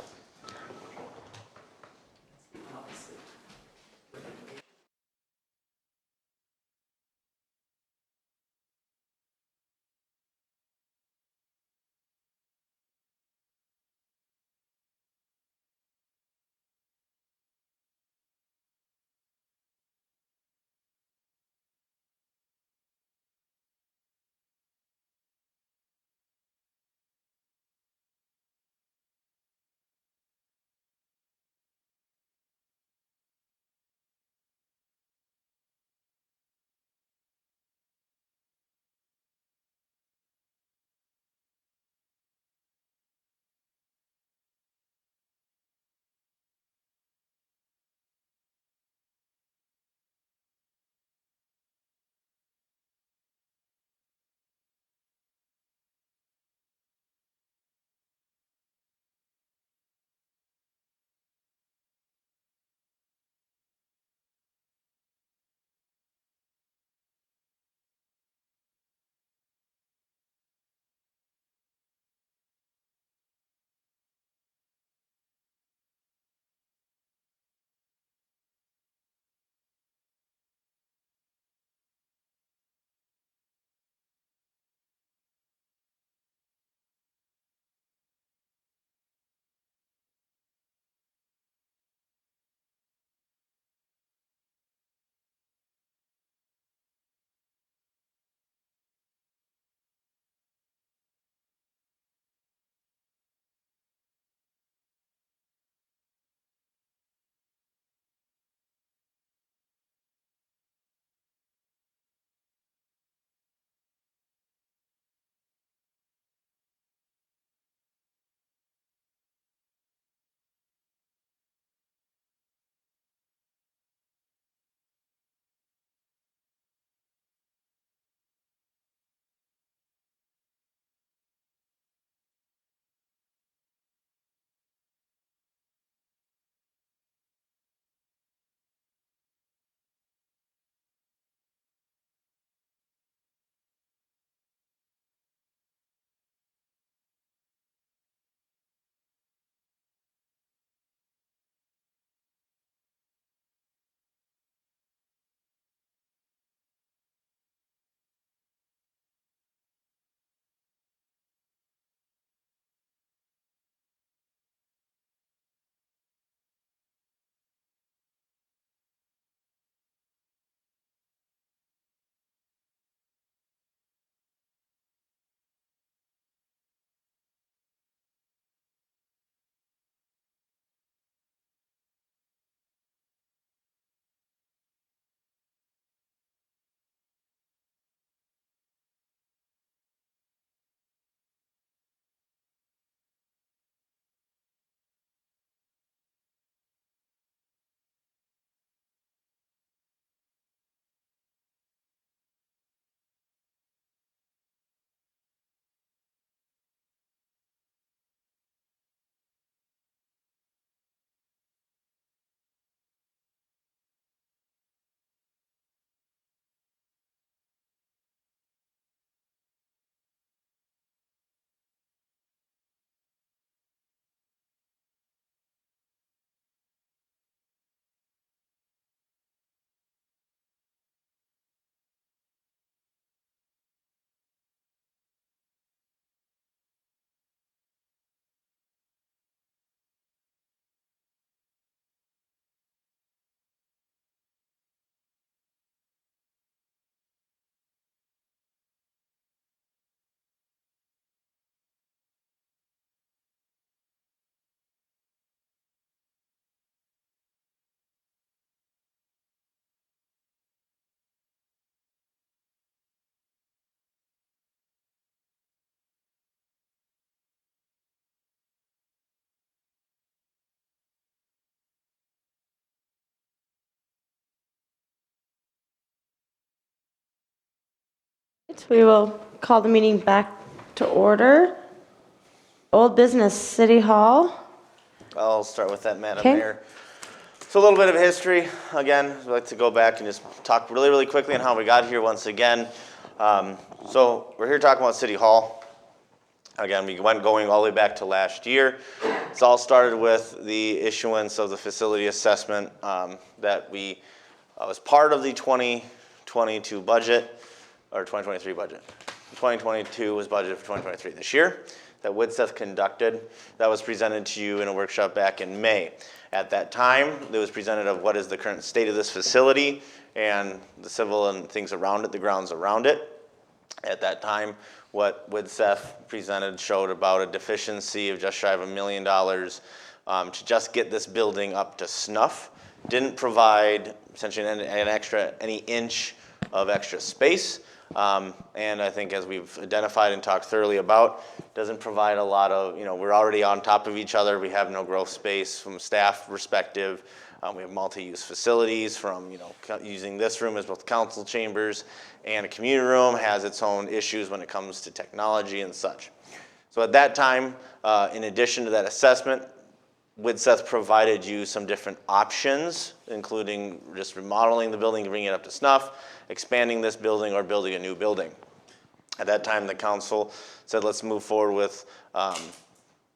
So we will call the meeting back to order. Old business, City Hall. I'll start with that, Madam Okay. Mayor. So a little bit of history. Again, I'd like to go back and just talk really, really quickly on how we got here once again. So we're here talking about City Hall. Again, we went going all the way back to last year. It's all started with the issuance of the facility assessment that we was part of the 2022 budget, or 2023 budget. 2022 was budgeted for 2023 this year, that Woodseth conducted. That was presented to you in a workshop back in May. At that time, it was presented of what is the current state of this facility and the civil and things around it, the grounds around it. At that time, what Woodseth presented showed about a deficiency of just shy of $1 million to just get this building up to snuff. Didn't provide essentially any inch of extra space. And I think as we've identified and talked thoroughly about, doesn't provide a lot of, we're already on top of each other. We have no growth space from a staff perspective. We have multi-use facilities from, using this room as both council chambers and a community room, has its own issues when it comes to technology and such. So at that time, in addition to that assessment, Woodseth provided you some different options, including just remodeling the building, bringing it up to snuff, expanding this building, or building a new building. At that time, the council said, let's move forward with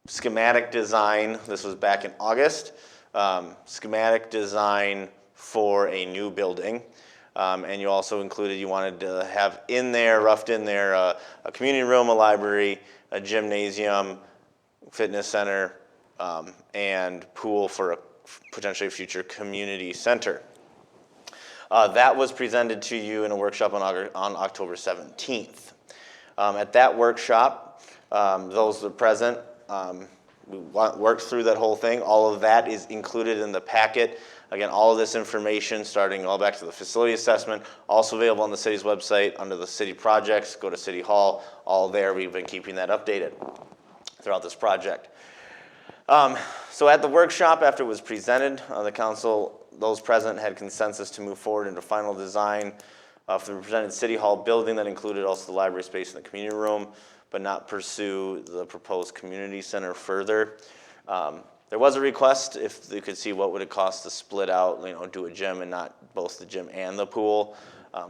schematic design. This was back in August. Schematic design for a new building. And you also included, you wanted to have in there, roughed in there, a community room, a library, a gymnasium, fitness center, and pool for a potentially future community center. That was presented to you in a workshop on October 17th. At that workshop, those that are present, we worked through that whole thing. All of that is included in the packet. Again, all of this information, starting all back to the facility assessment, also available on the city's website under the city projects. Go to City Hall, all there. We've been keeping that updated throughout this project. So at the workshop, after it was presented, the council, those present had consensus to move forward into final design for the presented City Hall building that included also the library space and the community room, but not pursue the proposed community center further. There was a request if they could see what would it cost to split out, do a gym and not both the gym and the pool.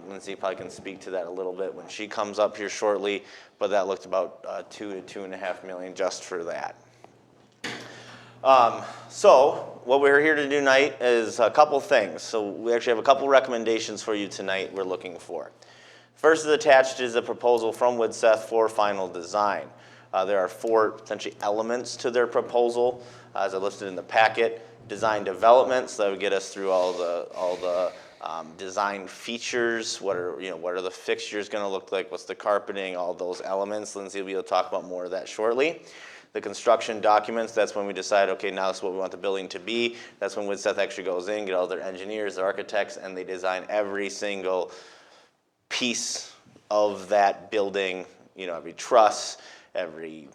Lindsay probably can speak to that a little bit when she comes up here shortly, but that looked about $2 to $2.5 million just for that. So what we're here to do tonight is a couple things. So we actually have a couple recommendations for you tonight we're looking for. First is attached is a proposal from Woodseth for final design. There are 4 essentially elements to their proposal, as I listed in the packet. Design developments that would get us through all the design features. What are the fixtures going to look like? What's the carpeting? All those elements. Lindsay will be able to talk about more of that shortly. The construction documents, that's when we decide, okay, now this is what we want the building to be. That's when Woodseth actually goes in, get all their engineers, their architects, and they design every single piece of that building, every truss, every,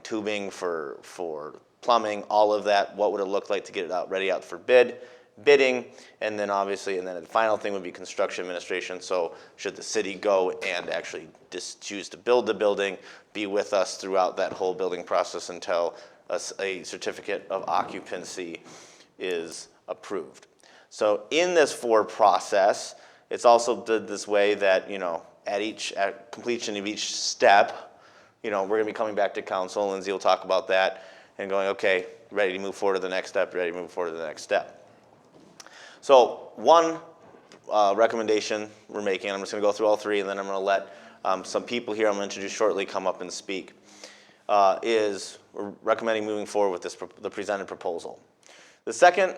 tubing for plumbing, all of that, what would it look like to get it ready out for bidding, and then obviously, and then the final thing would be construction administration. So should the city go and actually just choose to build the building, be with us throughout that whole building process until a certificate of occupancy is approved. So in this process, it's also did this way that, at completion of each step, we're going to be coming back to council. Lindsay will talk about that and going, okay, ready to move forward to the next step, ready to move forward to the next step. So one recommendation we're making, I'm just going to go through all 3, and then I'm going to let some people here I'm going to introduce shortly come up and speak, is we're recommending moving forward with the presented proposal. The second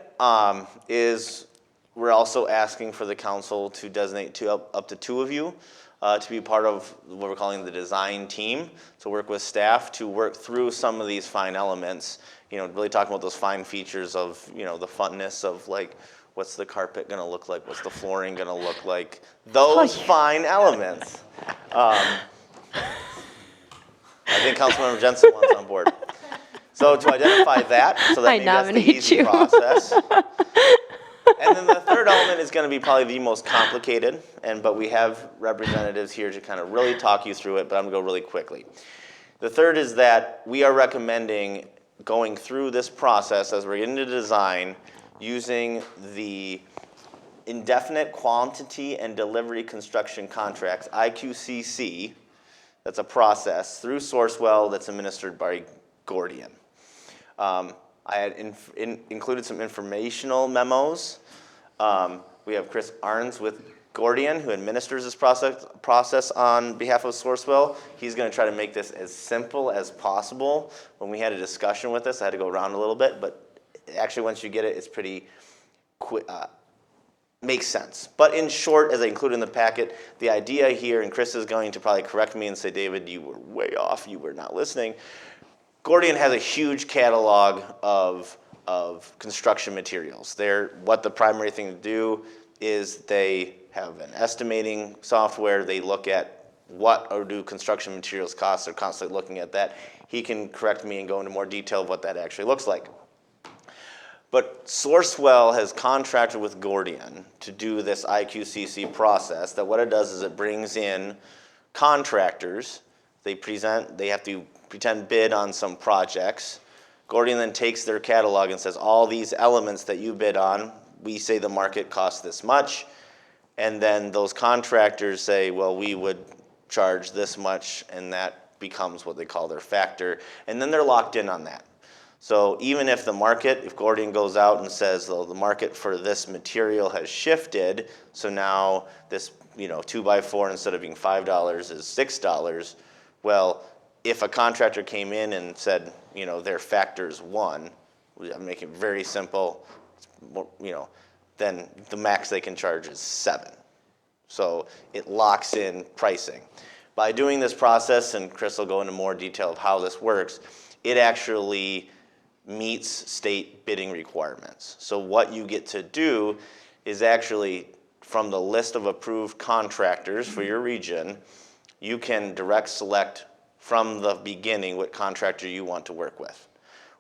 is we're also asking for the council to designate up to 2 of you to be part of what we're calling the design team, to work with staff to work through some of these fine elements, really talking about those fine features of, the funness of what's the carpet going to look like, what's the flooring going to look like, those fine elements. I think Councilmember Jensen wants on board. So to identify that, so that maybe that's the easy process. And And then the third element is going to be probably the most complicated, but we have representatives here to kind of really talk you through it, but I'm going to go really quickly. The third is that we are recommending going through this process as we're getting into design using the indefinite quantity and delivery construction contracts, IQCC. That's a process through Sourcewell that's administered by Gordian. I had included some informational memos. We have Chris Arns with Gordian, who administers this process on behalf of Sourcewell. He's going to try to make this as simple as possible. When we had a discussion with this, I had to go around a little bit, but actually once you get it, it's pretty quick. Makes sense. But in short, as I include in the packet, the idea here, and Chris is going to probably correct me and say, David, you were way off, you were not listening. Gordian has a huge catalog of construction materials. What the primary thing to do is they have an estimating software. They look at what do construction materials cost. They're constantly looking at that. He can correct me and go into more detail of what that actually looks like. But Sourcewell has contracted with Gordian to do this IQCC process, that what it does is it brings in contractors. They have to pretend bid on some projects. Gordian then takes their catalog and says, all these elements that you bid on, we say the market costs this much. And then those contractors say, well, we would charge this much, and that becomes what they call their factor. And then they're locked in on that. So even if if Gordian goes out and says, well, the market for this material has shifted, so now this 2x4 instead of being $5 is $6, well, if a contractor came in and said, their factor's 1, I'm making it very simple, then the max they can charge is 7. So it locks in pricing. By doing this process, and Chris will go into more detail of how this works, it actually meets state bidding requirements. So what you get to do is actually, from the list of approved contractors for your region, you can direct select from the beginning what contractor you want to work with.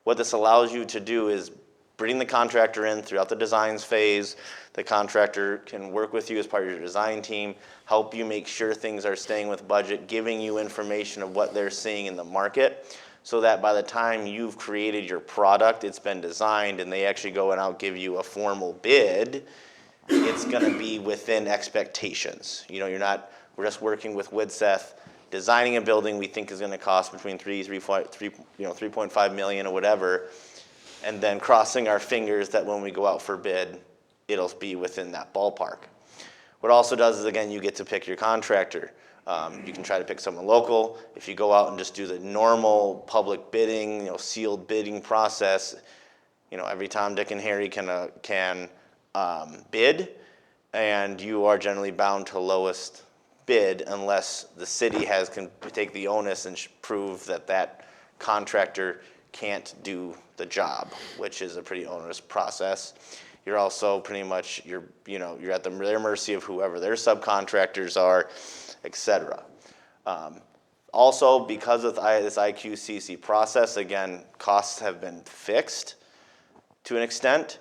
What this allows you to do is bring the contractor in throughout the designs phase. The contractor can work with you as part of your design team, help you make sure things are staying with budget, giving you information of what they're seeing in the market, so that by the time you've created your product, it's been designed, and they actually go and out give you a formal bid, it's going to be within expectations. We're just working with Widseth, designing a building we think is going to cost between 3.5 million or whatever, and then crossing our fingers that when we go out for bid, it'll be within that ballpark. What it also does is, again, you get to pick your contractor. You can try to pick someone local. If you go out and just do the normal public bidding, sealed bidding process, every Tom, Dick, and Harry can bid, and you are generally bound to lowest bid unless the city can take the onus and prove that contractor can't do the job, which is a pretty onerous process. You're also pretty much, you're at their mercy of whoever their subcontractors are, etc. Also, because of this IQCC process, again, costs have been fixed to an extent.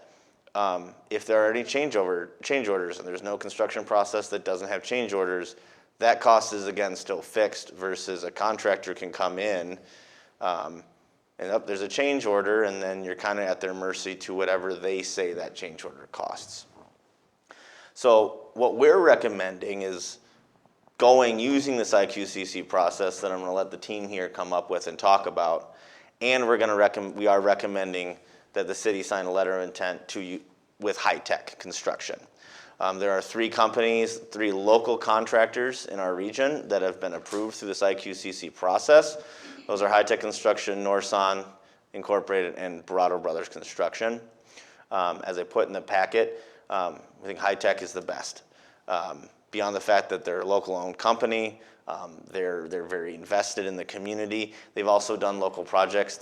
If there are any change orders and there's no construction process that doesn't have change orders, that cost is, again, still fixed, versus a contractor can come in and there's a change order, and then you're kind of at their mercy to whatever they say that change order costs. So what we're recommending is using this IQCC process that I'm going to let the team here come up with and talk about, and we are recommending that the city sign a letter of intent with High Tech Construction. There are 3 companies, 3 local contractors in our region that have been approved through this IQCC process. Those are High Tech Construction, Norson Incorporated, and Barato Brothers Construction. As I put in the packet, I think High Tech is the best. Beyond the fact that they're a local-owned company, they're very invested in the community. They've also done local projects.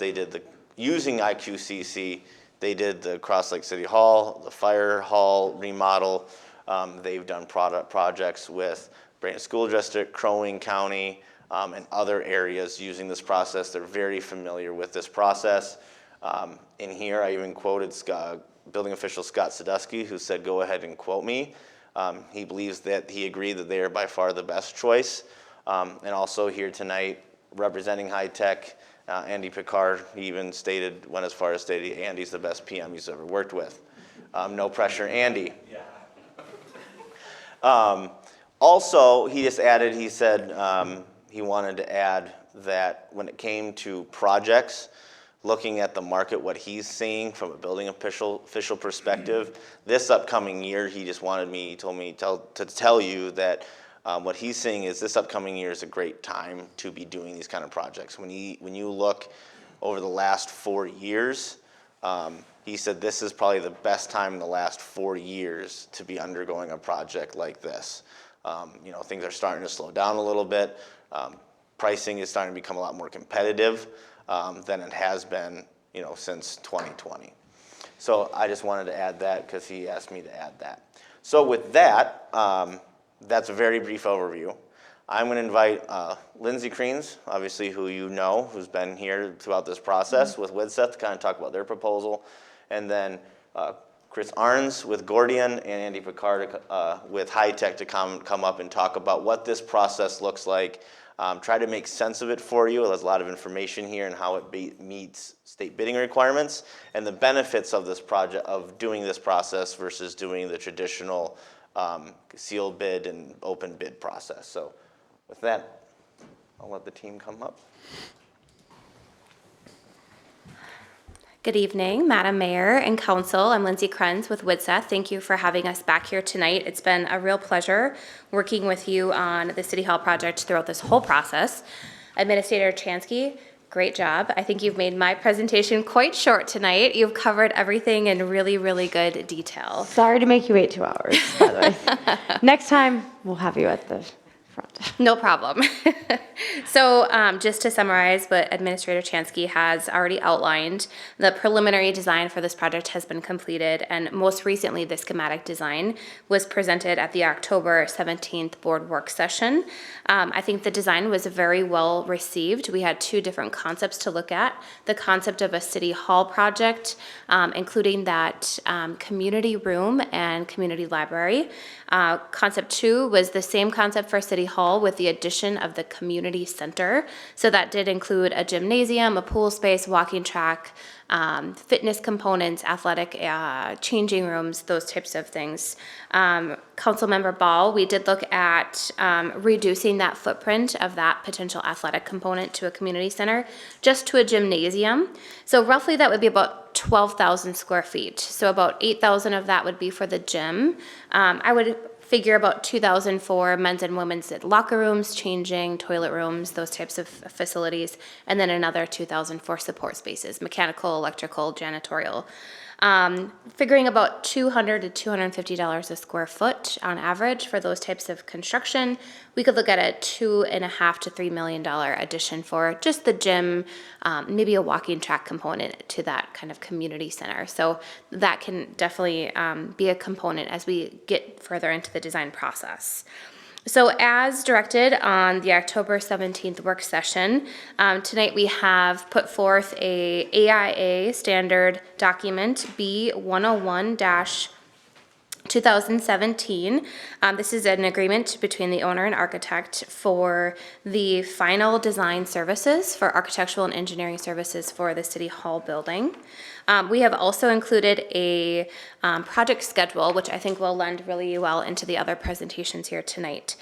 Using IQCC, they did the Cross Lake City Hall, the Fire Hall remodel. They've done projects with Brayton School District, Crow Wing County, and other areas using this process. They're very familiar with this process. In here, I even quoted building official Scott Sadusky, who said, "Go ahead and quote me." He believes that he agreed that they are by far the best choice. And also here tonight, representing High Tech, Andy Picard, he even went as far as stating Andy's the best PM he's ever worked with. No pressure, Andy. Also, he just added, he said he wanted to add that when it came to projects, looking at the market, what he's seeing from a building official perspective, this upcoming year, he told me to tell you that what he's seeing is this upcoming year is a great time to be doing these kind of projects. When you look over the last 4 years, he said this is probably the best time in the last 4 years to be undergoing a project like this. Things are starting to slow down a little bit. Pricing is starting to become a lot more competitive than it has been, since 2020. So I just wanted to add that because he asked me to add that. So with that, that's a very brief overview. I'm going to invite Lindsay Creans, obviously who you know, who's been here throughout this process with WIDSET, to kind of talk about their proposal, and then Chris Arns with Gordian and Andy Picard with High Tech to come up and talk about what this process looks like. Try to make sense of it for you. There's a lot of information here and how it meets state bidding requirements and the benefits of this project, of doing this process versus doing the traditional sealed bid and open bid process. So with that, I'll let the team come up. Good evening, Madam Mayor and Council. I'm Lindsay Krenz with WIDSET. Thank you for having us back here tonight. It's been a real pleasure working with you on the City Hall project throughout this whole process. Administrator Chansky, great job. I think you've made my presentation quite short tonight. You've covered everything in really, really good detail. Sorry to make you wait 2 hours, by the way. Next time, we'll have you at the front. No problem. So just to summarize what Administrator Chansky has already outlined, the preliminary design for this project has been completed, and most recently the schematic design was presented at the October 17th board work session. I think the design was very well received. We had 2 different concepts to look at. The concept of a city hall project, including that community room and community library. Concept 2 was the same concept for City Hall with the addition of the community center. So that did include a gymnasium, a pool space, walking track, fitness components, athletic changing rooms, those types of things. Councilmember Ball, we did look at reducing that footprint of that potential athletic component to a community center just to a gymnasium. So roughly that would be about 12,000 square feet. So about 8,000 of that would be for the gym. I would figure about 2,000 for men's and women's locker rooms, changing, toilet rooms, those types of facilities, and then another 2,000 for support spaces, mechanical, electrical, janitorial. Figuring about $200 to $250 a square foot on average for those types of construction. We could look at a $2.5 to $3 million addition for just the gym, maybe a walking track component to that kind of community center. So that can definitely be a component as we get further into the design process. So as directed on the October 17th work session, tonight we have put forth a AIA standard document B101-2017. This is an agreement between the owner and architect for the final design services for architectural and engineering services for the City Hall building. We have also included a project schedule, which I think will lend really well into the other presentations here tonight.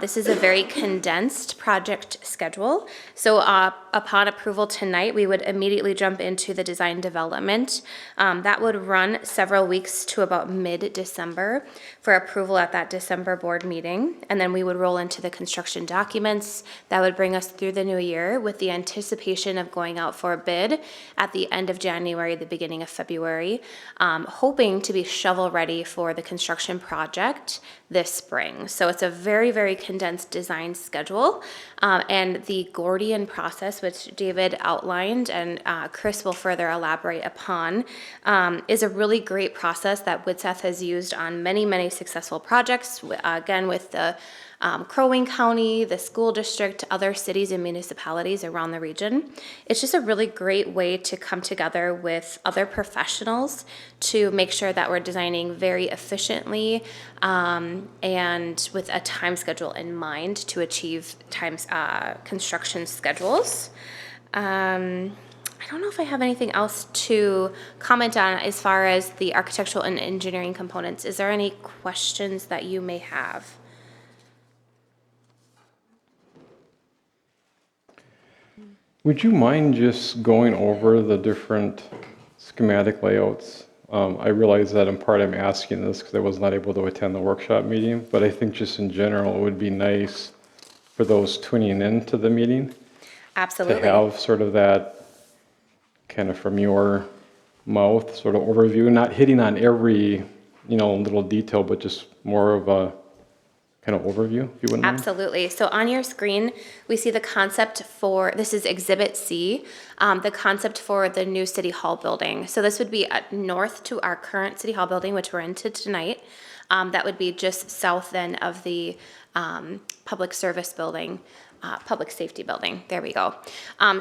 This is a very condensed project schedule. So upon approval tonight, we would immediately jump into the design development. That would run several weeks to about mid-December for approval at that December board meeting. And then we would roll into the construction documents. That would bring us through the new year with the anticipation of going out for a bid at the end of January, the beginning of February, hoping to be shovel ready for the construction project this spring. So it's a very, very condensed design schedule. And the Gordian process, which David outlined and Chris will further elaborate upon, is a really great process that WIDSET has used on many, many successful projects. Again, with the Crow Wing County, the school district, other cities and municipalities around the region. It's just a really great way to come together with other professionals to make sure that we're designing very efficiently and with a time schedule in mind to achieve construction schedules. I don't know if I have anything else to comment on as far as the architectural and engineering components. Is there any questions that you may have? Would you mind just going over the different schematic layouts? I realize that in part I'm asking this because I was not able to attend the workshop meeting, but I think just in general, it would be nice for those tuning into the meeting Absolutely. to have sort of that kind of from your mouth sort of overview, not hitting on every, little detail, but just more of a kind of overview, if you wouldn't mind. Absolutely. So on your screen, we see the concept for, this is Exhibit C, the concept for the new City Hall building. So this would be north to our current City Hall building, which we're into tonight. That would be just south then of the public service building. Public safety building. There we go.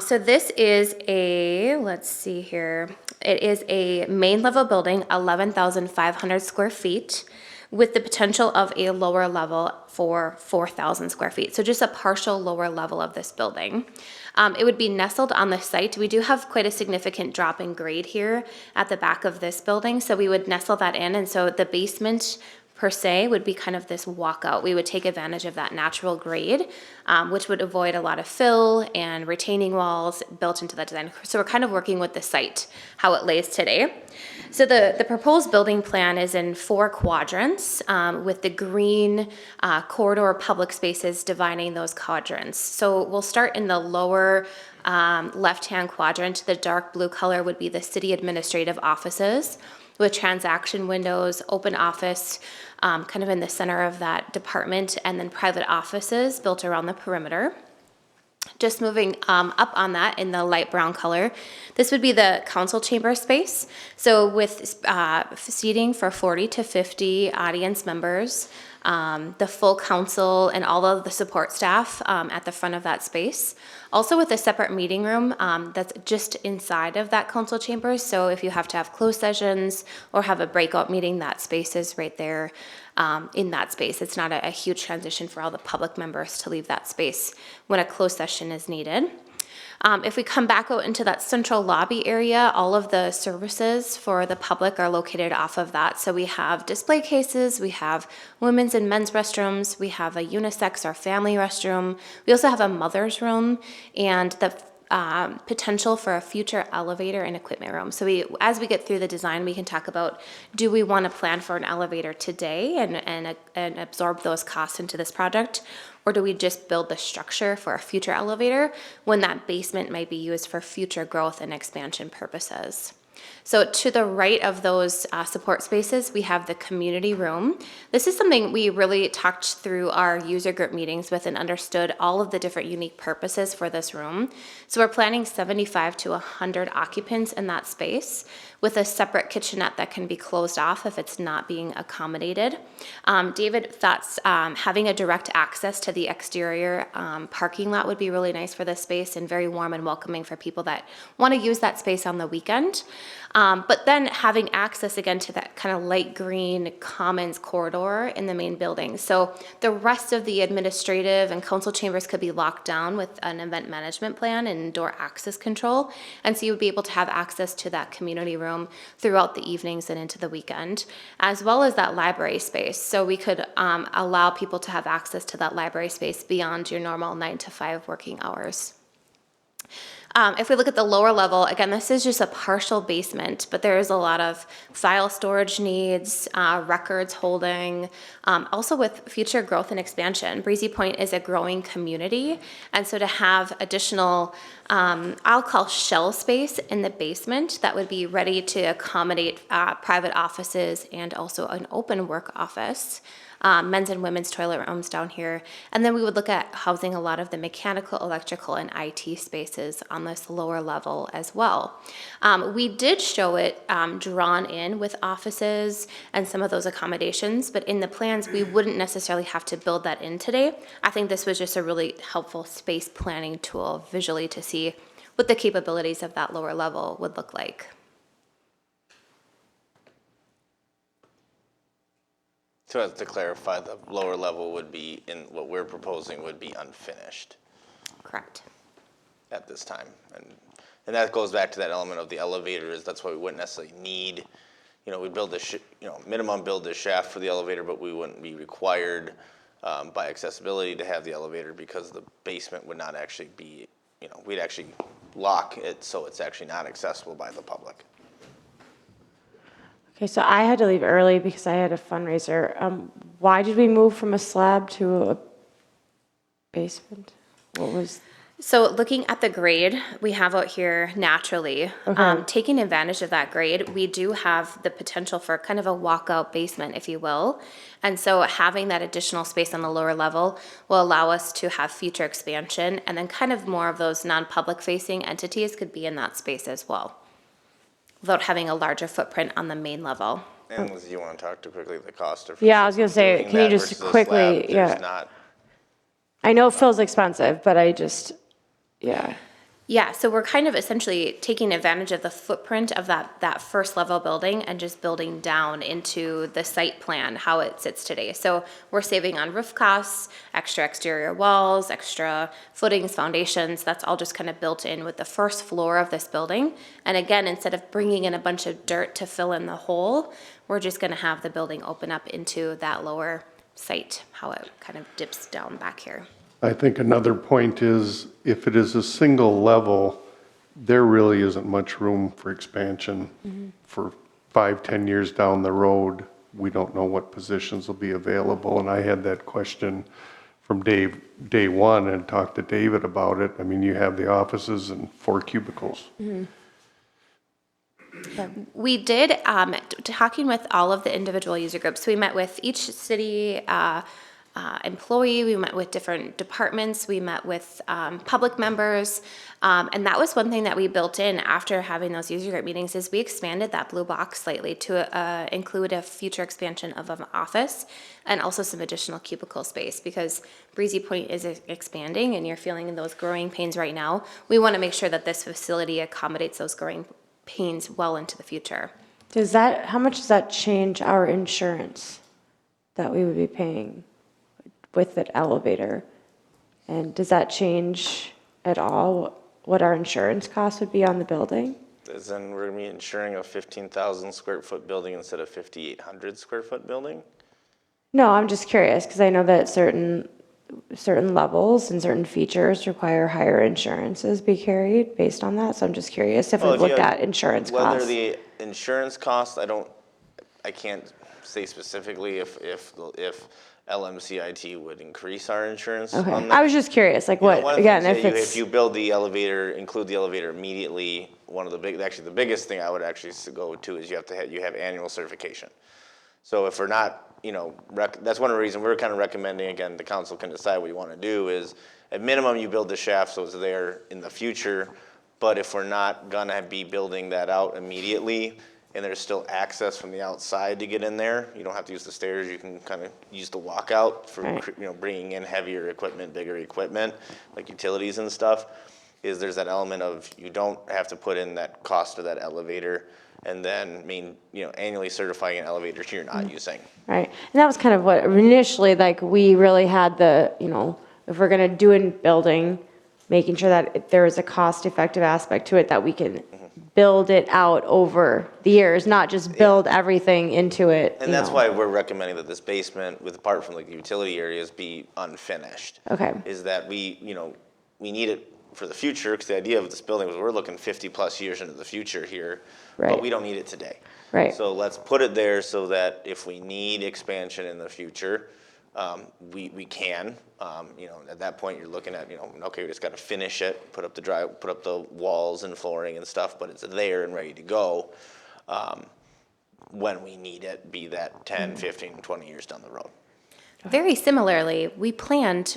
So this is let's see here. It is a main level building, 11,500 square feet, with the potential of a lower level for 4,000 square feet. So just a partial lower level of this building. It would be nestled on the site. We do have quite a significant drop in grade here at the back of this building. So we would nestle that in. And so the basement per se would be kind of this walkout. We would take advantage of that natural grade, which would avoid a lot of fill and retaining walls built into that design. So we're kind of working with the site, how it lays today. So the proposed building plan is in 4 quadrants with the green corridor public spaces dividing those quadrants. So we'll start in the lower left-hand quadrant. The dark blue color would be the city administrative offices with transaction windows, open office, kind of in the center of that department, and then private offices built around the perimeter. Just moving up on that in the light brown color, this would be the council chamber space. So with seating for 40 to 50 audience members, the full council and all of the support staff at the front of that space. Also with a separate meeting room that's just inside of that council chamber. So if you have to have closed sessions or have a breakout meeting, that space is right there in that space. It's not a huge transition for all the public members to leave that space when a closed session is needed. If we come back out into that central lobby area, all of the services for the public are located off of that. So we have display cases, we have women's and men's restrooms, we have a unisex or family restroom. We also have a mother's room and the potential for a future elevator and equipment room. So as we get through the design, we can talk about, do we want to plan for an elevator today and absorb those costs into this project? Or do we just build the structure for a future elevator when that basement might be used for future growth and expansion purposes? So to the right of those support spaces, we have the community room. This is something we really talked through our user group meetings with and understood all of the different unique purposes for this room. So we're planning 75 to 100 occupants in that space with a separate kitchenette that can be closed off if it's not being accommodated. David thought having a direct access to the exterior parking lot would be really nice for this space and very warm and welcoming for people that want to use that space on the weekend. But then having access again to that kind of light green commons corridor in the main building. So the rest of the administrative and council chambers could be locked down with an event management plan and door access control. And so you would be able to have access to that community room throughout the evenings and into the weekend, as well as that library space. So we could allow people to have access to that library space beyond your normal 9 to 5 working hours. If we look at the lower level, again, this is just a partial basement, but there is a lot of file storage needs, records holding, also with future growth and expansion. Breezy Point is a growing community, and so to have additional, I'll call shell space in the basement that would be ready to accommodate private offices and also an open work office. Men's and women's toilet rooms down here. And then we would look at housing a lot of the mechanical, electrical, and IT spaces on on this lower level as well. We did show it drawn in with offices and some of those accommodations, but in the plans, we wouldn't necessarily have to build that in today. I think this was just a really helpful space planning tool visually to see what the capabilities of that lower level would look like. So as to clarify, the lower level would be, in what we're proposing, would be unfinished Correct. at this time. And that goes back to that element of the elevators. That's why we wouldn't necessarily need, we build minimum build this shaft for the elevator, but we wouldn't be required by accessibility to have the elevator because the basement would not actually be, we'd actually lock it so it's actually not accessible by the public. Okay, so I had to leave early because I had a fundraiser. Why did we move from a slab to a basement? What was? So looking at the grade we have out here naturally, taking advantage of that grade, we do have the potential for kind of a walkout basement, if you will. And so having that additional space on the lower level will allow us to have future expansion, and then kind of more of those non-public facing entities could be in that space as well, without having a larger footprint on the main level. And Liz, you want to talk to quickly the cost of? Yeah, I was gonna say, doing can you that just versus the quickly, slab? yeah. There's not. I know it feels expensive, but I just, yeah. Yeah, so we're kind of essentially taking advantage of the footprint of that first level building and just building down into the site plan, how it sits today. So we're saving on roof costs, extra exterior walls, extra footings, foundations. That's all just kind of built in with the first floor of this building. And again, instead of bringing in a bunch of dirt to fill in the hole, we're just going to have the building open up into that lower site, how it kind of dips down back here. I think another point is, if it is a single level, there really isn't much room for expansion. For 5-10 years down the road, we don't know what positions will be available. And I had that question from day one and talked to David about it. I mean, you have the offices and 4 cubicles. We did, talking with all of the individual user groups, we met with each city employee, we met with different departments, we met with public members, and that was one thing that we built in after having those user group meetings is we expanded that blue box slightly to include a future expansion of an office and also some additional cubicle space, because Breezy Point is expanding and you're feeling those growing pains right now. We want to make sure that this facility accommodates those growing pains well into the future. How much does that change our insurance that we would be paying with that elevator? And does that change at all what our insurance costs would be on the building? As in, we're going to be insuring a 15,000 square foot building instead of 5,800 square foot building? No, I'm just curious because I know that certain levels and certain features require higher insurances be carried based on that. So I'm just curious if we've looked at insurance costs. Whether the insurance costs, I can't say specifically if LMCIT would increase our insurance on Okay, that. I was just curious, like what, One of the again, things if that it's. if you build the elevator, include the elevator immediately, the biggest thing I would actually go to is you have annual certification. So if we're not, that's one of the reasons we're kind of recommending, again, the council can decide what you want to do, is at minimum you build the shaft so it's there in the future, but if we're not gonna be building that out immediately, and there's still access from the outside to get in there, you don't have to use the stairs, you can kind of use the walkout for, bringing in heavier equipment, bigger equipment, like utilities and stuff, there's that element of you don't have to put in that cost of that elevator, and then annually certifying an elevator you're not using. Right, and that was kind of what initially, like, we really had if we're gonna do a building, making sure that there is a cost-effective aspect to it, that we can build it out over the years, not just build everything into it. And that's why we're recommending that this basement, apart from the utility areas, be unfinished. Okay. Is that we need it for the future, because the idea of this building was we're looking 50+ years into the future here, Right. but we don't need it today. Right. So let's put it there so that if we need expansion in the future, we can. At that point you're looking at, okay, we just got to finish it, put up the walls and flooring and stuff, but it's there and ready to go when we need it, be that 10, 15, 20 years down the road. Very similarly, we planned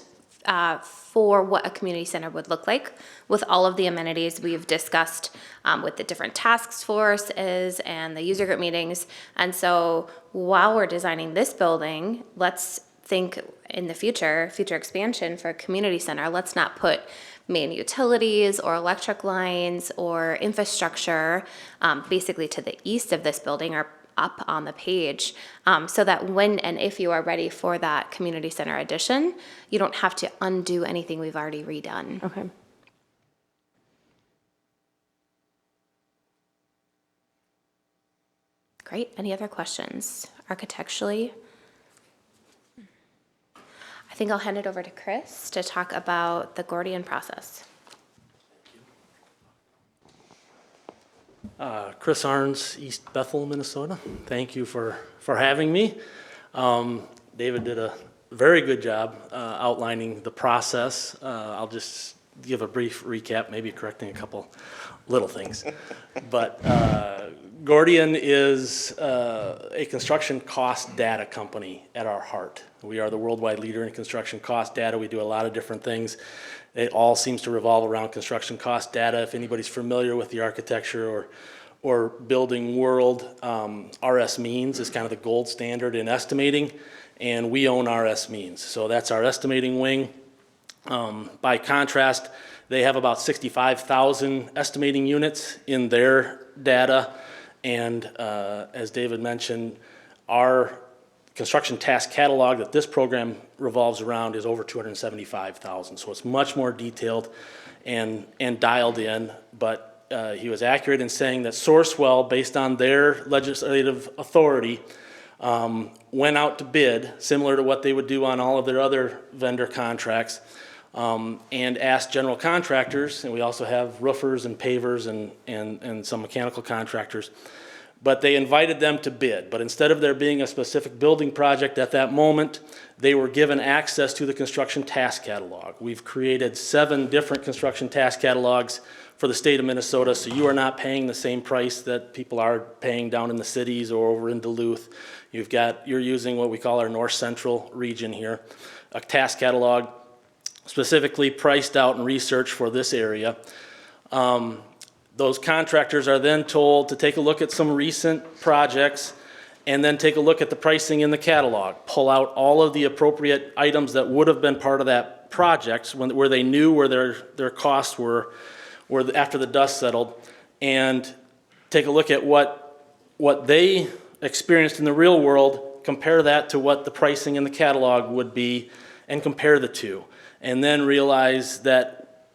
for what a community center would look like with all of the amenities we've discussed with the different task forces and the user group meetings. And so while we're designing this building, let's think in the future expansion for a community center. Let's not put main utilities or electric lines or infrastructure basically to the east of this building or up on the page, so that when and if you are ready for that community center addition, you don't have to undo anything we've already redone. Okay. Great. Any other questions architecturally? I think I'll hand it over to Chris to talk about the Gordian process. Chris Arns, East Bethel, Minnesota. Thank you for having me. David did a very good job outlining the process. I'll just give a brief recap, maybe correcting a couple little things. But Gordian is a construction cost data company at our heart. We are the worldwide leader in construction cost data. We do a lot of different things. It all seems to revolve around construction cost data. If anybody's familiar with the architecture or building world, RS Means is kind of the gold standard in estimating, and we own RS Means. So that's our estimating wing. By contrast, they have about 65,000 estimating units in their data, and as David mentioned, our construction task catalog that this program revolves around is over 275,000. So it's much more detailed and dialed in, but he was accurate in saying that Sourcewell, based on their legislative authority, went out to bid, similar to what they would do on all of their other vendor contracts, and asked general contractors, and we also have roofers and pavers and some mechanical contractors, but they invited them to bid. But instead of there being a specific building project at that moment, they were given access to the construction task catalog. We've created 7 different construction task catalogs for the state of Minnesota, so you are not paying the same price that people are paying down in the cities or over in Duluth. You're using what we call our North Central region here, a task catalog specifically priced out and researched for this area. Those contractors are then told to take a look at some recent projects and then take a look at the pricing in the catalog, pull out all of the appropriate items that would have been part of that project where they knew where their costs were after the dust settled, and take a look at what they experienced in the real world, compare that to what the pricing in the catalog would be, and compare the two. And then realize that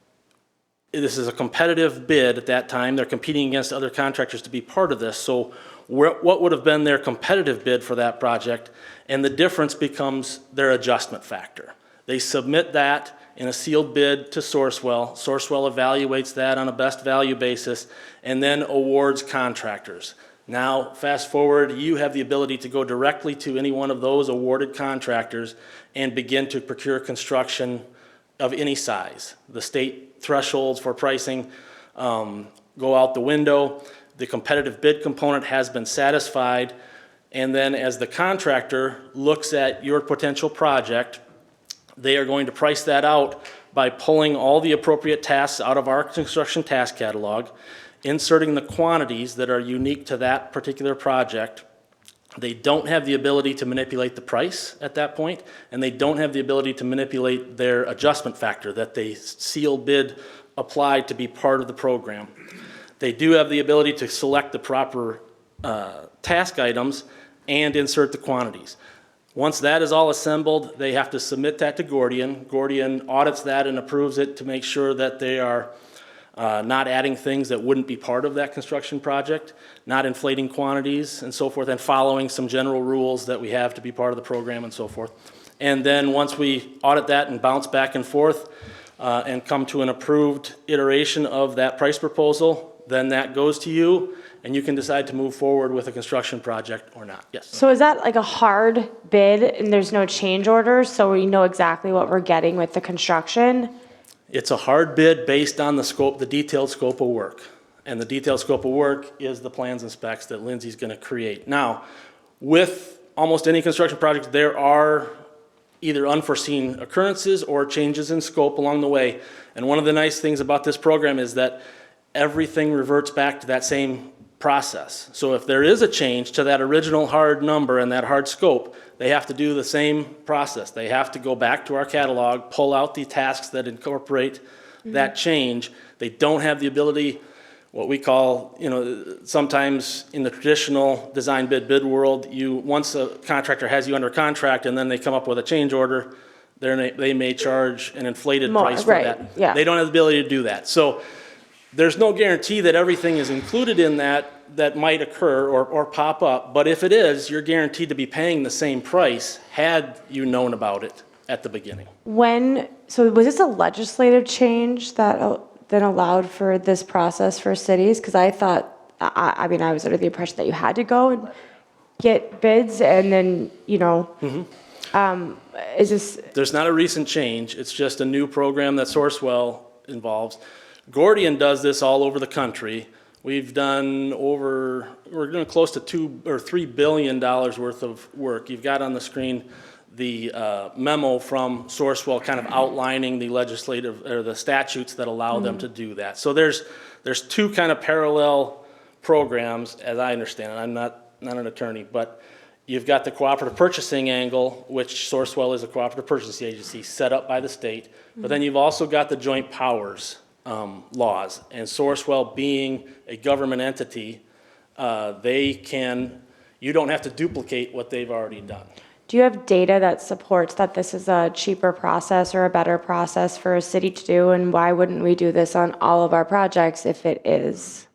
this is a competitive bid at that time. They're competing against other contractors to be part of this. So what would have been their competitive bid for that project? And the difference becomes their adjustment factor. They submit that in a sealed bid to Sourcewell. Sourcewell evaluates that on a best value basis and then awards contractors. Now, fast forward, you have the ability to go directly to any one of those awarded contractors and begin to procure construction of any size. The state thresholds for pricing go out the window. The competitive bid component has been satisfied. And then as the contractor looks at your potential project, they are going to price that out by pulling all the appropriate tasks out of our construction task catalog, inserting the quantities that are unique to that particular project. They don't have the ability to manipulate the price at that point, and they don't have the ability to manipulate their adjustment factor that they sealed bid applied to be part of the program. They do have the ability to select the proper task items and insert the quantities. Once that is all assembled, they have to submit that to Gordian. Gordian audits that and approves it to make sure that they are not adding things that wouldn't be part of that construction project, not inflating quantities and so forth, and following some general rules that we have to be part of the program and so forth. And then once we audit that and bounce back and forth and come to an approved iteration of that price proposal, then that goes to you and you can decide to move forward with a construction project or not. Yes. So is that like a hard bid and there's no change orders, so we know exactly what we're getting with the construction? It's a hard bid based on the scope, the detailed scope of work. And the detailed scope of work is the plans and specs that Lindsay's going to create. Now, with almost any construction project, there are either unforeseen occurrences or changes in scope along the way. And one of the nice things about this program is that everything reverts back to that same process. So if there is a change to that original hard number and that hard scope, they have to do the same process. They have to go back to our catalog, pull out the tasks that incorporate that change. They don't have the ability, what we call, sometimes in the traditional design bid world, once a contractor has you under contract and then they come up with a change order, they may charge an inflated price for that. Yeah. They don't have the ability to do that. So there's no guarantee that everything is included in that might occur or pop up, but if it is, you're guaranteed to be paying the same price had you known about it at the beginning. So was this a legislative change that then allowed for this process for cities? Because I thought, I was under the impression that you had to go and get bids and then, is this? There's not a recent change. It's just a new program that Sourcewell involves. Gordian does this all over the country. We've done we're doing close to $2 or $3 billion worth of work. You've got on the screen the memo from Sourcewell kind of outlining the legislative or the statutes that allow them to do that. So there's two kind of parallel programs, as I understand it. I'm not an attorney, but you've got the cooperative purchasing angle, which Sourcewell is a cooperative purchasing agency set up by the state. But then you've also got the joint powers laws, and Sourcewell being a government entity, you don't have to duplicate what they've already done. Do you have data that supports that this is a cheaper process or a better process for a city to do? And why wouldn't we do this on all of our projects if it is?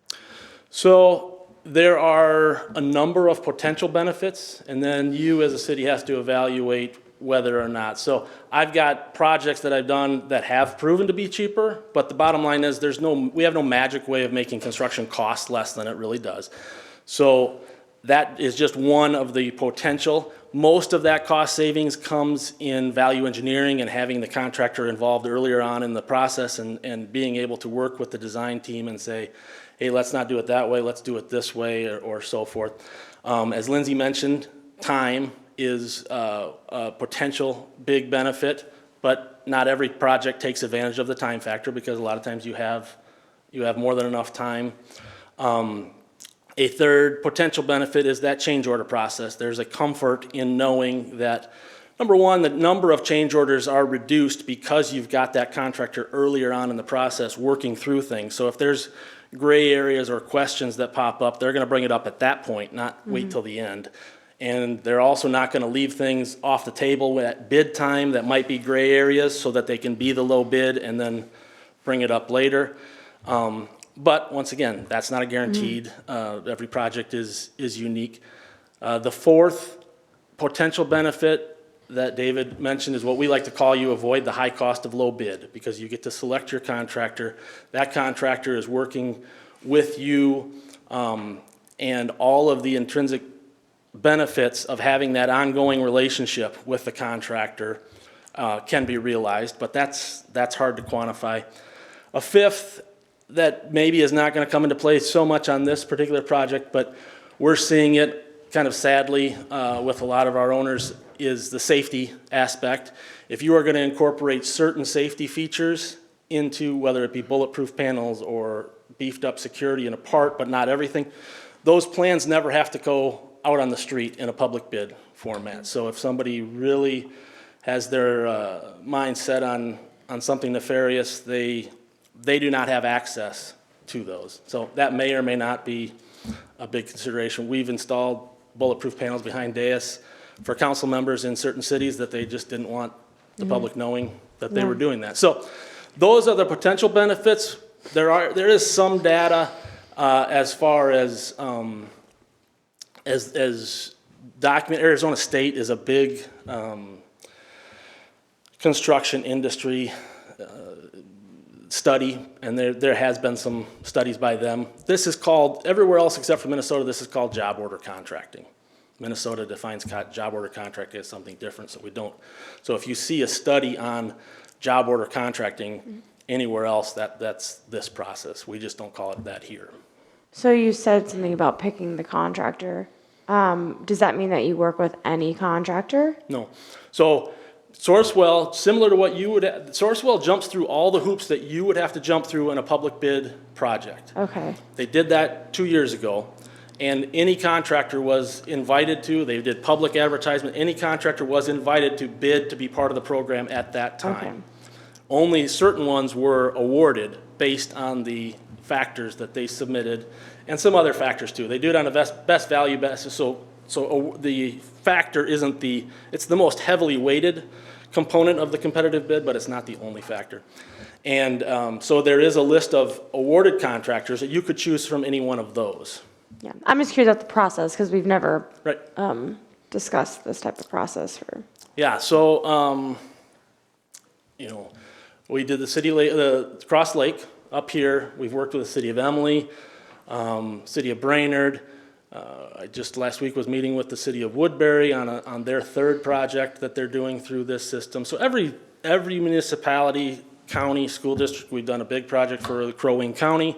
So there are a number of potential benefits, and then you as a city has to evaluate whether or not. So I've got projects that I've done that have proven to be cheaper, but the bottom line is we have no magic way of making construction cost less than it really does. So that is just one of the potential. Most of that cost savings comes in value engineering and having the contractor involved earlier on in the process and being able to work with the design team and say, hey, let's not do it that way, let's do it this way, or so forth. As Lindsay mentioned, time is a potential big benefit, but not every project takes advantage of the time factor because a lot of times you have more than enough time. A third potential benefit is that change order process. There's a comfort in knowing that, number one, the number of change orders are reduced because you've got that contractor earlier on in the process working through things. So if there's gray areas or questions that pop up, they're going to bring it up at that point, not wait till the end. And they're also not going to leave things off the table at bid time that might be gray areas so that they can be the low bid and then bring it up later. But once again, that's not a guaranteed. Every project is unique. The fourth potential benefit that David mentioned is what we like to call you avoid the high cost of low bid, because you get to select your contractor. That contractor is working with you, and all of the intrinsic benefits of having that ongoing relationship with the contractor can be realized, but that's hard to quantify. A fifth that maybe is not going to come into play so much on this particular project, but we're seeing it kind of sadly with a lot of our owners, is the safety aspect. If you are going to incorporate certain safety features into whether it be bulletproof panels or beefed up security in a part, but not everything, those plans never have to go out on the street in a public bid format. So if somebody really has their mind set on something nefarious, they do not have access to those. So that may or may not be a big consideration. We've installed bulletproof panels behind dais for council members in certain cities that they just didn't want the public knowing that they were doing that. So those are the potential benefits. There is some data as far as document. Arizona State is a big construction industry study, and there has been some studies by them. This is called, everywhere else except for Minnesota, this is called job order contracting. Minnesota defines job order contracting as something different, so we don't. So if you see a study on job order contracting anywhere else, that's this process. We just don't call it that here. So you said something about picking the contractor. Does that mean that you work with any contractor? No. So Sourcewell, similar to what you would, Sourcewell jumps through all the hoops that you would have to jump through in a public bid project. Okay, They did that 2 years ago, and any contractor was invited to, they did public advertisement, any contractor was invited to bid to be part of the program at that time. Okay. Only certain ones were awarded based on the factors that they submitted, and some other factors too. They do it on a best value basis, so the factor isn't it's the most heavily weighted component of the competitive bid, but it's not the only factor. And so there is a list of awarded contractors that you could choose from any one of those. yeah. I'm just curious about the process, because we've never Right. discussed this type of process for. Yeah, so, you know, we did the Cross Lake up here. We've worked with the city of Emily, city of Brainerd. I just last week was meeting with the city of Woodbury on their third project that they're doing through this system. So every municipality, county, school district, we've done a big project for Crow Wing County.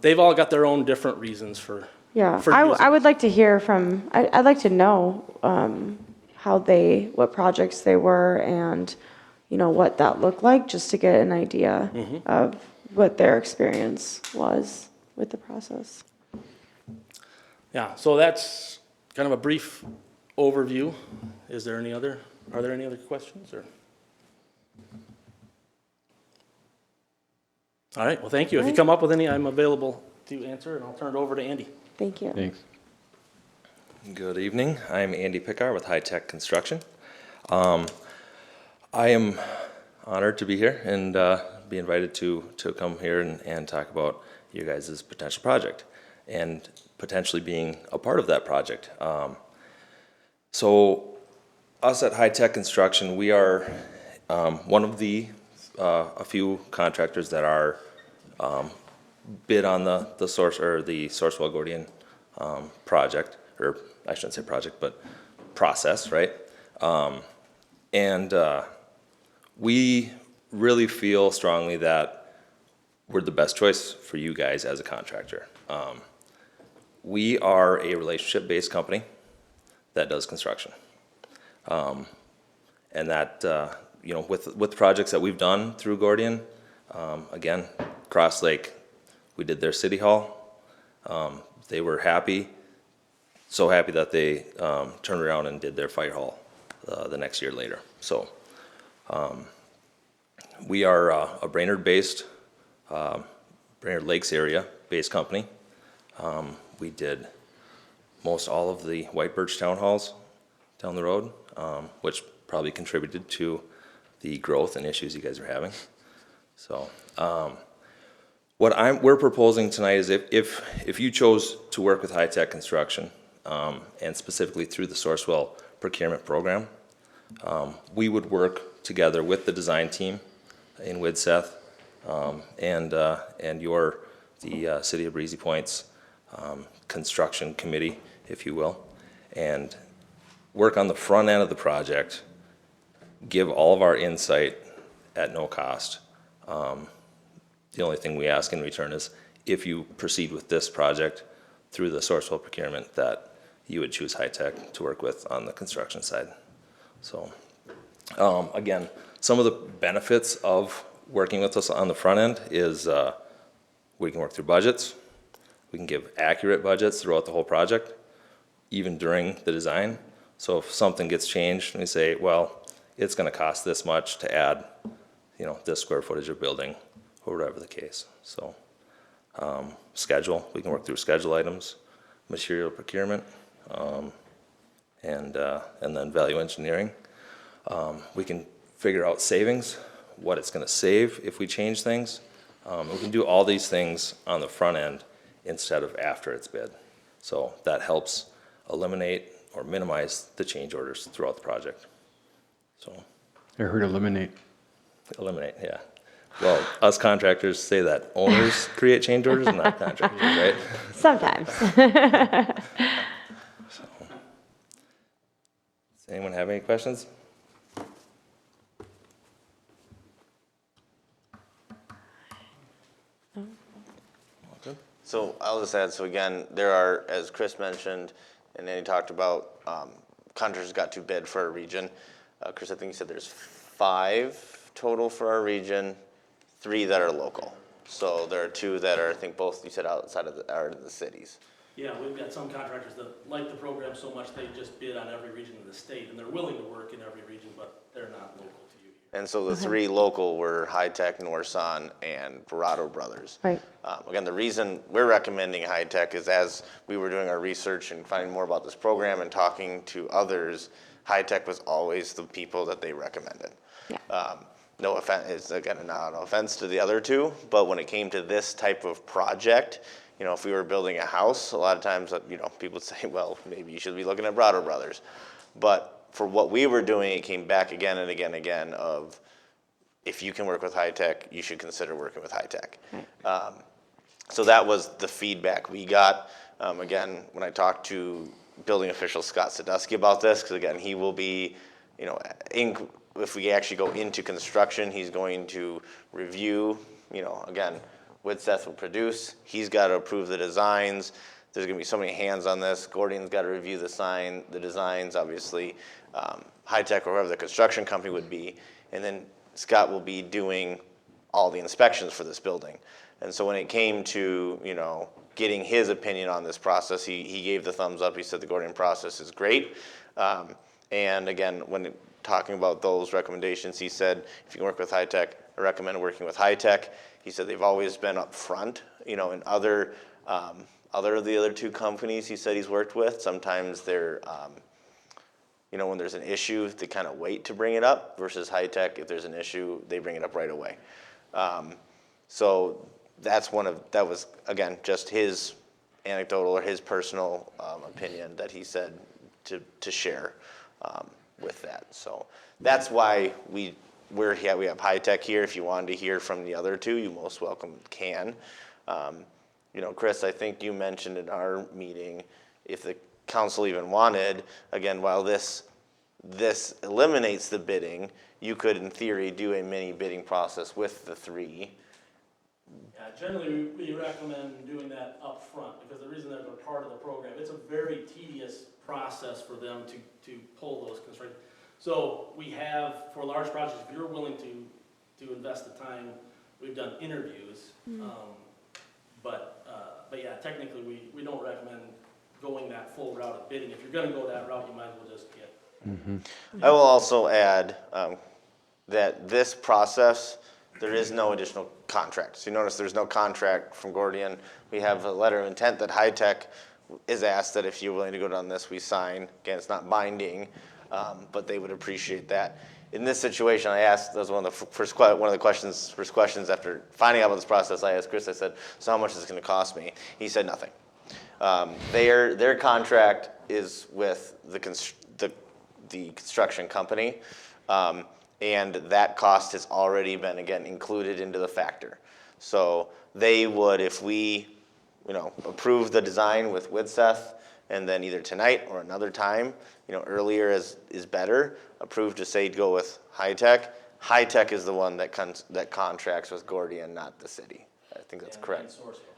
They've all got their own different reasons for. Yeah, for I would like to hear from, I'd like to know what projects they were and, you know, what that looked like, just to get an idea of what their experience was with the process. Yeah, so that's kind of a brief overview. Are there any other questions, or? All right, well, thank you. If you come up with any, I'm available to answer, and I'll turn it over to Andy. Thank you. Thanks. Good evening. I'm Andy Pickar with High Tech Construction. I am honored to be here and be invited to come here and talk about you guys' potential project and potentially being a part of that project. So us at High Tech Construction, we are one of a few contractors that are bid on the Sourcewell Gordian project, or I shouldn't say project, but process, right? And we really feel strongly that we're the best choice for you guys as a contractor. We are a relationship-based company that does construction. And that, you know, with projects that we've done through Gordian, again, Cross Lake, we did their city hall. They were happy, so happy that they turned around and did their fire hall the next year later. So we are a Brainerd-based, Brainerd Lakes area-based company. We did most all of the White Birch Town Halls down the road, which probably contributed to the growth and issues you guys are having. So what we're proposing tonight is if you chose to work with High Tech Construction, and specifically through the Sourcewell procurement program, we would work together with the design team in Widseth and the City of Breezy Point's construction committee, if you will, and work on the front end of the project, give all of our insight at no cost. The only thing we ask in return is if you proceed with this project through the Sourcewell procurement, that you would choose High Tech to work with on the construction side. So again, some of the benefits of working with us on the front end is we can work through budgets. We can give accurate budgets throughout the whole project, even during the design. So if something gets changed and we say, well, it's going to cost this much to add, you know, this square footage of building, or whatever the case. So schedule, we can work through schedule items, material procurement, and then value engineering. We can figure out savings, what it's going to save if we change things. We can do all these things on the front end instead of after it's bid. So that helps eliminate or minimize the change orders throughout the project. So I heard eliminate. Eliminate, yeah. Well, us contractors say that owners create change orders, not contractors, right? Sometimes. So, does anyone have any questions? So I'll just add, so again, there are, as Chris mentioned, and then he talked about, contractors got to bid for a region. Chris, I think you said there's 5 total for our region, 3 that are local. So there are 2 that are, I think both you said outside of are in the cities. Yeah, we've got some contractors that like the program so much they just bid on every region in the state, and they're willing to work in every region, but they're not local to you. And so the 3 local were High Tech, Norson, and Parado Brothers. Right. Again, the reason we're recommending High Tech is as we were doing our research and finding more about this program and talking to others, High Tech was always the people that they recommended. Yeah. No offense, it's again, not an offense to the other 2, but when it came to this type of project, you know, if we were building a house, a lot of times, you know, people would say, well, maybe you should be looking at Brado Brothers. But for what we were doing, it came back again and again and again of, if you can work with High Tech, you should consider working with High Tech. Right. So that was the feedback we got. Again, when I talked to building official Scott Sadusky about this, because again, he will be, you know, if we actually go into construction, he's going to review, you know, again, Widseth will produce, he's got to approve the designs. There's going to be so many hands on this. Gordian's got to review the designs, obviously. High Tech or whoever the construction company would be. And then Scott will be doing all the inspections for this building. And so when it came to, you know, getting his opinion on this process, he gave the thumbs up. He said the Gordian process is great. And again, when talking about those recommendations, he said, if you can work with High Tech, I recommend working with High Tech. He said they've always been up front, you know, in other of the other 2 companies he said he's worked with. Sometimes they're, you know, when there's an issue, they kind of wait to bring it up versus High Tech. If there's an issue, they bring it up right away. So that was, again, just his anecdotal or his personal opinion that he said to share with that. So that's why we have High Tech here. If you wanted to hear from the other 2, you most welcome can. You know, Chris, I think you mentioned in our meeting, if the council even wanted, again, while this eliminates the bidding, you could in theory do a mini bidding process with the 3. Yeah, generally, we recommend doing that up front because the reason they're a part of the program, it's a very tedious process for them to pull those constraints. So we have, for large projects, if you're willing to invest the time, we've done interviews. But yeah, technically, we don't recommend going that full route of bidding. If you're gonna go that route, you might as well just get. I will also add that this process, there is no additional contract. So you notice there's no contract from Gordian. We have a letter of intent that High Tech is asked that if you're willing to go down this, we sign. Again, it's not binding, but they would appreciate that. In this situation, I asked, that was one of the first questions after finding out about this process, I asked Chris, I said, so how much is it gonna cost me? He said nothing. Their contract is with the construction company, and that cost has already been, again, included into the factor. So they would, if we, you know, approve the design with Widseth, and then either tonight or another time, you know, earlier is better, approved to say go with High Tech. High Tech is the one that contracts with Gordian, not the city. I think that's correct.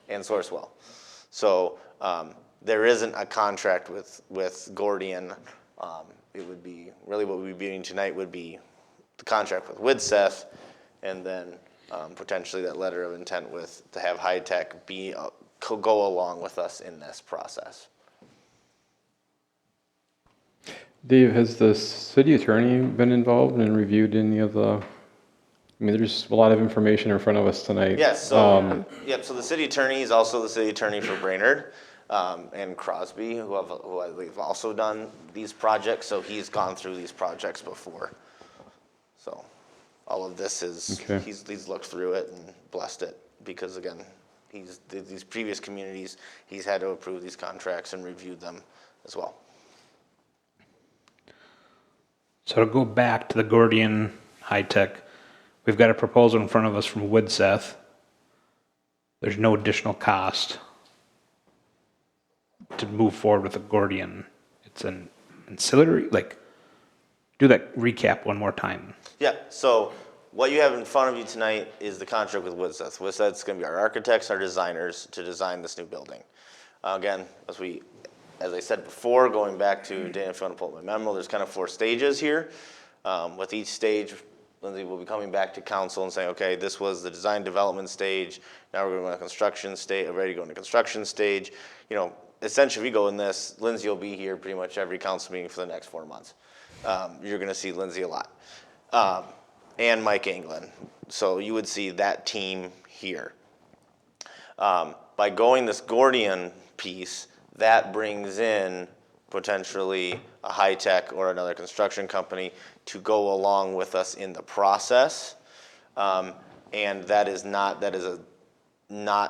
And Sourcewell. So there isn't a contract with Gordian. It would be, really what we'd be doing tonight would be the contract with Widseth, and then potentially that letter of intent to have High Tech go along with us in this process. Dave, has the city attorney been involved and reviewed any of the, I mean, there's a lot of information in front of us tonight. Yes, so, so the city attorney is also the city attorney for Brainerd, and Crosby, who have also done these projects, so he's gone through these projects before. So all of this is, he's looked through it and blessed it, because again, these previous communities, he's had to approve these contracts and reviewed them as well. So to go back to the Gordian High Tech, we've got a proposal in front of us from Widseth. There's no additional cost to move forward with the Gordian. It's an ancillary, like, do that recap one more time. Yeah, so what you have in front of you tonight is the contract with Widseth. Widseth's gonna be our architects, our designers to design this new building. Again, as I said before, going back to Dan, if you want to pull up my memo, there's kind of 4 stages here. With each stage, Lindsay will be coming back to council and saying, okay, this was the design development stage, now we're going to construction stage, ready to go into construction stage. You know, essentially, if we go in this, Lindsay will be here pretty much every council meeting for the next 4 months. You're going to see Lindsay a lot. And Mike England. So you would see that team here. By going this Gordian piece, that brings in potentially a high-tech or another construction company to go along with us in the process. And that is not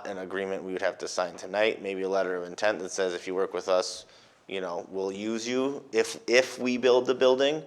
an agreement we would have to sign tonight. Maybe a letter of intent that says if you work with us, you know, we'll use you if we build the building.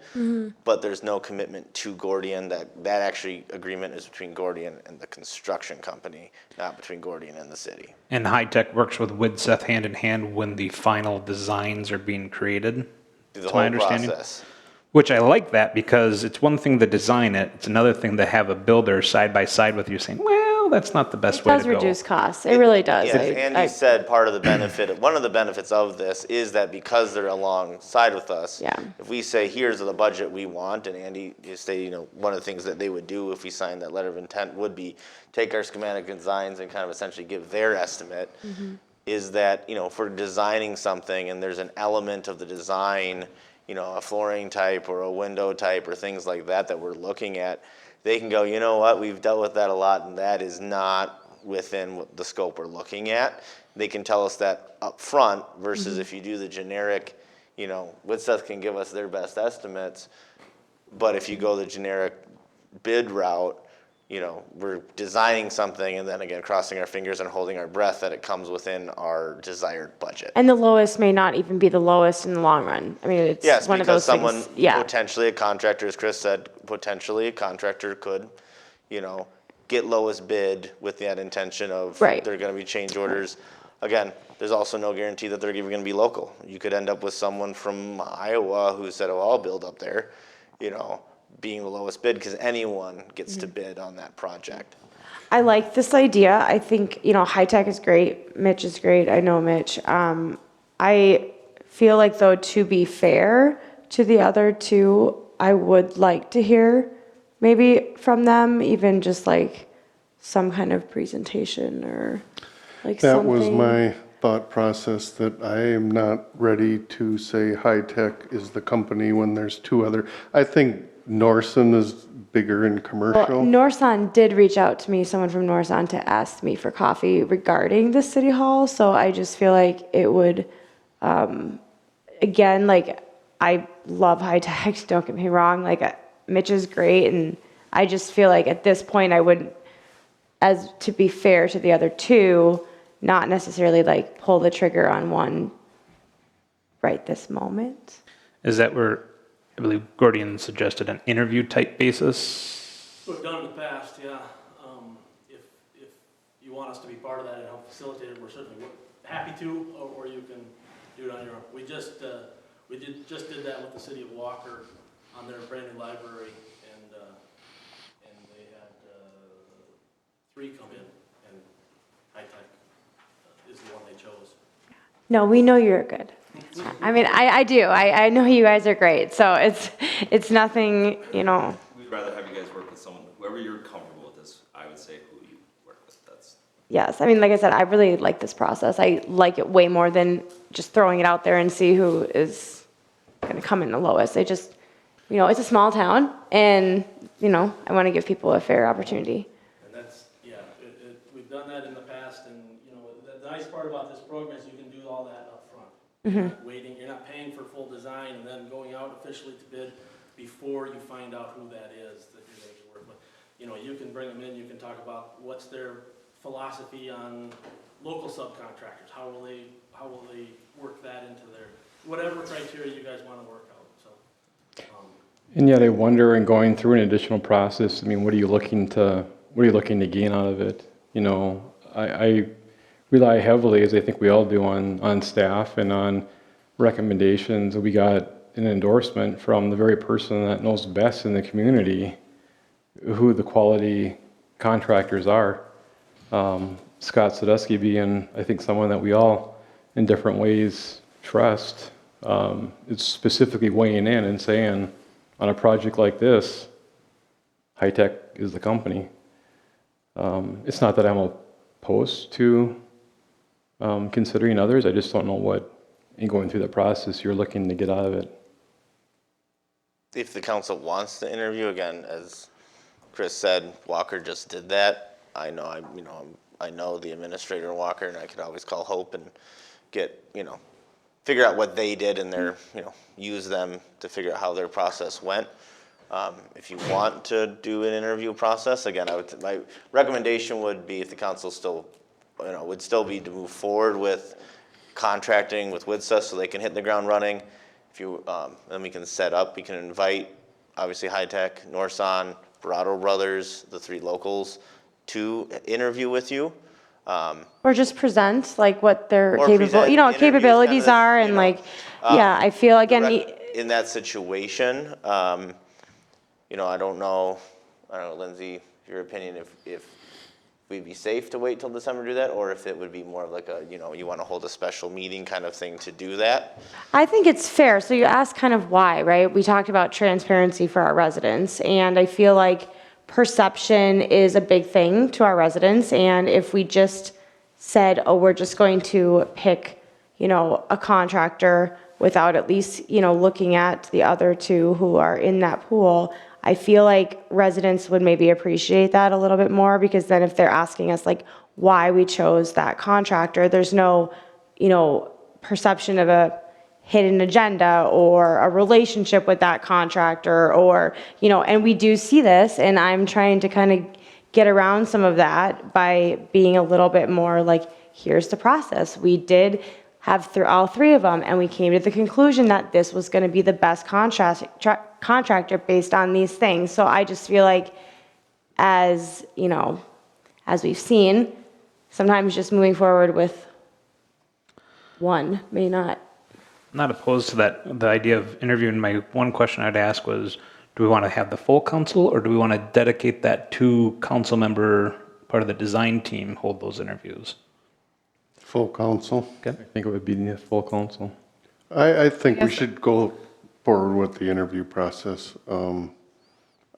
But there's no commitment to Gordian. That actually agreement is between Gordian and the construction company, not between Gordian and the city. And High Tech works with WIDSEF hand in hand when the final designs are being created. Through the That's whole my understanding. process. Which I like that because it's one thing to design it, it's another thing to have a builder side by side with you saying, well, that's not the best It way does to go. reduce costs. It really does. Yeah, as Andy said, part of the benefit, one of the benefits of this is that because they're alongside with us, if we say, here's the budget we want, and Andy, you say, you know, one of the things that they would do if we signed that letter of intent would be take our schematic designs and kind of essentially give their estimate, is that, you know, if we're designing something and there's an element of the design, you know, a flooring type or a window type or things like that that we're looking at, they can go, you know what, we've dealt with that a lot and that is not within what the scope we're looking at. They can tell us that up front versus if you do the generic, you know, WIDSEF can give us their best estimates, but if you go the generic bid route, you know, we're designing something and then again crossing our fingers and holding our breath that it comes within our desired budget. And the lowest may not even be the lowest in the long run. I mean, it's Yes, one of because those someone, things. Yeah. potentially a contractor, as Chris said, potentially a contractor could, you know, get lowest bid with that intention of Right. there are going to be change orders. Again, there's also no guarantee that they're even going to be local. You could end up with someone from Iowa who said, oh, I'll build up there, you know, being the lowest bid because anyone gets to bid on that project. I like this idea. I think, you know, High Tech is great. Mitch is great. I know Mitch. I feel like, though, to be fair to the other two, I would like to hear maybe from them, even just like some kind of presentation or like That something. was my thought process, that I am not ready to say High Tech is the company when there's two other. I think Norson is bigger in Well, commercial. Norson did reach out to me, someone from Norson, to ask me for coffee regarding the city hall. So I just feel like it would, again, like I love High Tech, don't get me wrong. Like Mitch is great. And I just feel like at this point I wouldn't, as to be fair to the other two, not necessarily like pull the trigger on one right this moment. Is that where, I believe Gordian suggested an interview type basis? We've done in the past, yeah. If you want us to be part of that and help facilitate it, we're certainly happy to, or you can do it on your own. We just did that with the city of Walker on their brand new library, and they had 3 come in, and High Tech is the one they chose. No, we know you're good. I mean, I do. I know you guys are great. So it's nothing, you know. We'd rather have you guys work with someone, whoever you're comfortable with this, I would say who you work with, that's. Yes, I mean, like I said, I really like this process. I like it way more than just throwing it out there and see who is going to come in the lowest. I just, you know, it's a small town, and, you know, I want to give people a fair opportunity. And that's, yeah, we've done that in the past, and, you know, the nice part about this program is you can do all that up front. You're not waiting, you're not paying for full design and then going out officially to bid before you find out who that is that you're going to work with. You know, you can bring them in, you can talk about what's their philosophy on local subcontractors, how will they work that into their, whatever criteria you guys want to work out, so. And yet I wonder, in going through an additional process, I mean, what are you looking to gain out of it? You know, I rely heavily, as I think we all do, on staff and on recommendations. We got an endorsement from the very person that knows best in the community who the quality contractors are. Scott Sadusky being, I think, someone that we all, in different ways, trust. It's specifically weighing in and saying, on a project like this, High Tech is the company. It's not that I'm opposed to considering others, I just don't know what, in going through the process, you're looking to get out of it. If the council wants to interview, again, as Chris said, Walker just did that. I know the administrator Walker, and I could always call Hope and get, figure out what they did and their, use them to figure out how their process went. If you want to do an interview process, again, my recommendation would be, if the council still, would still be to move forward with contracting with WIDSA so they can hit the ground running. If you, then we can set up, we can invite, obviously, High Tech, Norson, Barato Brothers, the 3 locals, to interview with you. Or just present like what their Or capable, present interviews, capabilities kind of, are, and I feel again. In that situation, I don't know, Lindsay, your opinion, if we'd be safe to wait till December to do that, or if it would be more of like a, you want to hold a special meeting kind of thing to do that? I think it's fair. So you asked kind of why, right? We talked about transparency for our residents, and I feel like perception is a big thing to our residents. And if we just said, oh, we're just going to pick, a contractor without at least, looking at the other 2 who are in that pool, I feel like residents would maybe appreciate that a little bit more, because then if they're asking us like why we chose that contractor, there's no, perception of a hidden agenda or a relationship with that contractor, or, and we do see this, and I'm trying to kind of get around some of that by being a little bit more like, here's the process. We did have all 3 of them, and we came to the conclusion that this was going to be the best contractor based on these things. So I just feel like, as we've seen, sometimes just moving forward with one may not. I'm not opposed to that, the idea of interviewing. My one question I'd ask was, do we want to have the full council, or do we want to dedicate that to council member, part of the design team, hold those interviews? Full council. I think it would be the full council. I think we should go forward with the interview process.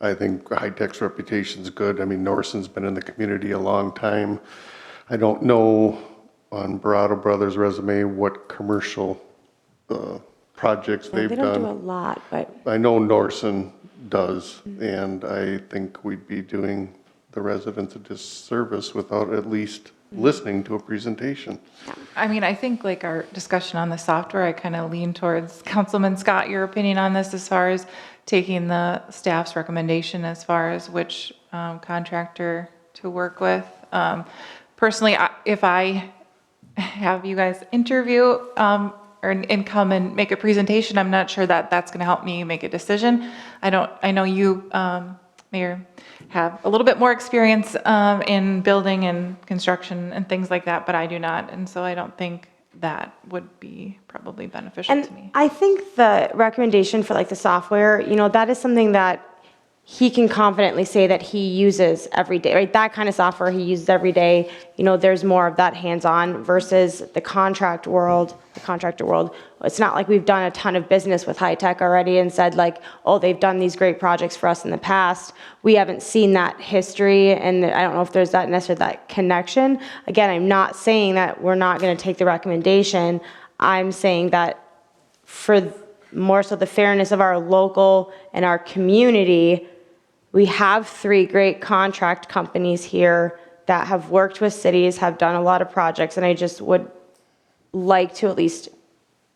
I think High Tech's reputation's good. I mean, Norson's been in the community a long time. I don't know on Barato Brothers' resume what commercial projects they've done. They don't do a lot, but I know Norson does, and I think we'd be doing the residents a disservice without at least listening to a presentation. I mean, I think like our discussion on the software, I kind of lean towards Councilman Scott, your opinion on this as far as taking the staff's recommendation as far as which contractor to work with. Personally, if I have you guys interview and come and make a presentation, I'm not sure that that's going to help me make a decision. I know you, Mayor, have a little bit more experience in building and construction and things like that, but I do not. And so I don't think that would be probably beneficial to me. I think the recommendation for like the software, that is something that he can confidently say that he uses every day, right? That kind of software he uses every day. There's more of that hands-on versus the contractor world. It's not like we've done a ton of business with High Tech already and said like, oh, they've done these great projects for us in the past. We haven't seen that history, and I don't know if there's that necessarily that connection. Again, I'm not saying that we're not going to take the recommendation. I'm saying that for more so the fairness of our local and our community, we have 3 great contract companies here that have worked with cities, have done a lot of projects, and I just would like to at least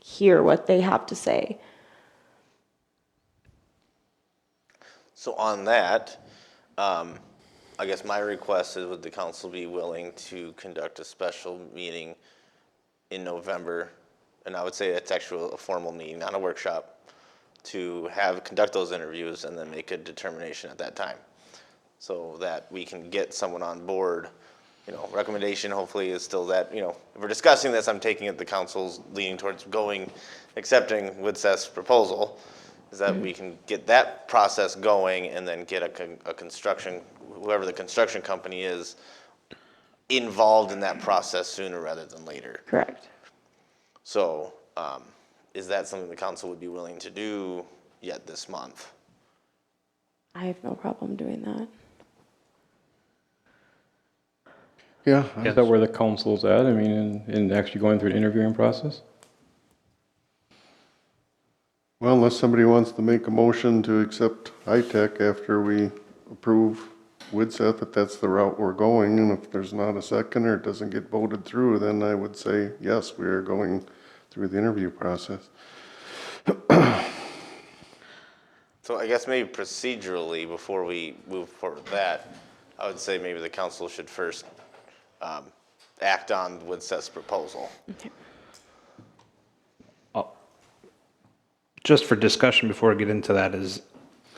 hear what they have to say. So on that, I guess my request is, would the council be willing to conduct a special meeting in November? And I would say it's actually a formal meeting, not a workshop, to conduct those interviews and then make a determination at that time, so that we can get someone on board. Recommendation hopefully is still that, if we're discussing this, I'm taking it the council's leaning towards accepting WIDSA's proposal, is that we can get that process going and then get a construction, whoever the construction company is, involved in that process sooner rather than later. Correct. So, is that something the council would be willing to do yet this month? I have no problem doing that. Yeah. Is that where the council's at? I mean, in actually going through an interviewing process? Well, unless somebody wants to make a motion to accept high-tech after we approve Widseth, if that's the route we're going, and if there's not a second or it doesn't get voted through, then I would say, yes, we are going through the interview process. So I guess maybe procedurally, before we move forward with that, I would say maybe the council should first act on Widseth's proposal. Just for discussion before I get into that is,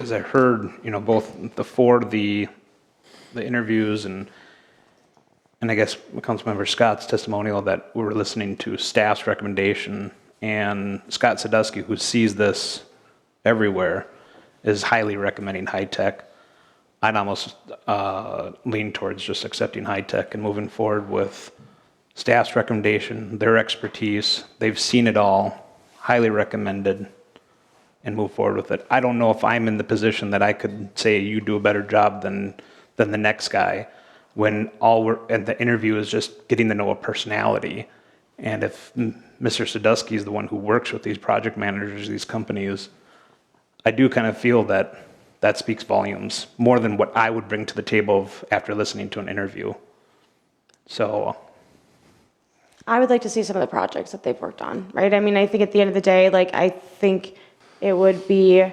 as I heard, both the interviews and I guess Councilmember Scott's testimonial that we were listening to staff's recommendation, and Scott Sadusky, who sees this everywhere, is highly recommending high-tech. I'd almost lean towards just accepting high-tech and moving forward with staff's recommendation, their expertise. They've seen it all, highly recommended, and move forward with it. I don't know if I'm in the position that I could say you do a better job than the next guy, when and the interview is just getting to know a personality. And if Mr. Sadusky is the one who works with these project managers, these companies, I do kind of feel that speaks volumes, more than what I would bring to the table after listening to an interview. So I would like to see some of the projects that they've worked on, right? I mean, I think at the end of the day, I think it would be,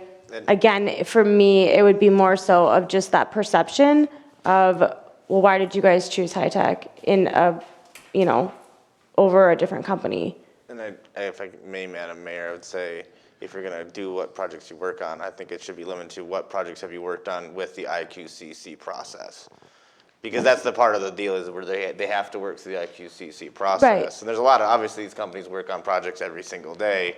again, for me, it would be more so of just that perception of, well, why did you guys choose high-tech over a different company? And if I may, Madam Mayor, I would say, if you're gonna do what projects you work on, I think it should be limited to what projects have you worked on with the IQCC process. Because that's the part of the deal, is where they have to work through the IQCC process. Right. And there's a lot of, obviously, these companies work on projects every single day,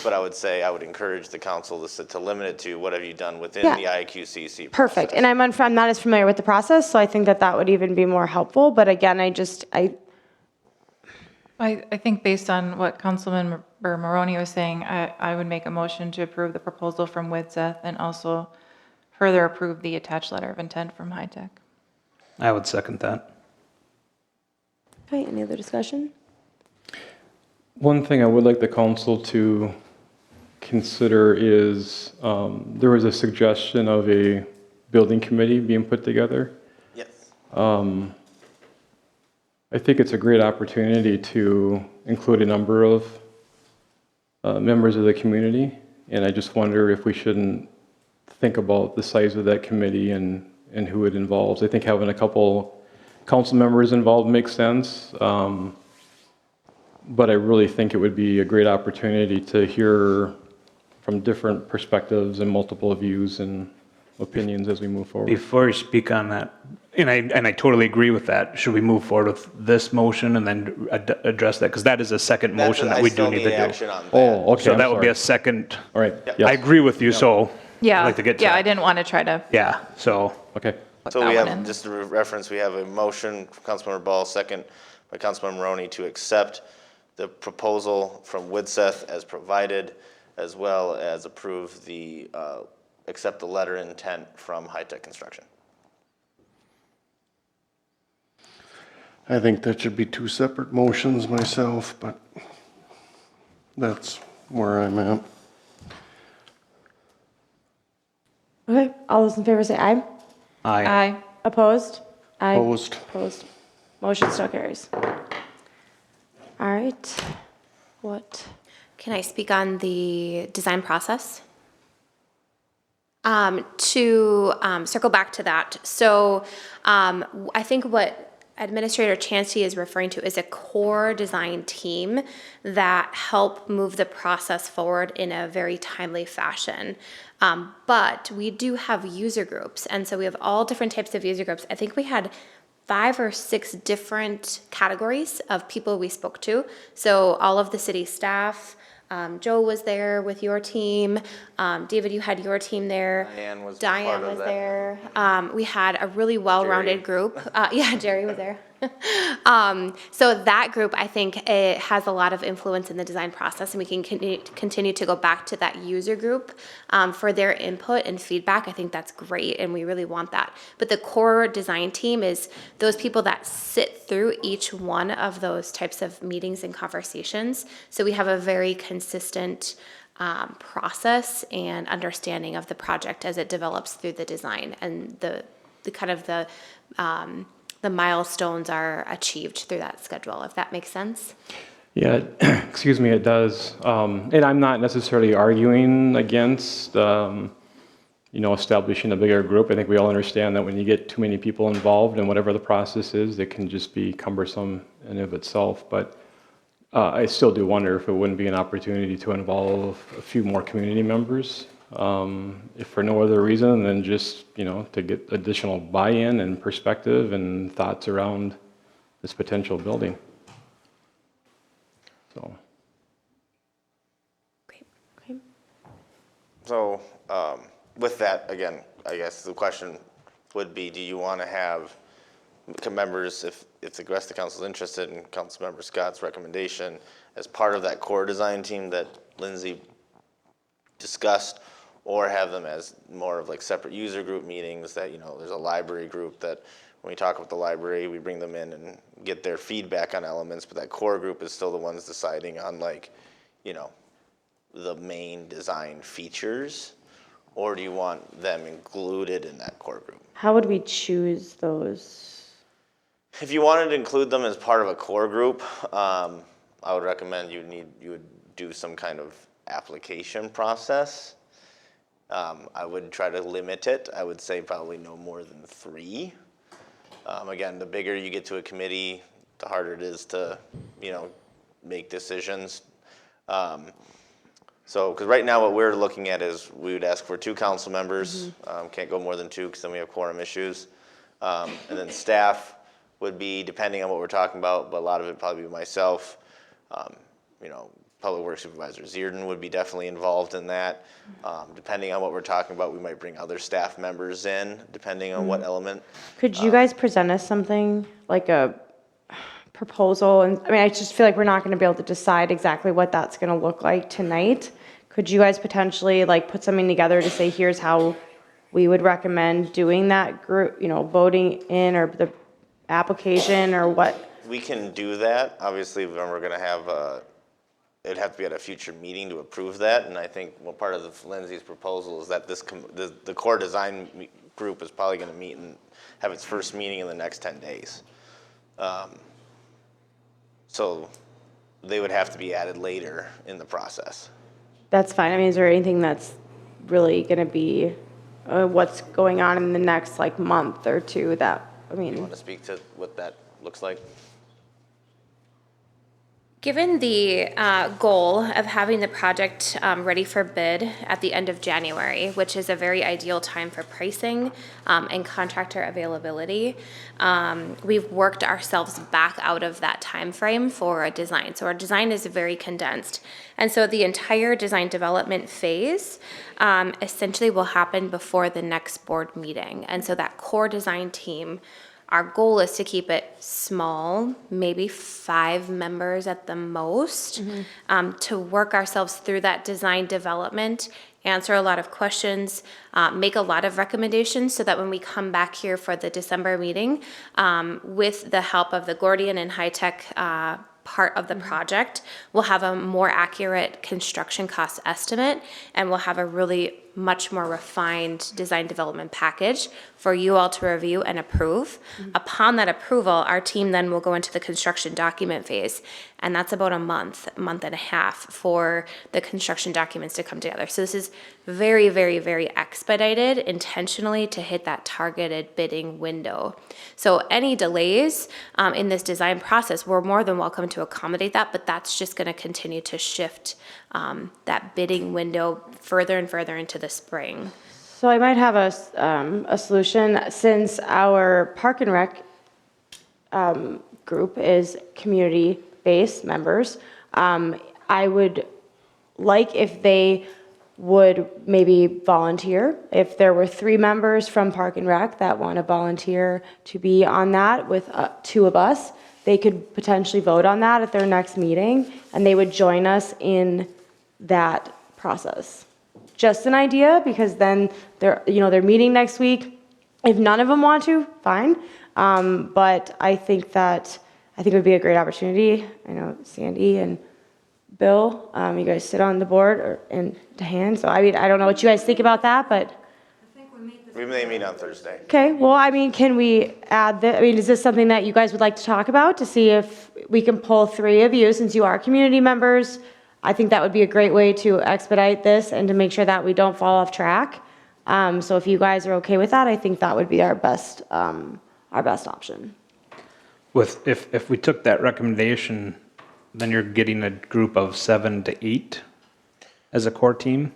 but I would say, I would encourage the council to limit it to what have you done within Yeah. the IQCC process. Perfect. And I'm not as familiar with the process, so I think that would even be more helpful. But again, I think based on what Councilman Maroney was saying, I would make a motion to approve the proposal from Widseth and also further approve the attached letter of intent from High Tech. I would second that. Okay, any other discussion? One thing I would like the council to consider is, there was a suggestion of a building committee being put together. Yes. I think it's a great opportunity to include a number of members of the community, and I just wonder if we shouldn't think about the size of that committee and who it involves. I think having a couple council members involved makes sense, but I really think it would be a great opportunity to hear from different perspectives and multiple views and opinions as we move forward. Before you speak on that, and I totally agree with that, should we move forward with this motion and then address that? Because that is a second motion that we do need to do. action on that. Oh, okay. So I'm that would be sorry. a second. All right. I Yes. agree with you, so Yeah, I'd like to get to I that. didn't want to try to Yeah, so. Okay. put So that we one have, in. just to reference, we have a motion from Councilmember Ball, second by Councilmember Maroney, to accept the proposal from Widseth as provided, as well as approve accept the letter of intent from High Tech Construction. I think that should be two separate motions myself, but that's where I'm at. Okay, all those in favor say aye. Aye. Opposed? Aye. Opposed. Opposed. Motion still carries. All right. What? Can I speak on the design process? To circle back to that, so I think what Administrator Chansky is referring to is a core design team that help move the process forward in a very timely fashion. But we do have user groups, and so we have all different types of user groups. I think we had 5 or 6 different categories of people we spoke to. So all of the city staff, Joe was there with your team. David, you had your team there. Diane was part of that. there. We had a really well-rounded group. Yeah, Jerry was there. So that group, I think, it has a lot of influence in the design process, and we can continue to go back to that user group for their input and feedback. I think that's great, and we really want that. But the core design team is those people that sit through each one of those types of meetings and conversations. So we have a very consistent process and understanding of the project as it develops through the design, and the kind of the milestones are achieved through that schedule, if that makes sense. Yeah, excuse me, it does. And I'm not necessarily arguing against, establishing a bigger group. I think we all understand that when you get too many people involved in whatever the process is, it can just be cumbersome in of itself. But I still do wonder if it wouldn't be an opportunity to involve a few more community members, if for no other reason than just, to get additional buy-in and perspective and thoughts around this potential building. So. So, with that, again, I guess the question would be, do you want to have members, if the rest of the council is interested in Councilmember Scott's recommendation, as part of that core design team that Lindsay discussed, or have them as more of like separate user group meetings that, there's a library group that when we talk about the library, we bring them in and get their feedback on elements, but that core group is still the ones deciding on the main design features, or do you want them included in that core group? How would we choose those? If you wanted to include them as part of a core group, I would recommend you would do some kind of application process. I would try to limit it. I would say probably no more than 3. Again, the bigger you get to a committee, the harder it is to, make decisions. Because right now what we're looking at is we would ask for 2 council members. Can't go more than 2 because then we have quorum issues. And then staff would be, depending on what we're talking about, but a lot of it would probably be myself. Public Works Supervisor Zierden would be definitely involved in that. Depending on what we're talking about, we might bring other staff members in, depending on what element. Could you guys present us something, like a proposal? And I just feel like we're not going to be able to decide exactly what that's going to look like tonight. Could you guys potentially put something together to say, here's how we would recommend doing that group, voting in, or the application, or what? We can do that. Obviously, when we're going to have it'd have to be at a future meeting to approve that. And I think part of Lindsay's proposal is that the core design group is probably going to meet and have its first meeting in the next 10 days. So they would have to be added later in the process. That's fine. Is there anything that's really going to be what's going on in the next month or 2 that, You want to speak to what that looks like? Given the goal of having the project ready for bid at the end of January, which is a very ideal time for pricing and contractor availability, we've worked ourselves back out of that time frame for a design. So our design is very condensed. And so the entire design development phase essentially will happen before the next board meeting. And so that core design team, our goal is to keep it small, maybe 5 members at the most, to work ourselves through that design development, answer a lot of questions, make a lot of recommendations, so that when we come back here for the December meeting, with the help of the Gordian and High Tech part of the project, we'll have a more accurate construction cost estimate, and we'll have a really much more refined design development package for you all to review and approve. Upon that approval, our team then will go into the construction document phase, and that's about a month and a half for the construction documents to come together. So this is very, very, very expedited intentionally to hit that targeted bidding window. So any delays in this design process, we're more than welcome to accommodate that, but that's just going to continue to shift that bidding window further and further into the spring. So I might have a solution. Since our Park and Rec group is community-based members, I would like if they would maybe volunteer. If there were 3 members from Park and Rec that want to volunteer to be on that with 2 of us, they could potentially vote on that at their next meeting, and they would join us in that process. Just an idea, because then they're meeting next week. If none of them want to, fine. But I think it would be a great opportunity. I know Sandy and Bill, you guys sit on the board and Dan. So I mean, I don't know what you guys think about that, but. We may meet on Thursday. Okay, well, I mean, can we add that? I mean, is this something that you guys would like to talk about to see if we can pull 3 of you, since you are community members? I think that would be a great way to expedite this and to make sure that we don't fall off track. So if you guys are okay with that, I think that would be our best option. If we took that recommendation, then you're getting a group of 7 to 8 as a core team.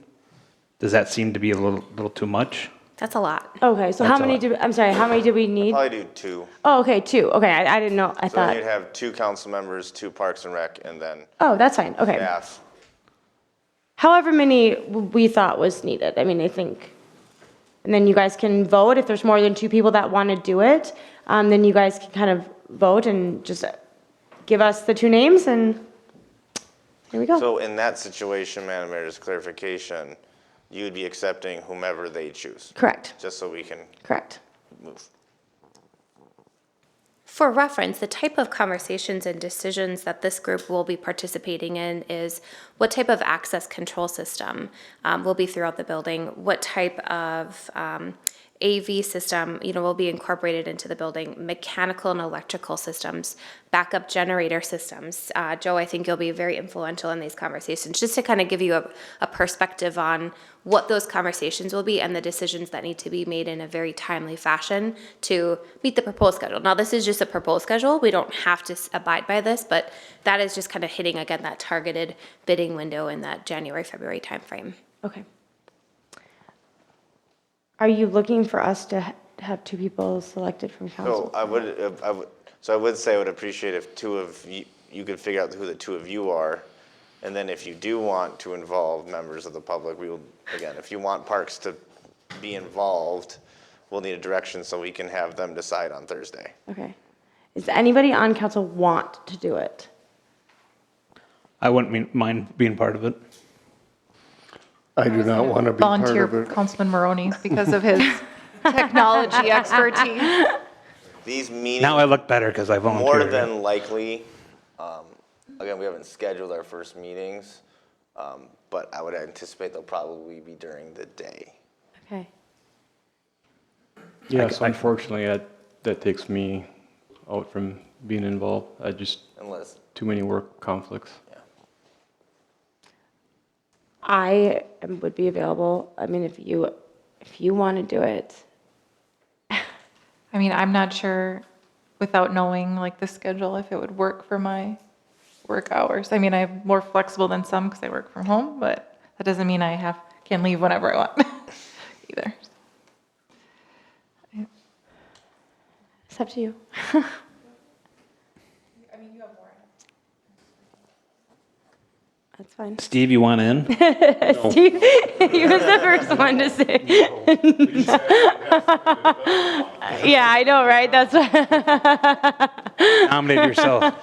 Does that seem to be a little too much? That's a lot. Okay, so That's how many do we need? Probably do 2. Oh, okay, 2. Okay, I didn't know. I So thought. then you'd have 2 council members, 2 Parks and Rec, and then Oh, that's fine. Okay. staff. However many we thought was needed. I mean, I think. And then you guys can vote. If there's more than 2 people that want to do it, then you guys can kind of vote and just give us the 2 names, and here we go. So in that situation, Madam Mayor, just clarification, you would be accepting whomever they choose? Correct. Just so we can Correct. move. For reference, the type of conversations and decisions that this group will be participating in is what type of access control system will be throughout the building, what type of AV system, will be incorporated into the building, mechanical and electrical systems, backup generator systems. Joe, I think you'll be very influential in these conversations, just to kind of give you a perspective on what those conversations will be and the decisions that need to be made in a very timely fashion to meet the proposed schedule. Now, this is just a proposed schedule. We don't have to abide by this, but that is just kind of hitting, again, that targeted bidding window in that January, February timeframe. Okay. Are you looking for us to have 2 people selected from council? So I would say I would appreciate if 2 of you could figure out who the 2 of you are. And then if you do want to involve members of the public, we will, again, if you want Parks to be involved, we'll need a direction so we can have them decide on Thursday. Okay. Does anybody on council want to do it? I wouldn't mind being part of it. I do not want to be part Volunteer of it. Councilman Maroney because of his technology expertise. These meetings. Now I look better because I More volunteered. than likely, again, we haven't scheduled our first meetings, but I would anticipate they'll probably be during the day. Okay. Yes, unfortunately, that takes me out from being involved. Unless, Too many work conflicts. I would be available. I mean, if you want to do it. I mean, I'm not sure without knowing like the schedule if it would work for my work hours. I mean, I'm more flexible than some because I work from home, but that doesn't mean I can leave whenever I want either. It's up to you. That's fine. Steve, you want in? Steve, he was the first one to say. Yeah, I know, right? That's Nominate yourself.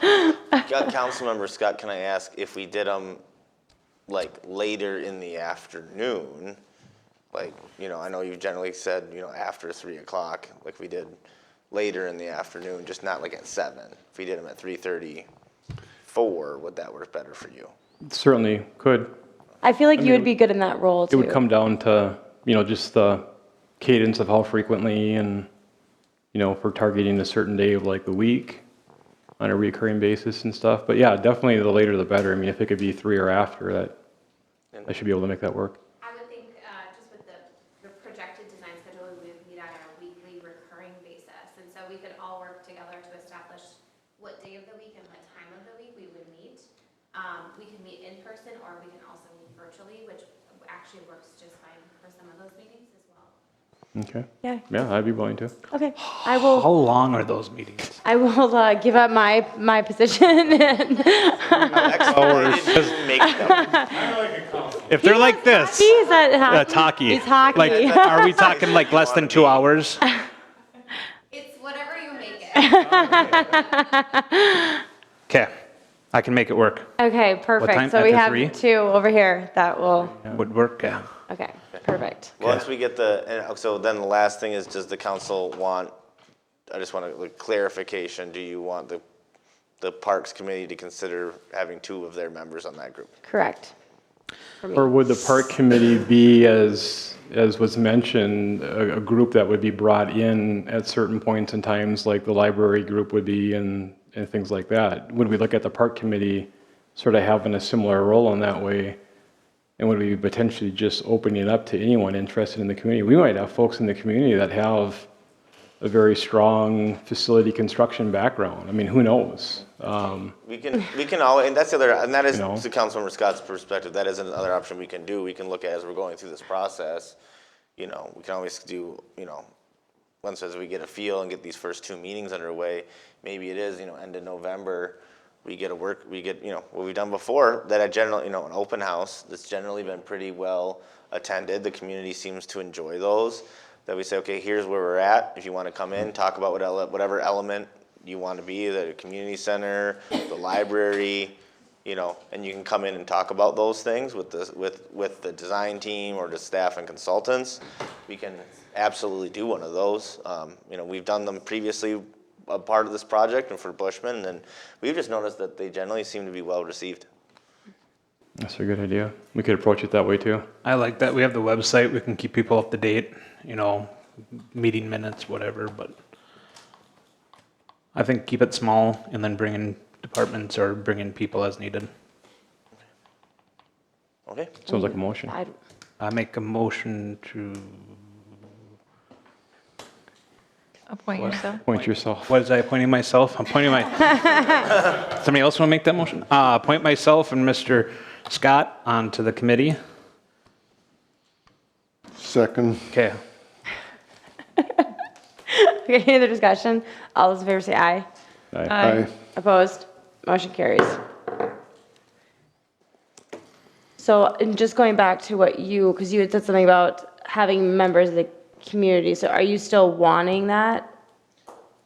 Councilmember Scott, can I ask if we did them like later in the afternoon? Like, I know you generally said, after 3 o'clock, like we did later in the afternoon, just not like at 7. If we did them at 3:30, 4, would that work better for you? Certainly could. I feel like you would be good in that role too. It would come down to, just the cadence of how frequently and, if we're targeting a certain day of like the week on a recurring basis and stuff. But yeah, definitely the later the better. I mean, if it could be 3 or after, I should be able to make that work. I would think, just with the projected design schedule, we would meet on a weekly recurring basis. And so we could all work together to establish what day of the week and what time of the week we would meet. We can meet in person or we can also meet virtually, which actually works just fine for some of those meetings as well. Okay. Yeah. Yeah, I'd be willing to. Okay, I will. How long are those meetings? I will give up my position. And Make them. If they're like this, He's at hockey. that's hockey. He's hockey. Like, are we talking like less than 2 hours? It's whatever you make it. Okay, I can make it work. Okay, time? perfect. So we After have 3? 2 over here that will, Would work, yeah. okay, perfect. Once we get the, and so then the last thing is, does the council want, I just want a clarification, do you want the Parks Committee to consider having 2 of their members on that group? Correct. For me. Or would the park committee be, as was mentioned, a group that would be brought in at certain points in times, like the library group would be and things like that? Would we look at the park committee sort of having a similar role in that way? And would we be potentially just opening it up to anyone interested in the community? We might have folks in the community that have a very strong facility construction background. I mean, who knows? We can all, and that's the other, and that is, You know. to Councilmember Scott's perspective, that is another option we can do. We can look at as we're going through this process, we can always do, once as we get a feel and get these first 2 meetings underway, maybe it is, end of November, we get what we've done before, that I generally, an open house that's generally been pretty well attended. The community seems to enjoy those, that we say, okay, here's where we're at. If you want to come in, talk about whatever element you want to be, the community center, the library, and you can come in and talk about those things with the design team or the staff and consultants. We can absolutely do one of those. We've done them previously, a part of this project and for Bushman, and we've just noticed that they generally seem to be well received. That's a good idea. We could approach it that way too. I like that. We have the website. We can keep people up to date, meeting minutes, whatever, but I think keep it small and then bring in departments or bring in people as needed. Okay. Sounds like a motion. I make a motion to, Appoint yourself. Point yourself. what is I appointing myself? I'm appointing somebody else want to make that motion? Appoint myself and Mr. Scott onto the committee. Second. Okay. Okay, any other discussion? All those in favor say aye. Aye. Opposed? Motion carries. So, and just going back to what because you had said something about having members of the community, so are you still wanting that?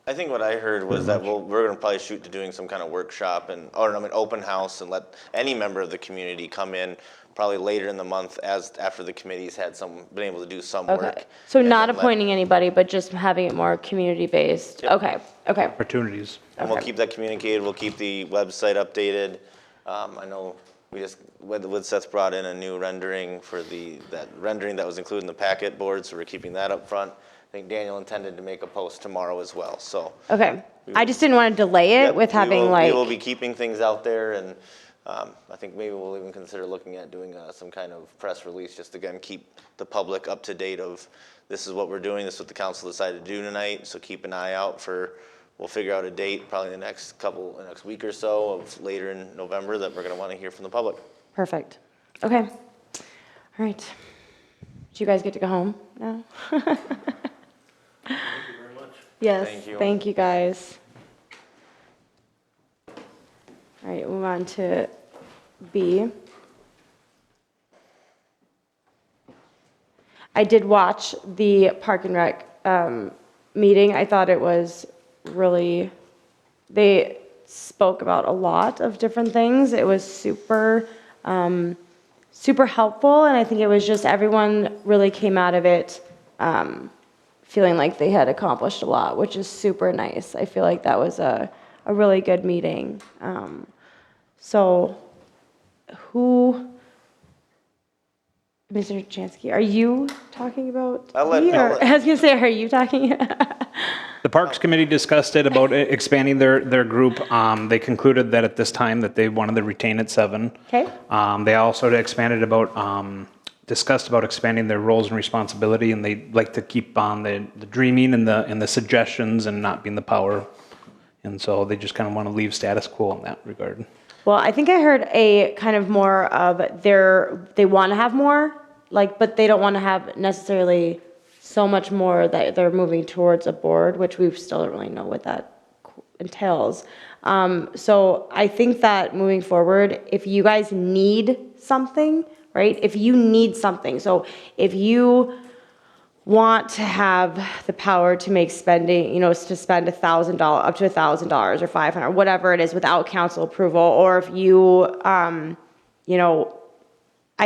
I think what I heard was that we're going to probably shoot to doing some kind of workshop open house and let any member of the community come in probably later in the month after the committee's been able to do some Okay, work. so not appointing anybody, but just having it more community-based? Yep. Okay. Opportunities. And we'll keep that communicated, we'll keep the website updated. I know Woodseth brought in a new rendering for that rendering that was included in the packet board, so we're keeping that up front. I think Daniel intended to make a post tomorrow as well, so. Okay, I just didn't want to delay it with having We will be keeping things out there, and I think maybe we'll even consider looking at doing some kind of press release, just again, keep the public up to date of this is what we're doing, this is what the council decided to do tonight, so keep an eye out we'll figure out a date probably the next week or so of later in November that we're gonna wanna hear from the public. Perfect. Okay. All right. Do you guys get to go home now? Thank you very much. Yes, Thank you. thank you guys. All right, move on to B. I did watch the Park and Rec meeting. I thought it was they spoke about a lot of different things. It was super helpful, and I think it was just everyone really came out of it feeling like they had accomplished a lot, which is super nice. I feel like that was a really good meeting. So Mr. Jansky, are you talking about me, or I was gonna say, are you talking? The Parks Committee discussed it about expanding their group. They concluded that at this time that they wanted to retain at 7. Okay. They also discussed about expanding their roles and responsibility, and they'd like to keep on the dreaming and the suggestions and not being the power. And so they just kind of want to leave status quo in that regard. Well, I think I heard a kind of more of they want to have more, but they don't want to have necessarily so much more that they're moving towards a board, which we still don't really know what that entails. So I think that moving forward, if you guys need something right? If you need something, so if you want to have the power to make spending, to spend $1,000, up to $1,000 or $500, whatever it is, without council approval, or if you, I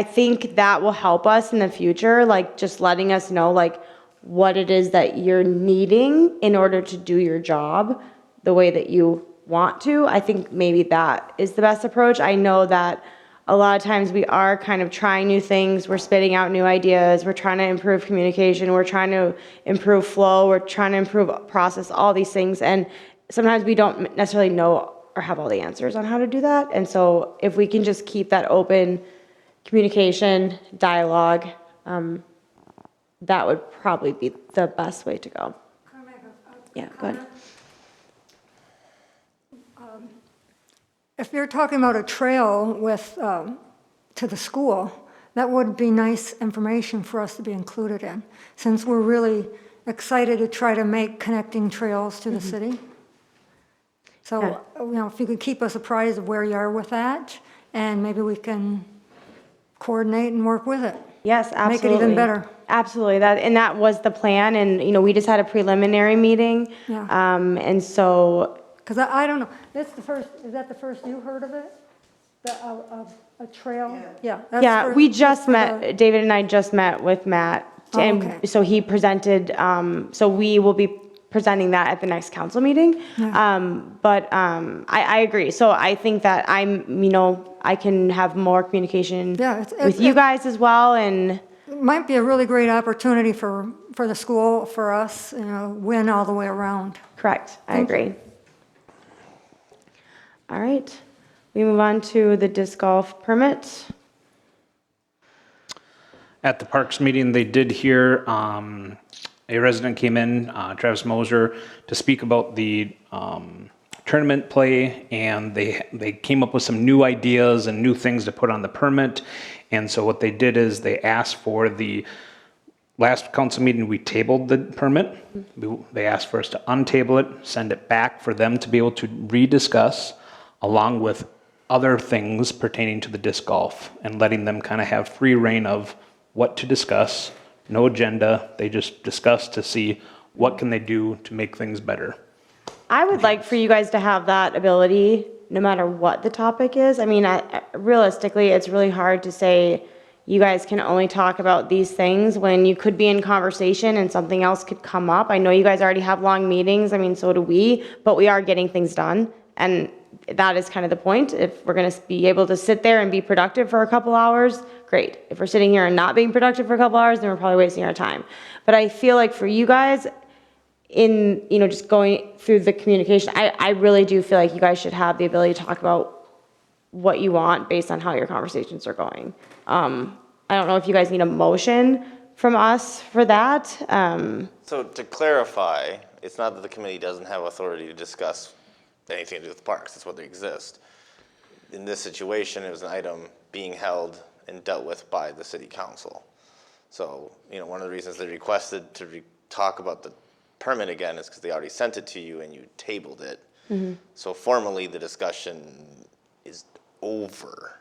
think that will help us in the future, like just letting us know like what it is that you're needing in order to do your job the way that you want to. I think maybe that is the best approach. I know that a lot of times we are kind of trying new things. We're spitting out new ideas. We're trying to improve communication. We're trying to improve flow. We're trying to improve process, all these things. And sometimes we don't necessarily know or have all the answers on how to do that. And so if we can just keep that open communication, dialogue, that would probably be the best way to go. Yeah, go ahead. If you're talking about a trail with, to the school, that would be nice information for us to be included in, since we're really excited to try to make connecting trails to the city. So, if you could keep us apprised of where you are with that, and maybe we can coordinate and work with it. Yes, absolutely. Make it even better. Absolutely. That was the plan, and, we just had a preliminary meeting. Yeah. And so. Because I don't know, is that the first you heard of it? A trail? Yeah. Yeah, we just met, David and I just met with Matt. And okay. so he presented, so we will be presenting that at the next council meeting. Yeah. But I agree. So I think that I can have more communication with you guys as well. And it might be a really great opportunity for the school, for us, win all the way around. Correct, I agree. All right, we move on to the disc golf permit. At the Parks meeting, they did hear a resident came in, Travis Moser, to speak about the tournament play, and they came up with some new ideas and new things to put on the permit. And so what they did is they asked for the last council meeting, we tabled the permit. They asked for us to untable it, send it back for them to be able to rediscuss, along with other things pertaining to the disc golf, and letting them kind of have free reign of what to discuss. No agenda. They just discuss to see what can they do to make things better. I would like for you guys to have that ability, no matter what the topic is. I mean, realistically, it's really hard to say you guys can only talk about these things when you could be in conversation and something else could come up. I know you guys already have long meetings. I mean, so do we, but we are getting things done. And that is kind of the point. If we're going to be able to sit there and be productive for a couple hours, great. If we're sitting here and not being productive for a couple hours, then we're probably wasting our time. But I feel like for you guys, in, just going through the communication, I really do feel like you guys should have the ability to talk about what you want based on how your conversations are going. I don't know if you guys need a motion from us for that. So to clarify, it's not that the committee doesn't have authority to discuss anything to do with parks. That's what they exist. In this situation, it was an item being held and dealt with by the city council. So, one of the reasons they requested to talk about the permit again is because they already sent it to you and you tabled it. Mm-hmm. So formally, the discussion is over.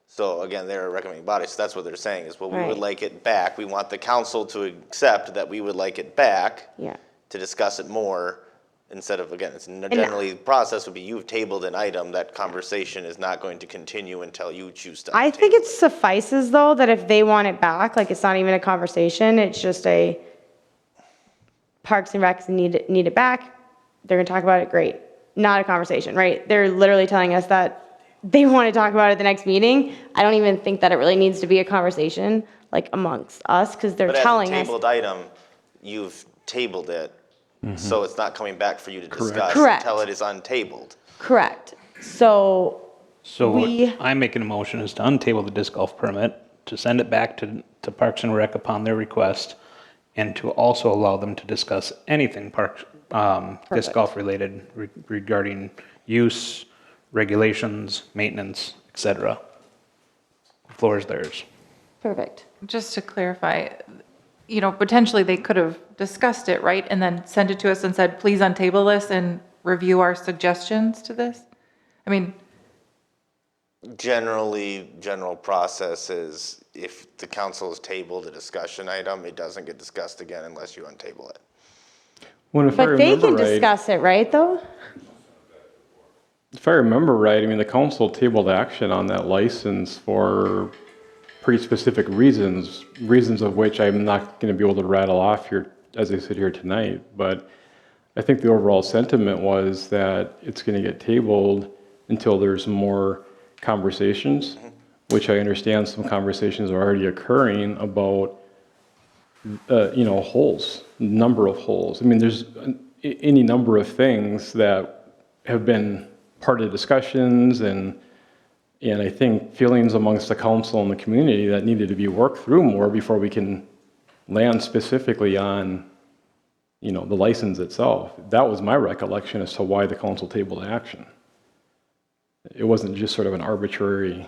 So again, they're a recommending body, so that's what they're saying is, well, we would like it back. We want the council to accept that we would like it back to discuss it more. Instead of, again, it's generally, the process would be you've tabled an item, that conversation is not going to continue until you choose to. I think it suffices, though, that if they want it back, like it's not even a conversation, it's just a Parks and Recs need it back. They're going to talk about it, great. Not a conversation, right? They're literally telling us that they want to talk about it at the next meeting. I don't even think that it really needs to be a conversation, like, amongst us, because they're telling us. But as a tabled item, you've tabled it. Mm-hmm. So it's not coming back for you to discuss until it is untabled. Correct. So I'm making a motion is to untable the disc golf permit, to send it back to Parks and Rec upon their request, and to also allow them to discuss anything disc golf related regarding use, regulations, maintenance, etc. The floor is theirs. Perfect. Just to clarify, potentially they could have discussed it, right? And then sent it to us and said, please untable this and review our suggestions to this? I mean, Generally, general process is if the council has tabled a discussion item, it doesn't get discussed again unless you untable it. Well, if I But they remember can right, discuss it, right, though? if I remember right, I mean, the council tabled action on that license for pretty specific reasons of which I'm not going to be able to rattle off here as I sit here tonight. But I think the overall sentiment was that it's going to get tabled until there's more conversations, which I understand some conversations are already occurring about, holes, number of holes. I mean, there's any number of things that have been part of the discussions and I think feelings amongst the council and the community that needed to be worked through more before we can land specifically on, the license itself. That was my recollection as to why the council tabled action. It wasn't just sort of an arbitrary,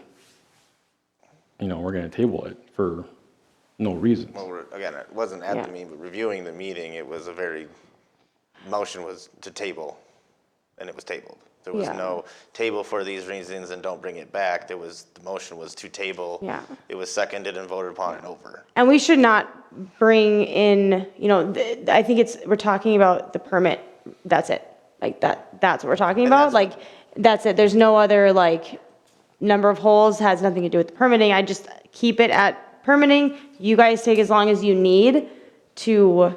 we're going to table it for no reason. Well, again, it wasn't at the meeting, but reviewing the meeting, it was motion was to table, and it was tabled. There was no table for these reasons and don't bring it back. The motion was to table. Yeah. It was seconded and voted upon and over. And we should not bring in, I think we're talking about the permit, that's it. Like that's what we're talking about. Like, that's it. There's no other, number of holes, has nothing to do with the permitting. I just keep it at permitting. You guys take as long as you need to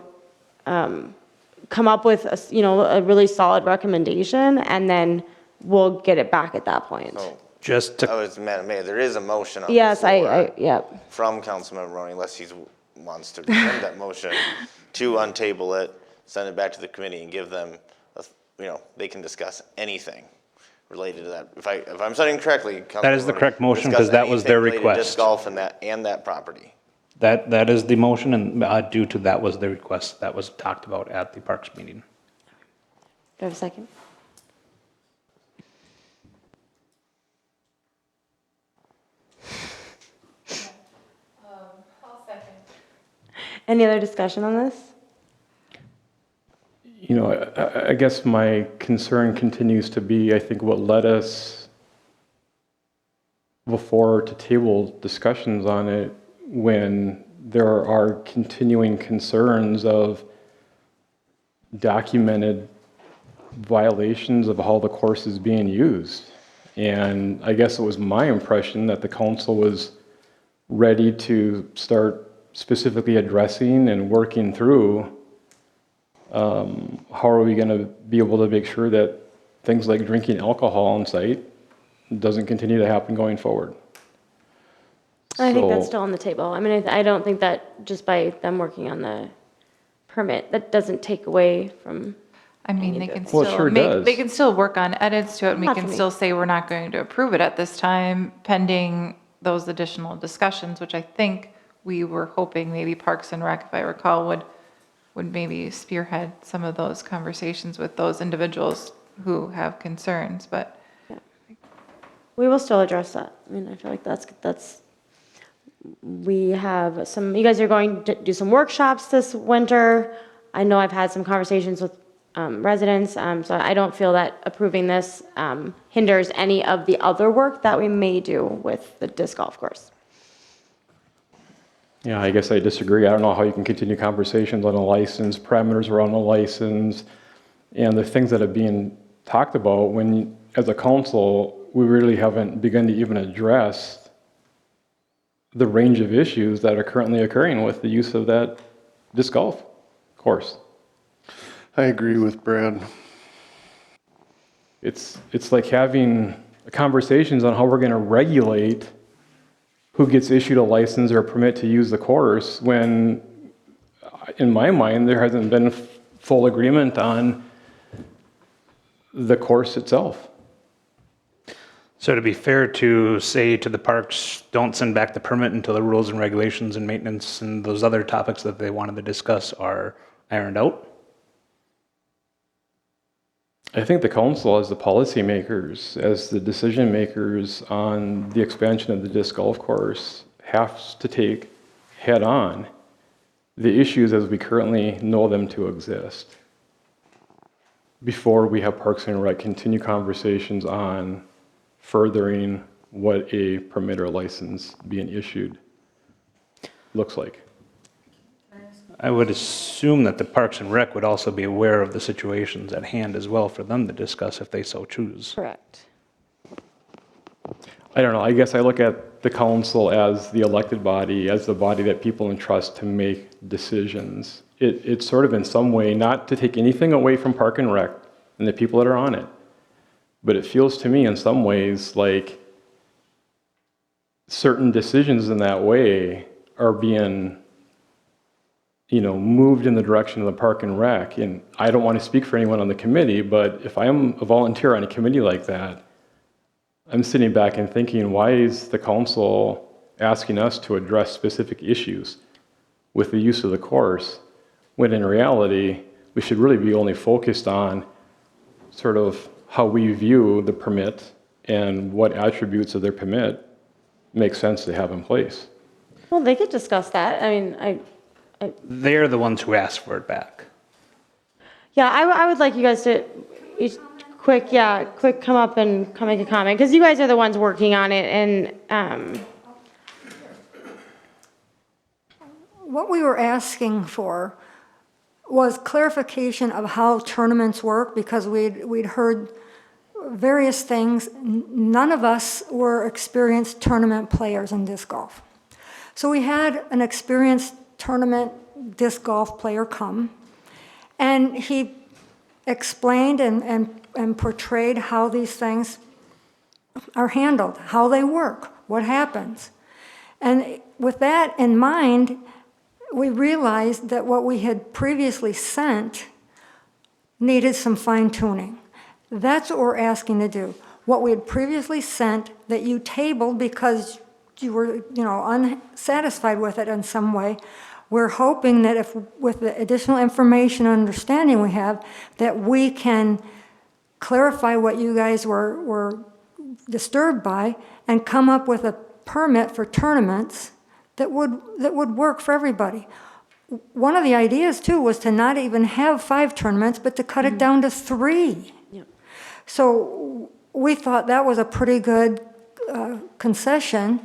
come up with a really solid recommendation, and then we'll get it back at that point. Madam Mayor, there is a motion on Yes, the floor yep. from Councilmember Maroney, unless he wants to defend that motion, to untable it, send it back to the committee and give them, they can discuss anything related to that. If I'm studying correctly, That is the correct motion, because that was their request. Disc golf and that property. That is the motion, and due to that was the request that was talked about at the Parks meeting. Do I have a second? I'll second. Any other discussion on this? I guess my concern continues to be, I think what led us before to table discussions on it when there are continuing concerns of documented violations of how the course is being used. And I guess it was my impression that the council was ready to start specifically addressing and working through how are we going to be able to make sure that things like drinking alcohol on site doesn't continue to happen going forward. I think that's still on the table. I mean, I don't think that just by them working on the permit, that doesn't take away from. I mean, they can Well, it still sure does. they can still work on edits to it, and we Not can for me. still say we're not going to approve it at this time, pending those additional discussions, which I think we were hoping maybe Parks and Rec, if I recall, would maybe spearhead some of those conversations with those individuals who have concerns, but. We will still address that. I mean, I feel like that's, we have you guys are going to do some workshops this winter. I know I've had some conversations with residents, so I don't feel that approving this hinders any of the other work that we may do with the disc golf course. Yeah, I guess I disagree. I don't know how you can continue conversations on a license, parameters around a license, and the things that are being talked about when, as a council, we really haven't begun to even address the range of issues that are currently occurring with the use of that disc golf course. I agree with Brad. It's like having conversations on how we're going to regulate who gets issued a license or a permit to use the course when, in my mind, there hasn't been full agreement on the course itself. So to be fair to say to the parks, don't send back the permit until the rules and regulations and maintenance and those other topics that they wanted to discuss are ironed out? I think the council, as the policymakers, as the decision makers on the expansion of the disc golf course, has to take head on the issues as we currently know them to exist before we have Parks and Rec continue conversations on furthering what a permit or license being issued looks like. I would assume that the Parks and Rec would also be aware of the situations at hand as well for them to discuss if they so choose. Correct. I don't know, I guess I look at the council as the elected body, as the body that people entrust to make decisions. It's sort of in some way, not to take anything away from Park and Rec and the people that are on it, but it feels to me in some ways like certain decisions in that way are being, moved in the direction of the Park and Rec. And I don't want to speak for anyone on the committee, but if I am a volunteer on a committee like that, I'm sitting back and thinking, why is the council asking us to address specific issues with the use of the course, when in reality, we should really be only focused on sort of how we view the permit and what attributes of their permit make sense to have in place. Well, they could discuss that. I mean, They're the ones who asked for it back. yeah, I would like you guys to quick come up and make a comment, because you guys are the ones working on it, and What we were asking for was clarification of how tournaments work, because we'd heard various things. None of us were experienced tournament players in disc golf. So we had an experienced tournament disc golf player come, and he explained and portrayed how these things are handled, how they work, what happens. And with that in mind, we realized that what we had previously sent needed some fine tuning. That's what we're asking to do. What we had previously sent that you tabled because you were, unsatisfied with it in some way, we're hoping that if, with the additional information and understanding we have, that we can clarify what you guys were disturbed by and come up with a permit for tournaments that would work for everybody. One of the ideas too was to not even have 5 tournaments, but to cut it down to 3. Yep. So we thought that was a pretty good concession,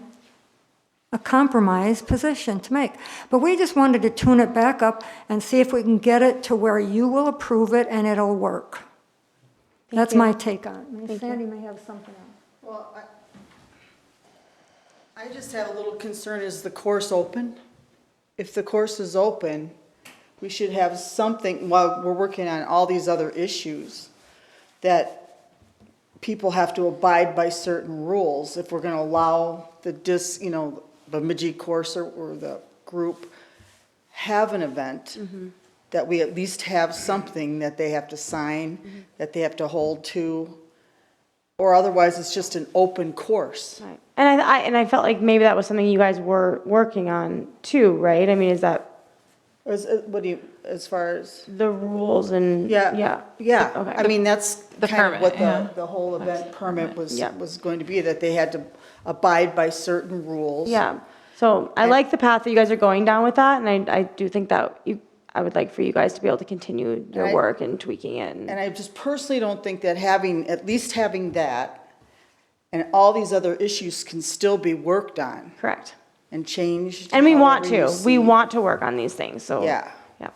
a compromise position to make. But we just wanted to tune it back up and see if we can get it to where you will approve it and it'll work. That's my take on it. Sandy may have something else. Well, I just have a little concern, is the course open? If the course is open, we should have something, while we're working on all these other issues, that people have to abide by certain rules. If we're gonna allow the Bemidji course or the group have an event, that we at least have something that they have to sign, that they have to hold to, or otherwise it's just an open course. right. And I felt like maybe that was something you guys were working on too, right? I mean, is that What do you, as far as? the rules and Yeah. Okay. I mean, that's The kind of permit, what yeah. the whole event permit was Yeah. going to be, that they had to abide by certain rules. Yeah, so I like the path that you guys are going down with that, and I do think that I would like for you guys to be able to continue your work and tweaking it. And I just personally don't think that at least having that, and all these other issues can still be worked on. Correct. And changed. And we want however you to, see. we want to work on these things, so. Yeah. Yeah.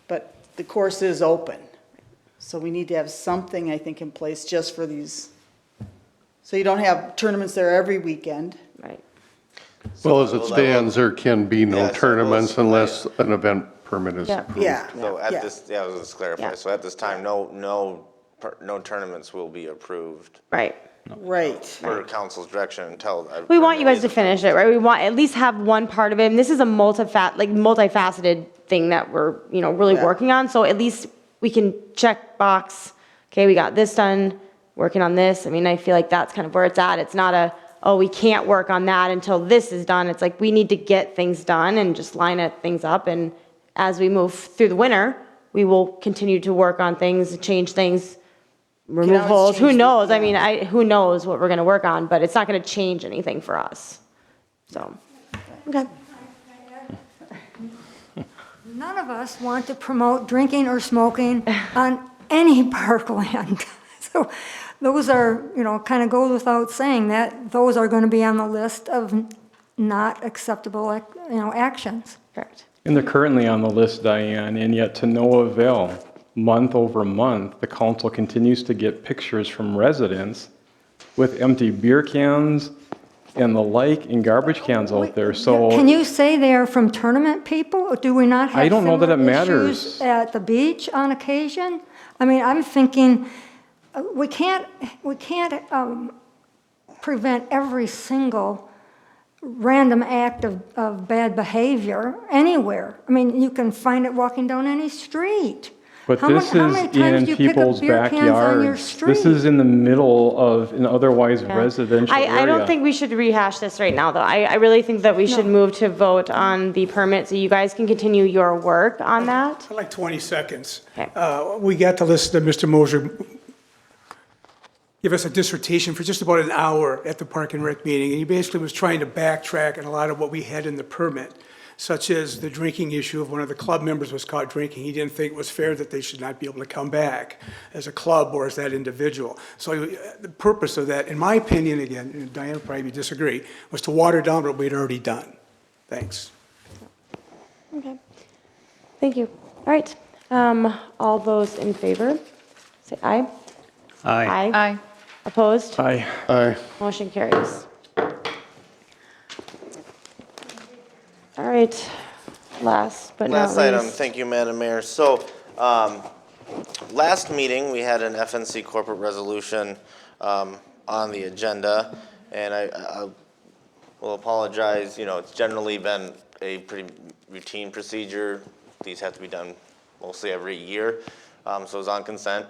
But the course is open. So we need to have something, I think, in place just for these. So you don't have tournaments there every weekend. Right. Well, as it stands, there can be no Yeah, so tournaments those- unless an event permit is Yeah. approved. Yeah. So Yeah. at this, I was just clarify, Yeah. so at this time, no tournaments will be approved Right. Right. per council's direction until. We want you guys to finish it, right? We want, at least have one part of it, and this is a multifaceted thing that we're, really Yeah. working on, so at least we can check box, okay, we got this done, working on this. I mean, I feel like that's kind of where it's at. It's not we can't work on that until this is done. It's like, we need to get things done and just line things up, and as we move through the winter, we will continue to work on things, change things, remove always holes. Who change knows? the- I mean, who knows what we're gonna work on, but it's not gonna change anything for us. So, okay. None of us want to promote drinking or smoking on any parkland. So those are, kind of goes without saying that those are going to be on the list of not acceptable, actions. Correct. And they're currently on the list, Diane, and yet to no avail. Month over month, the council continues to get pictures from residents with empty beer cans and the like, and garbage cans out there, so. Can you say they are from tournament people? Do we not have I don't know that it similar issues matters. at the beach on occasion? I mean, I'm thinking, we can't prevent every single random act of bad behavior anywhere. I mean, you can find it walking down any street. But How this many is times in do you pick up people's beer cans on your backyards. street? This is in the middle of an otherwise residential area. I don't think we should rehash this right now, though. I really think that we should move to vote on the permit, so you guys can continue your work on that. I'd like 20 seconds. Okay. We got to listen to Mr. Moser give us a dissertation for just about an hour at the Park and Rec meeting, and he basically was trying to backtrack on a lot of what we had in the permit, such as the drinking issue of one of the club members was caught drinking. He didn't think it was fair that they should not be able to come back as a club or as that individual. So the purpose of that, in my opinion, again, and Diane will probably disagree, was to water down what we'd already done. Thanks. Okay. Thank you. All right. All those in favor, say aye. Aye. Aye. Opposed? Aye. Aye. Motion carries. All right. Last but not Last item, least. thank you, Madam Mayor. So, last meeting, we had an FNC corporate resolution on the agenda, and I will apologize, it's generally been a pretty routine procedure. These have to be done mostly every year, so it was on consent.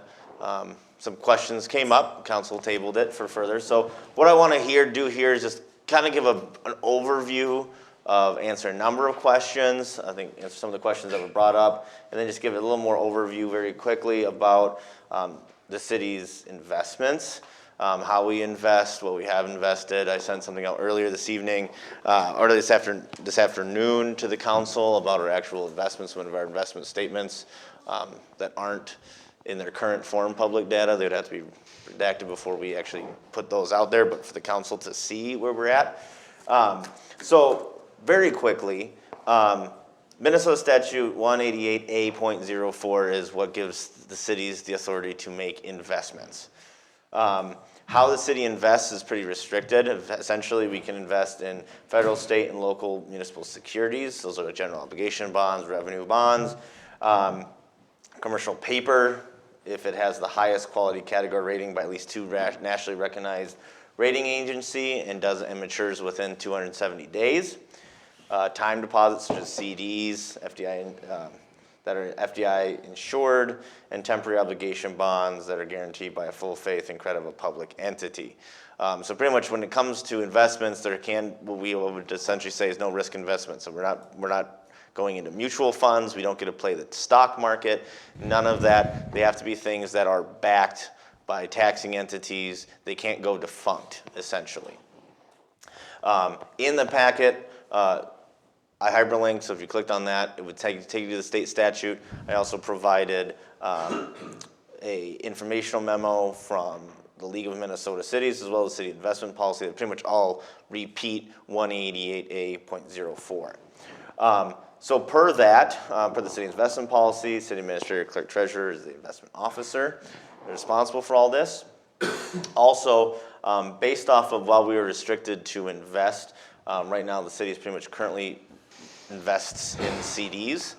Some questions came up, council tabled it for further. So what I want to do here is just kind of give an overview of answer a number of questions, I think answer some of the questions that were brought up, and then just give it a little more overview very quickly about the city's investments, how we invest, what we have invested. I sent something out earlier this evening, or this afternoon to the council about our actual investments, one of our investment statements that aren't in their current form public data. They would have to be redacted before we actually put those out there, but for the council to see where we're at. So very quickly, Minnesota Statute 188A.04 is what gives the cities the authority to make investments. How the city invests is pretty restricted. Essentially, we can invest in federal, state, and local municipal securities. Those are general obligation bonds, revenue bonds, commercial paper, if it has the highest quality category rating by at least 2 nationally recognized rating agency and matures within 270 days. Time deposits such as CDs, FDI, that are FDI insured, and temporary obligation bonds that are guaranteed by a full faith and credit of a public entity. So pretty much when it comes to investments, what we would essentially say is no risk investment. So we're not going into mutual funds. We don't get to play the stock market. None of that. They have to be things that are backed by taxing entities. They can't go defunct, essentially. In the packet, I hyperlinked, so if you clicked on that, it would take you to the state statute. I also provided a informational memo from the League of Minnesota Cities, as well as City Investment Policy, that pretty much all repeat 188A.04. So per that, per the City Investment Policy, City Administrator, Clerk Treasurer is the investment officer. They're responsible for all this. Also, based off of while we were restricted to invest, right now the city is pretty much currently invests in CDs.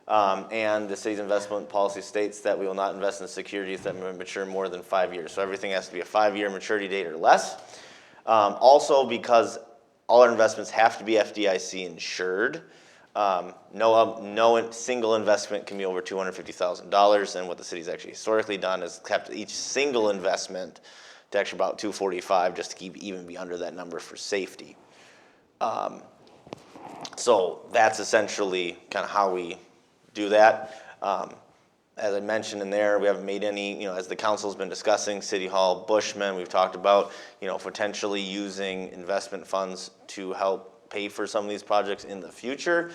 And the city's investment policy states that we will not invest in securities that mature more than 5 years. So everything has to be a 5-year maturity date or less. Also, because all our investments have to be FDIC insured, no single investment can be over $250,000. And what the city's actually historically done is kept each single investment to actually about $245,000 just to keep even be under that number for safety. So that's essentially kind of how we do that. As I mentioned in there, we haven't made any, as the council's been discussing, City Hall, Bushman, we've talked about, potentially using investment funds to help pay for some of these projects in the future.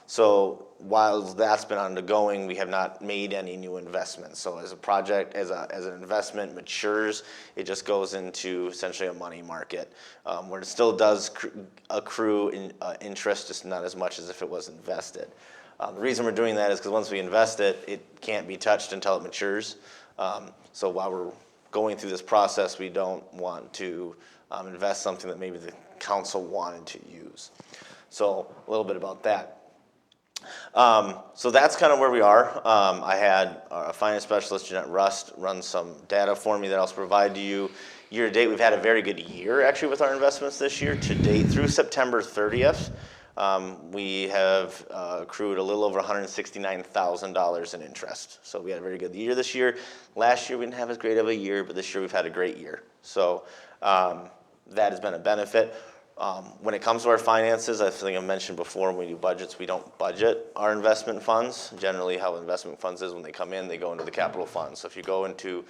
So while that's been undergoing, we have not made any new investments. So as a project, as an investment matures, it just goes into essentially a money market, where it still does accrue interest, just not as much as if it was invested. The reason we're doing that is because once we invest it, it can't be touched until it matures. So while we're going through this process, we don't want to invest something that maybe the council wanted to use. So a little bit about that. So that's kind of where we are. I had a finance specialist, Jeanette Rust, run some data for me that I'll provide to you. Year to date, we've had a very good year actually with our investments this year. To date, through September 30th, we have accrued a little over $169,000 in interest. So we had a very good year this year. Last year we didn't have as great of a year, but this year we've had a great year. So that has been a benefit. When it comes to our finances, I think I mentioned before, when we do budgets, we don't budget our investment funds. Generally, how investment funds is when they come in, they go into the capital fund. So if you go into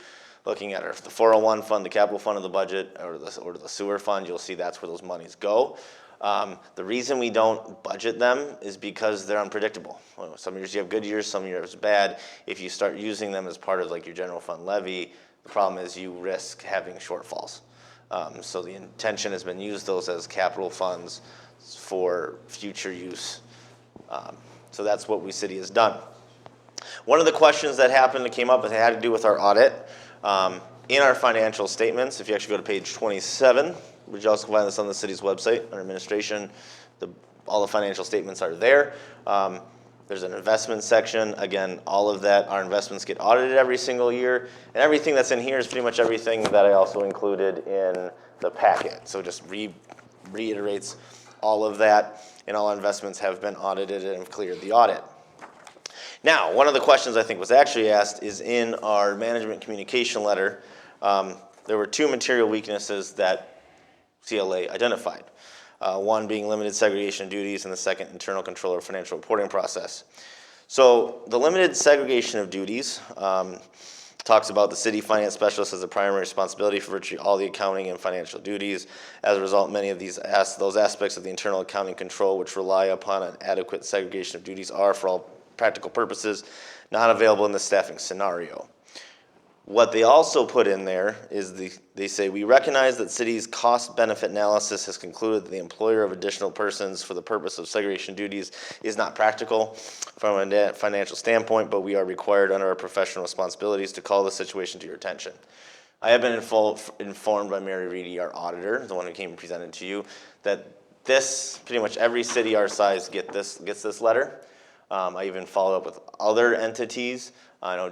looking at the 401 fund, the capital fund of the budget, or the sewer fund, you'll see that's where those monies go. The reason we don't budget them is because they're unpredictable. Some years you have good years, some years bad. If you start using them as part of like your general fund levy, the problem is you risk having shortfalls. So the intention has been use those as capital funds for future use. So that's what We City has done. One of the questions that came up, had to do with our audit. In our financial statements, if you actually go to page 27, which you also find this on the city's website, under administration, all the financial statements are there. There's an investment section. Again, all of that, our investments get audited every single year. And everything that's in here is pretty much everything that I also included in the packet. So just reiterates all of that, and all investments have been audited and have cleared the audit. Now, one of the questions I think was actually asked is in our management communication letter, there were two material weaknesses that CLA identified. One being limited segregation of duties, and the second, internal control or financial reporting process. So the limited segregation of duties talks about the city finance specialist as a primary responsibility for virtually all the accounting and financial duties. As a result, many of those aspects of the internal accounting control which rely upon an adequate segregation of duties are, for all practical purposes, not available in the staffing scenario. What they also put in there is they say, we recognize that city's cost-benefit analysis has concluded that the employer of additional persons for the purpose of segregation duties is not practical from a financial standpoint, but we are required under our professional responsibilities to call the situation to your attention. I have been informed by Mary Reedy, our auditor, the one who came and presented to you, that pretty much every city our size gets this letter. I even followed up with other entities. I know,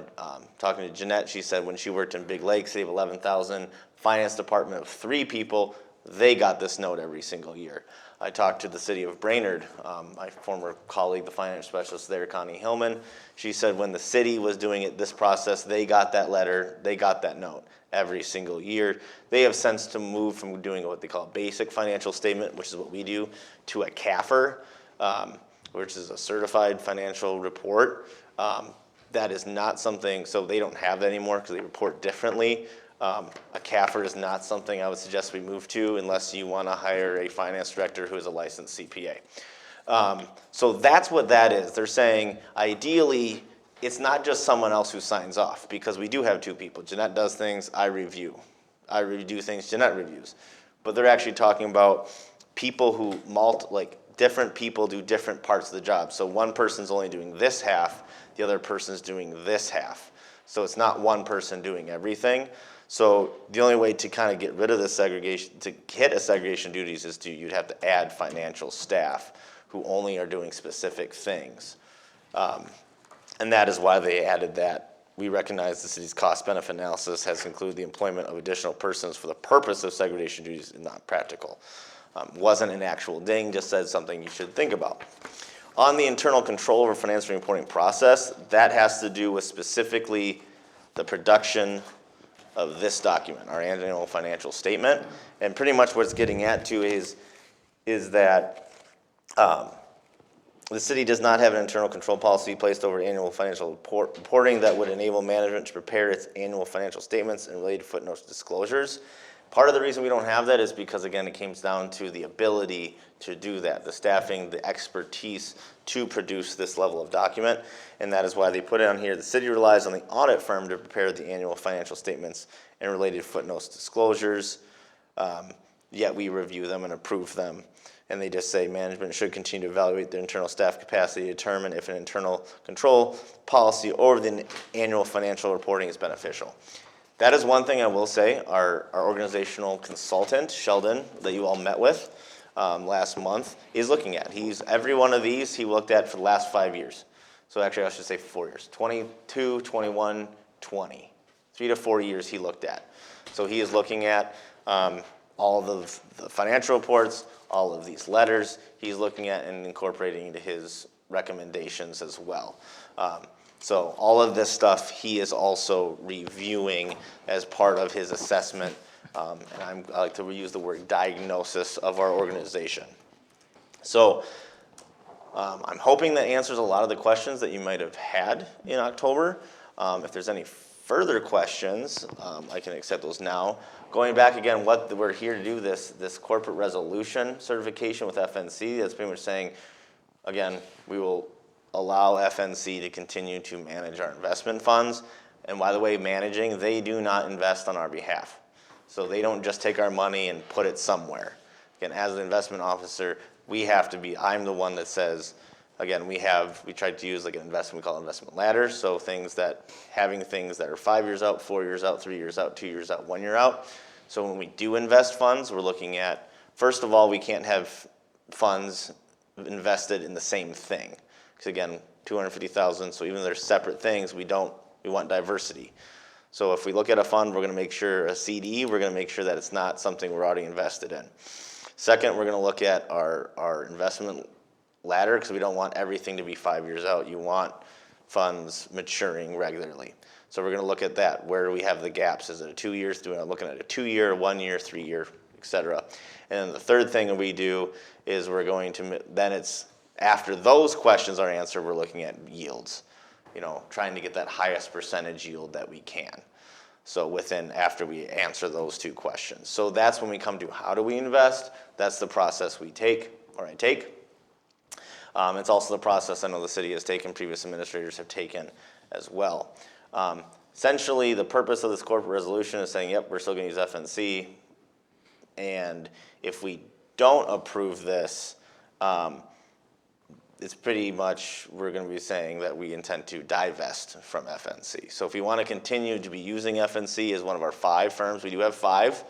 talking to Jeanette, she said when she worked in Big Lake, City of 11,000, finance department of 3 people, they got this note every single year. I talked to the city of Brainerd, my former colleague, the finance specialist there, Connie Hillman. She said when the city was doing this process, they got that letter, they got that note every single year. They have since to move from doing what they call a basic financial statement, which is what we do, to a CAFR, which is a certified financial report. That is not something, so they don't have that anymore because they report differently. A CAFR is not something I would suggest we move to unless you want to hire a finance director who is a licensed CPA. So that's what that is. They're saying ideally it's not just someone else who signs off, because we do have 2 people. Jeanette does things, I review. I review things, Jeanette reviews. But they're actually talking about people who different people do different parts of the job. So one person's only doing this half, the other person's doing this half. So it's not one person doing everything. So the only way to kind of get rid of the segregation, to hit a segregation duties, is you'd have to add financial staff who only are doing specific things. And that is why they added that. We recognize the city's cost-benefit analysis has concluded the employment of additional persons for the purpose of segregation duties is not practical. Wasn't an actual ding, just said something you should think about. On the internal control over financial reporting process, that has to do with specifically the production of this document, our annual financial statement. And pretty much what it's getting at to is that the city does not have an internal control policy placed over annual financial reporting that would enable management to prepare its annual financial statements and related footnotes disclosures. Part of the reason we don't have that is because, again, it comes down to the ability to do that, the staffing, the expertise to produce this level of document, and that is why they put it on here. The city relies on the audit firm to prepare the annual financial statements and related footnotes disclosures, yet we review them and approve them. And they just say management should continue to evaluate their internal staff capacity to determine if an internal control policy over the annual financial reporting is beneficial. That is one thing I will say. Our organizational consultant, Sheldon, that you all met with last month, is looking at. Every one of these he looked at for the last 5 years. So actually I should say 4 years, 22, 21, 20. 3 to 4 years he looked at. So he is looking at all of the financial reports, all of these letters. He's looking at and incorporating into his recommendations as well. So all of this stuff he is also reviewing as part of his assessment, and I like to reuse the word diagnosis of our organization. So I'm hoping that answers a lot of the questions that you might have had in October. If there's any further questions, I can accept those now. Going back again, what we're here to do, this corporate resolution certification with FNC, that's pretty much saying, again, we will allow FNC to continue to manage our investment funds. And by the way, managing, they do not invest on our behalf. So they don't just take our money and put it somewhere. Again, as an investment officer, we have to be, I'm the one that says, again, we tried to use like an investment, we call it investment ladder. So having things that are 5 years out, 4 years out, 3 years out, 2 years out, 1 year out. So when we do invest funds, we're looking at, first of all, we can't have funds invested in the same thing. Because again, 250,000, so even though they're separate things, we want diversity. So if we look at a fund, we're gonna make sure, a CD, we're gonna make sure that it's not something we're already invested in. Second, we're gonna look at our investment ladder, because we don't want everything to be 5 years out. You want funds maturing regularly. So we're gonna look at that. Where do we have the gaps? Is it a 2 years? Looking at a 2 year, 1 year, 3 year, et cetera. And then the third thing that we do is we're going to, then it's, after those questions are answered, we're looking at yields, trying to get that highest percentage yield that we can. So after we answer those two questions. So that's when we come to how do we invest? That's the process I take. It's also the process I know the city has taken, previous administrators have taken as well. Essentially, the purpose of this corporate resolution is saying, yep, we're still gonna use FNC. And if we don't approve this, it's pretty much, we're gonna be saying that we intend to divest from FNC. So if we wanna continue to be using FNC as one of our 5 firms, we do have 5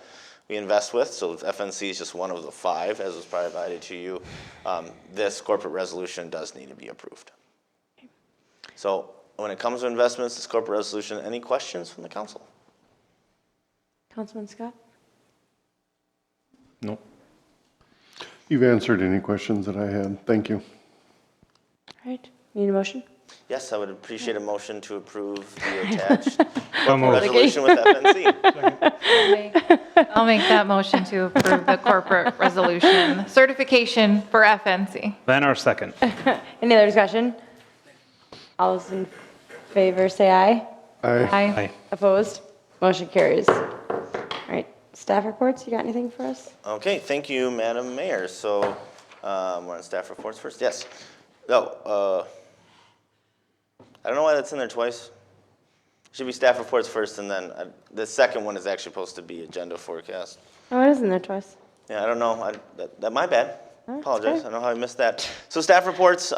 we invest with, so FNC is just one of the 5 as was provided to you. This corporate resolution does need to be approved. So when it comes to investments, this corporate resolution, any questions from the council? Councilman Scott? Nope. You've answered any questions that I had. Thank you. All right, need a motion? Yes, I would appreciate a motion to approve the attached resolution with FNC. I'll make that motion to approve the corporate resolution certification for FNC. Then our second. Any other discussion? All those in favor say aye. Aye. Opposed? Motion carries. All right, staff reports, you got anything for us? Okay, thank you, Madam Mayor. So we're on staff reports first. Yes. No, I don't know why that's in there twice. Should be staff reports first, and then the second one is actually supposed to be agenda forecast. Oh, it is in there twice. Yeah, I don't know. That my bad. That's Apologize. okay. I don't know how I missed that. So staff reports.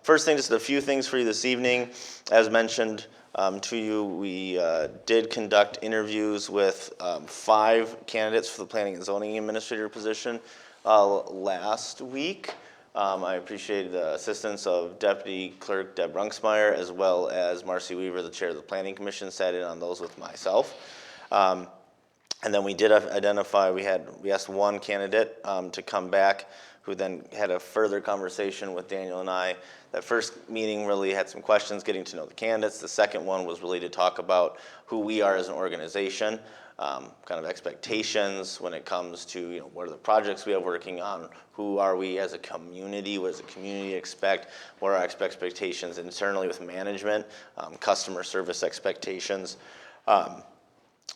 First thing, just a few things for you this evening. As mentioned to you, we did conduct interviews with 5 candidates for the planning and zoning administrator position last week. I appreciate the assistance of Deputy Clerk Deb Runksmeyer, as well as Marcy Weaver, the chair of the Planning Commission, sat in on those with myself. And then we did identify, we asked one candidate to come back, who then had a further conversation with Daniel and I. That first meeting really had some questions, getting to know the candidates. The second one was really to talk about who we are as an organization, kind of expectations when it comes to, what are the projects we have working on, who are we as a community, what does the community expect, what are our expectations internally with management, customer service expectations.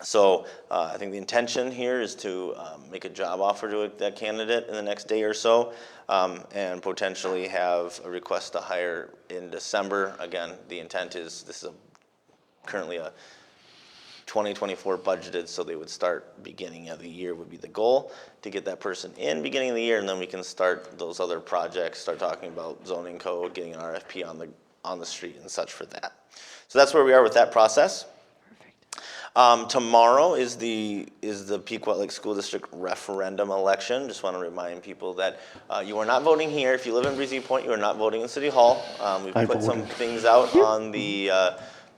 So I think the intention here is to make a job offer to that candidate in the next day or so, and potentially have a request to hire in December. Again, the intent is this is currently a 2024 budgeted, so they would start beginning of the year would be the goal to get that person in beginning of the year, and then we can start those other projects, start talking about zoning code, getting an RFP on the street and such for that. So that's where we are with that process. Tomorrow is the Pequot Lake School District referendum election. Just want to remind people that you are not voting here. If you live in Breezy Point, you are not voting in City Hall. We've put some things out on the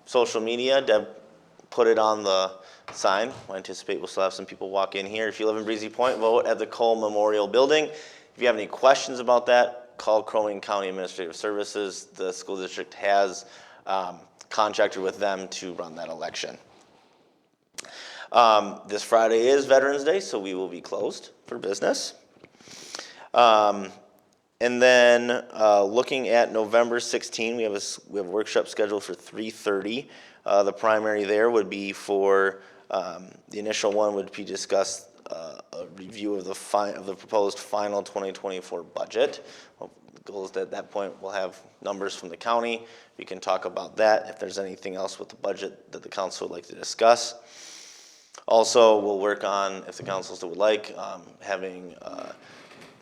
social media. Deb put it on the sign. I anticipate we'll still have some people walk in here. If you live in Breezy Point, vote at the Cole Memorial Building. If you have any questions about that, call Crow Wing County Administrative Services. The school district has contracted with them to run that election. This Friday is Veterans Day, so we will be closed for business. And then looking at November 16, we have a workshop scheduled for 3:30. The primary there would be for the initial one would be discuss a review of the proposed final 2024 budget. The goal is that at that point we'll have numbers from the county. We can talk about that. If there's anything else with the budget that the council would like to discuss. Also, we'll work on, if the council still would like, having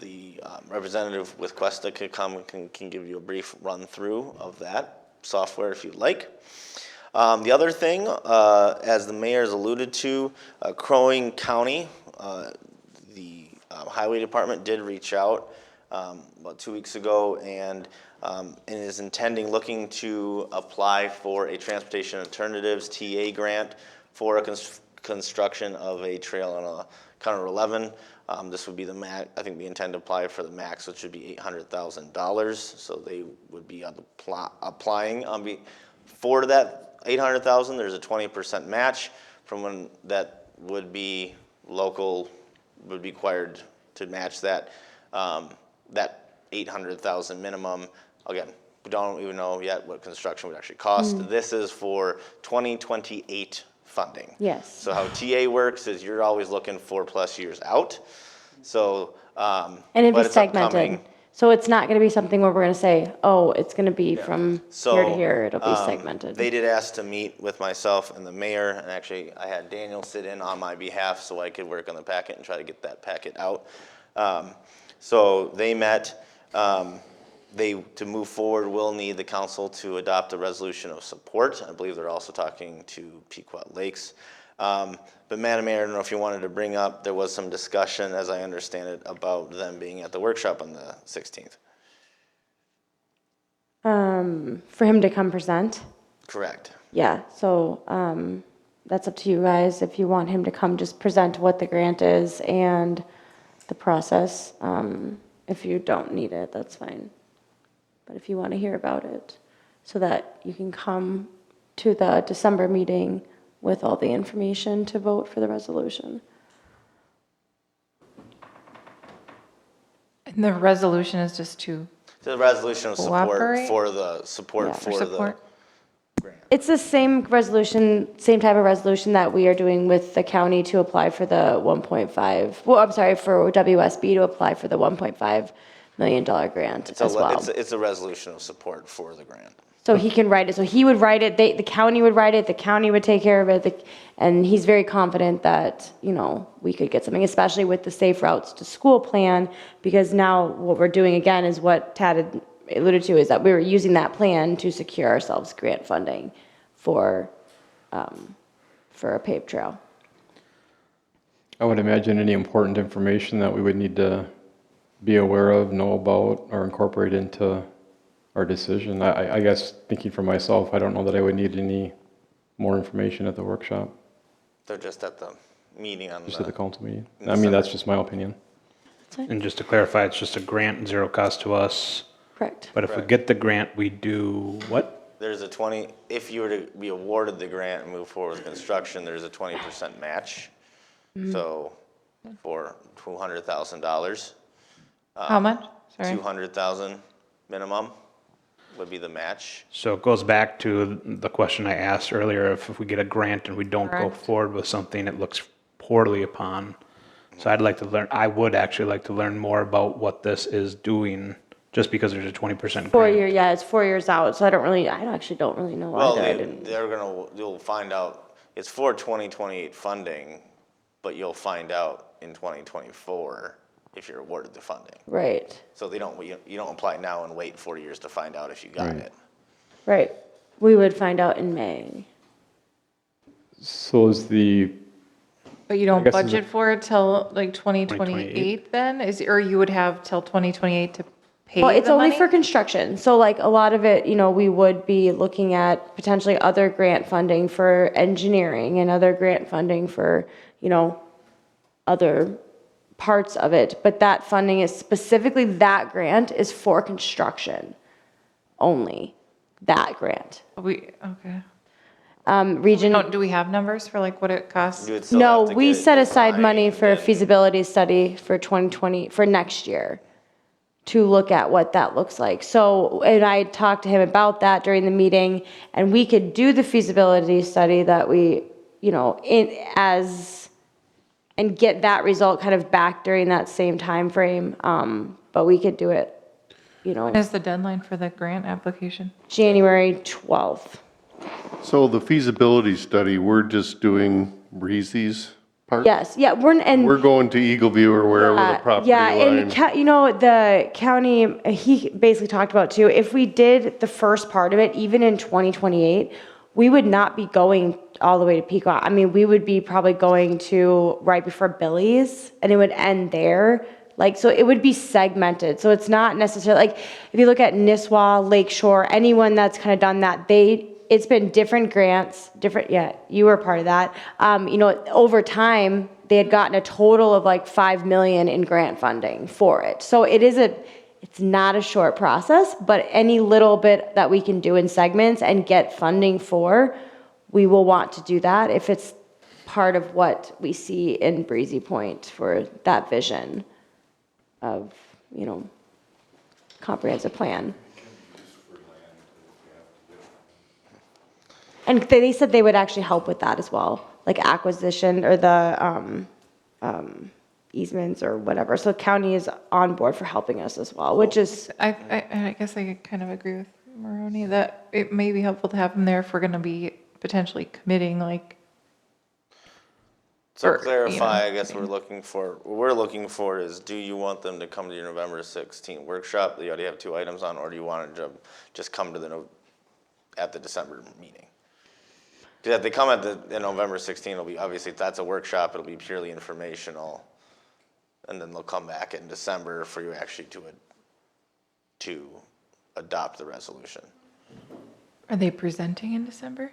the representative with Questa could come and can give you a brief run through of that software if you'd like. The other thing, as the mayor has alluded to, Crow Wing County, the highway department did reach out about 2 weeks ago and is looking to apply for a Transportation Alternatives TA grant for a construction of a trail on County 11. This would be the max. I think we intend to apply for the max, which would be $800,000. So they would be applying for that $800,000. There's a 20% match from when that would be local would be required to match that that $800,000 minimum. Again, we don't even know yet what construction would actually cost. This is for 2028 funding. Yes. So how TA works is you're always looking 4+ years out. So, And it'd be segmented. So it's not going to be something where we're going to say, oh, it's going to be from here to here. It'll be segmented. They did ask to meet with myself and the mayor, and actually I had Daniel sit in on my behalf so I could work on the packet and try to get that packet out. So they met. To move forward, will need the council to adopt a resolution of support. I believe they're also talking to Pequot Lakes. But Madam Mayor, I don't know if you wanted to bring up, there was some discussion, as I understand it, about them being at the workshop on the 16th. For him to come present? Correct. Yeah, so that's up to you guys. If you want him to come just present what the grant is and the process. If you don't need it, that's fine. But if you want to hear about it, so that you can come to the December meeting with all the information to vote for the resolution. And the resolution is just to The resolution of support cooperate? for the support Yeah, for support. the grant. It's the same resolution, same type of resolution that we are doing with the county to apply for the 1.5, well, I'm sorry, for WSB to apply for the $1.5 million grant as well. It's a resolution of support for the grant. So he can write it, so he would write it, the county would write it, the county would take care of it, and he's very confident that, we could get something, especially with the Safe Routes to School plan, because now what we're doing again is what Tad had alluded to, is that we were using that plan to secure ourselves grant funding for a paved trail. I would imagine any important information that we would need to be aware of, know about, or incorporate into our decision. I guess, thinking for myself, I don't know that I would need any more information at the workshop, They're just at the meeting on just at the council meeting. in I mean, that's December. just my opinion. And just to clarify, it's just a grant, zero cost to us. Correct. But if we Correct. get the grant, we do what? There's a if you were to be awarded the grant and move forward with construction, there's a 20% match. So for $200,000. How much? Sorry. 200,000 minimum. would be the match. So it goes back to the question I asked earlier, if we get a grant and we don't go Correct. forward with something, it looks poorly upon. So I would actually like to learn more about what this is doing, just because there's a 20% 4 grant. year, yeah, it's 4 years out, so I actually don't really know Well, either. I didn't. you'll find out, it's for 2028 funding, but you'll find out in 2024 if you're awarded the funding. Right, So you don't apply now and wait 4 years to find out if you got it. right. We would find out in May. So is the, But you don't guess is budget for it till like 2028 then? Or you would have till 2028 to pay Well, it's the only money? for construction, so like a lot of it, we would be looking at potentially other grant funding for engineering and other grant funding for, other parts of it. But that funding is specifically, that grant is for construction only, that grant. Okay. Region. Do we have numbers for like what it costs? You would still No, have to we get it set aside money designed for a and- feasibility study for 2020, for next year, to look at what that looks like. So, and I talked to him about that during the meeting, and we could do the feasibility study that we, and get that result kind of back during that same time frame. But we could do it, When is the deadline for the grant application? January 12th. So the feasibility study, we're just doing Breezy's part? Yes, yeah, We're going to Eagleview or wherever the property Yeah, line. and the county, he basically talked about too, if we did the first part of it, even in 2028, we would not be going all the way to Pequot. I mean, we would be probably going to right before Billy's, and it would end there. So it would be segmented. So it's not necessarily, if you look at Nisswa, Lakeshore, anyone that's kind of done that, it's been different grants, you were part of that. Over time, they had gotten a total of like 5 million in grant funding for it. So it's not a short process, but any little bit that we can do in segments and get funding for, we will want to do that if it's part of what we see in Breezy Point for that vision of, comprehensive plan. And they said they would actually help with that as well, like acquisition or the easements or whatever. So county is on board for helping us as well, which is. I guess I kind of agree with Maroney that it may be helpful to have them there if we're going to be potentially committing So to clarify, I guess what we're looking for is, do you want them to come to your November 16 workshop that you already have 2 items on, or do you want to just come to at the December meeting? Because if they come at the November 16, it'll be, obviously, if that's a workshop, it'll be purely informational. And then they'll come back in December for you actually to adopt the resolution. Are they presenting in December?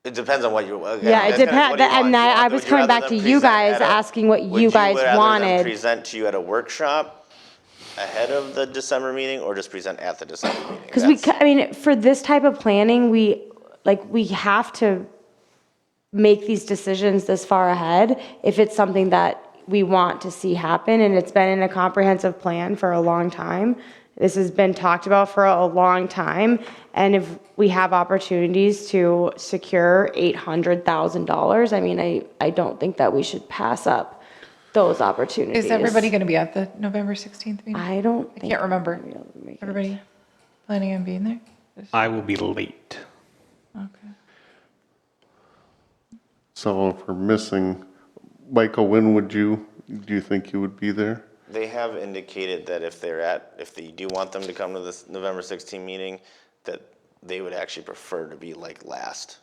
It depends on what you. Yeah, it depends, and I was coming back to you guys asking what you guys Would you rather them wanted. present to you at a workshop ahead of the December meeting, or just present at the December meeting? Because for this type of planning, we have to make these decisions this far ahead if it's something that we want to see happen, and it's been in a comprehensive plan for a long time. This has been talked about for a long time, and if we have opportunities to secure $800,000, I don't think that we should pass up those opportunities. Is everybody going to be at the November 16th meeting? I can't remember. Everybody planning on being there? I will be late. Okay. So if we're missing, Michael, when do you think you would be there? They have indicated that if they do want them to come to this November 16 meeting, that they would actually prefer to be last.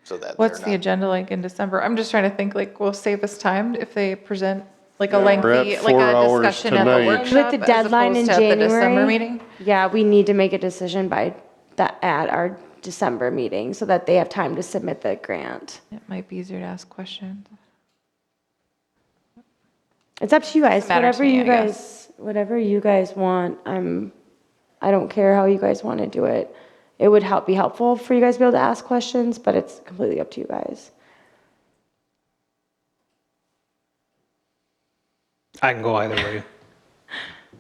So that What's the agenda like in December? I'm just trying to think, will save us time if they present a lengthy, at 4 hours a discussion at the tonight. workshop With the deadline in as opposed to at the December January, meeting? yeah, we need to make a decision at our December meeting so that they have time to submit the grant. It might be easier to ask questions. It's up to you guys, Doesn't matter to me, whatever you guys want. I don't care how you guys want to do it. It would be helpful for you guys to be able to ask questions, but it's completely up to you guys. I can go either way.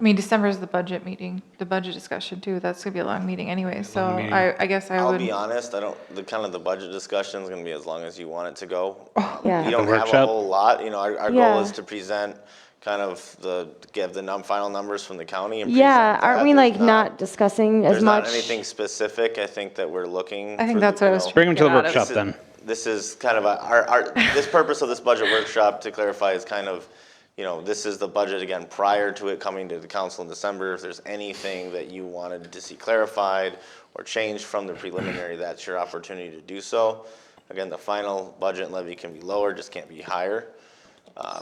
I mean, December is the budget meeting, the budget discussion too. That's gonna be a long meeting anyway, so long meeting. I guess I I'll would. be honest, I don't, the budget discussion is gonna be as long as you want it to go. Yeah. You don't The have a workshop? whole lot, you know, our goal Yeah. is to present kind of give the final numbers from the county and Yeah, present aren't that. we There's like not discussing as There's much? not anything specific, I think, that we're looking. I think for that's what I was Bring them to the Get out of workshop then. This is kind of this purpose of this budget workshop, to clarify, is kind of, you know, this is the budget again prior to it coming to the council in December. If there's anything that you wanted to see clarified or changed from the preliminary, that's your opportunity to do so. Again, the final budget levy can be lower, just can't be higher.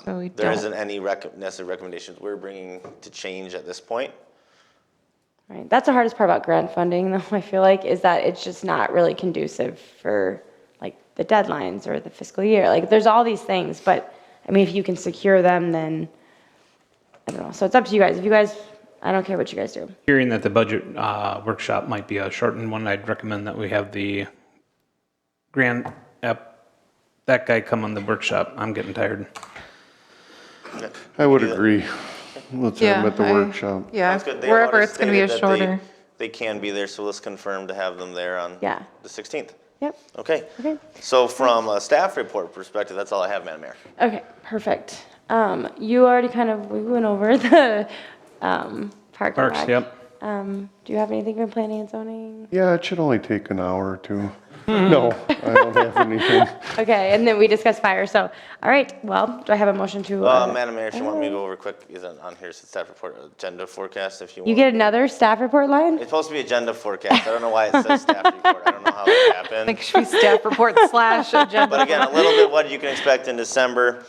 So we There don't- isn't any necessary recommendations we're bringing to change at this point. Right. That's the hardest part about grant funding, though, I feel like, is that it's just not really conducive for like the deadlines or the fiscal year. Like, there's all these things, but I mean, if you can secure them, then I don't know. So it's up to you guys. If you guys, I don't care what you guys do. Hearing that the budget workshop might be a shortened one, I'd recommend that we have the grant app, that guy come on the workshop. I'm getting tired. I would agree. Let's have them at the I- workshop. Yeah, Sounds good. They wherever already it's gonna be a stated that shorter. They can be there, so let's confirm to have them there on Yeah. the 16th. Yep. Okay. Okay. So from a staff report perspective, that's all I have, Madam Mayor. Okay, perfect. You already we went over the park. and Parks, rec. yep. Do you have anything for planning and zoning? Yeah, it should only take an hour or two. No, I don't have anything. Okay, and then we discussed fire, so, all right, well, do I have a motion to? Madam Mayor, if you want me to go over quick, is it on here, staff report, agenda forecast, if you want. You get another staff report line? It's supposed to be agenda forecast. I don't know why it says staff report. I don't know how that happened. Think it should be staff report / agenda. But again, a little bit what you can expect in December.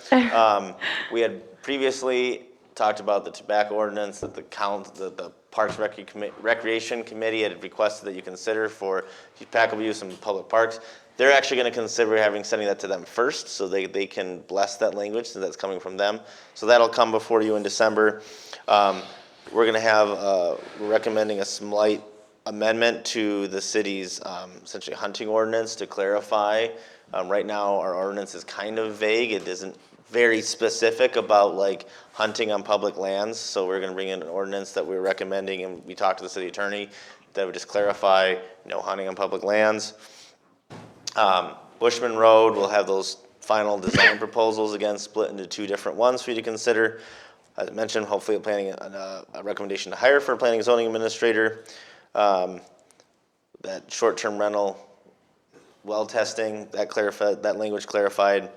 We had previously talked about the tobacco ordinance that the Parks Recreation Committee had requested that you consider for tobacco use in public parks. They're actually going to consider sending that to them first, so they can bless that language, since that's coming from them. So that'll come before you in December. We're going to have, we're recommending a slight amendment to the city's essentially hunting ordinance to clarify. Right now, our ordinance is kind of vague. It isn't very specific about like hunting on public lands. So we're going to bring in an ordinance that we're recommending, and we talked to the city attorney, that would just clarify no hunting on public lands. Bushman Road, we'll have those final design proposals again split into two different ones for you to consider. As I mentioned, hopefully planning a recommendation to hire for a planning and zoning administrator. That short-term rental well testing, that language clarified.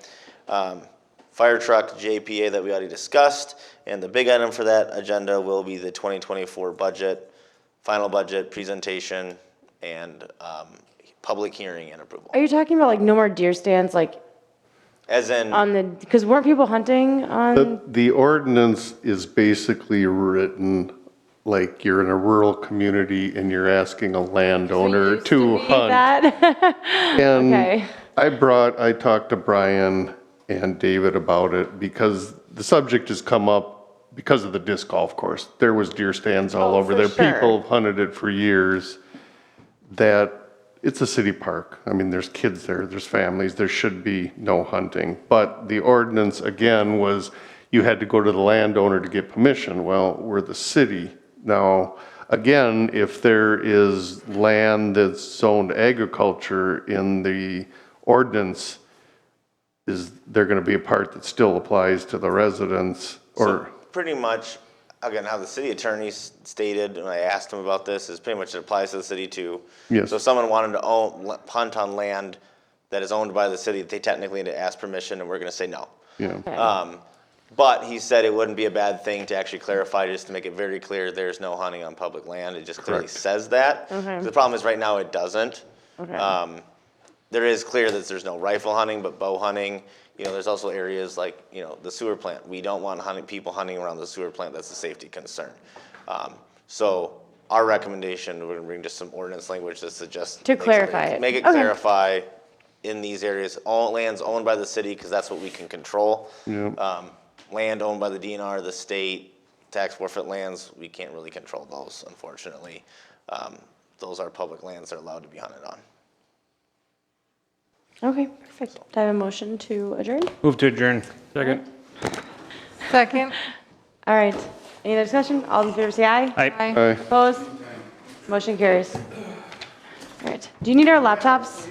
Fire truck, JPA that we already discussed, and the big item for that agenda will be the 2024 budget, final budget presentation, and public hearing and approval. Are you talking about like no more deer stands, like As in, on the, because weren't people hunting on? The ordinance is basically written like you're in a rural community and you're asking a landowner to hunt. That? And Okay. I talked to Brian and David about it because the subject has come up because of the disc golf course. There was deer stands all over for there. sure. People have hunted it for years. That it's a city park. I mean, there's kids there, there's families, there should be no hunting. But the ordinance, again, was you had to go to the landowner to get permission. Well, we're the city. Now, again, if there is land that's zoned agriculture in the ordinance, is there gonna be a part that still applies to the residents or? pretty much, again, how the city attorney stated, and I asked him about this, is pretty much it applies to the city too. Yes. So if someone wanted to hunt on land that is owned by the city, they technically need to ask permission, and we're gonna say no. Yeah. But he said it wouldn't be a bad thing to actually clarify, just to make it very clear, there's no hunting on public land. It just clearly Correct. says that. Okay. The problem is right now it doesn't. Okay. There is clear that there's no rifle hunting, but bow hunting, there's also areas like, the sewer plant. We don't want people hunting around the sewer plant. That's a safety concern. So our recommendation, we're gonna bring just some ordinance language that suggests. To clarify it. Make it Okay. clarify in these areas, all lands owned by the city, because that's what we can control. Yeah. Land owned by the DNR, the state, tax forfeit lands, we can't really control those, unfortunately. Those are public lands that are allowed to be hunted on. Okay, perfect. Do I have a motion to adjourn? Move to adjourn. Second. Second. All right. Any other discussion? All in favor say aye. Aye. Opposed? Motion carries. All right. Do you need our laptops?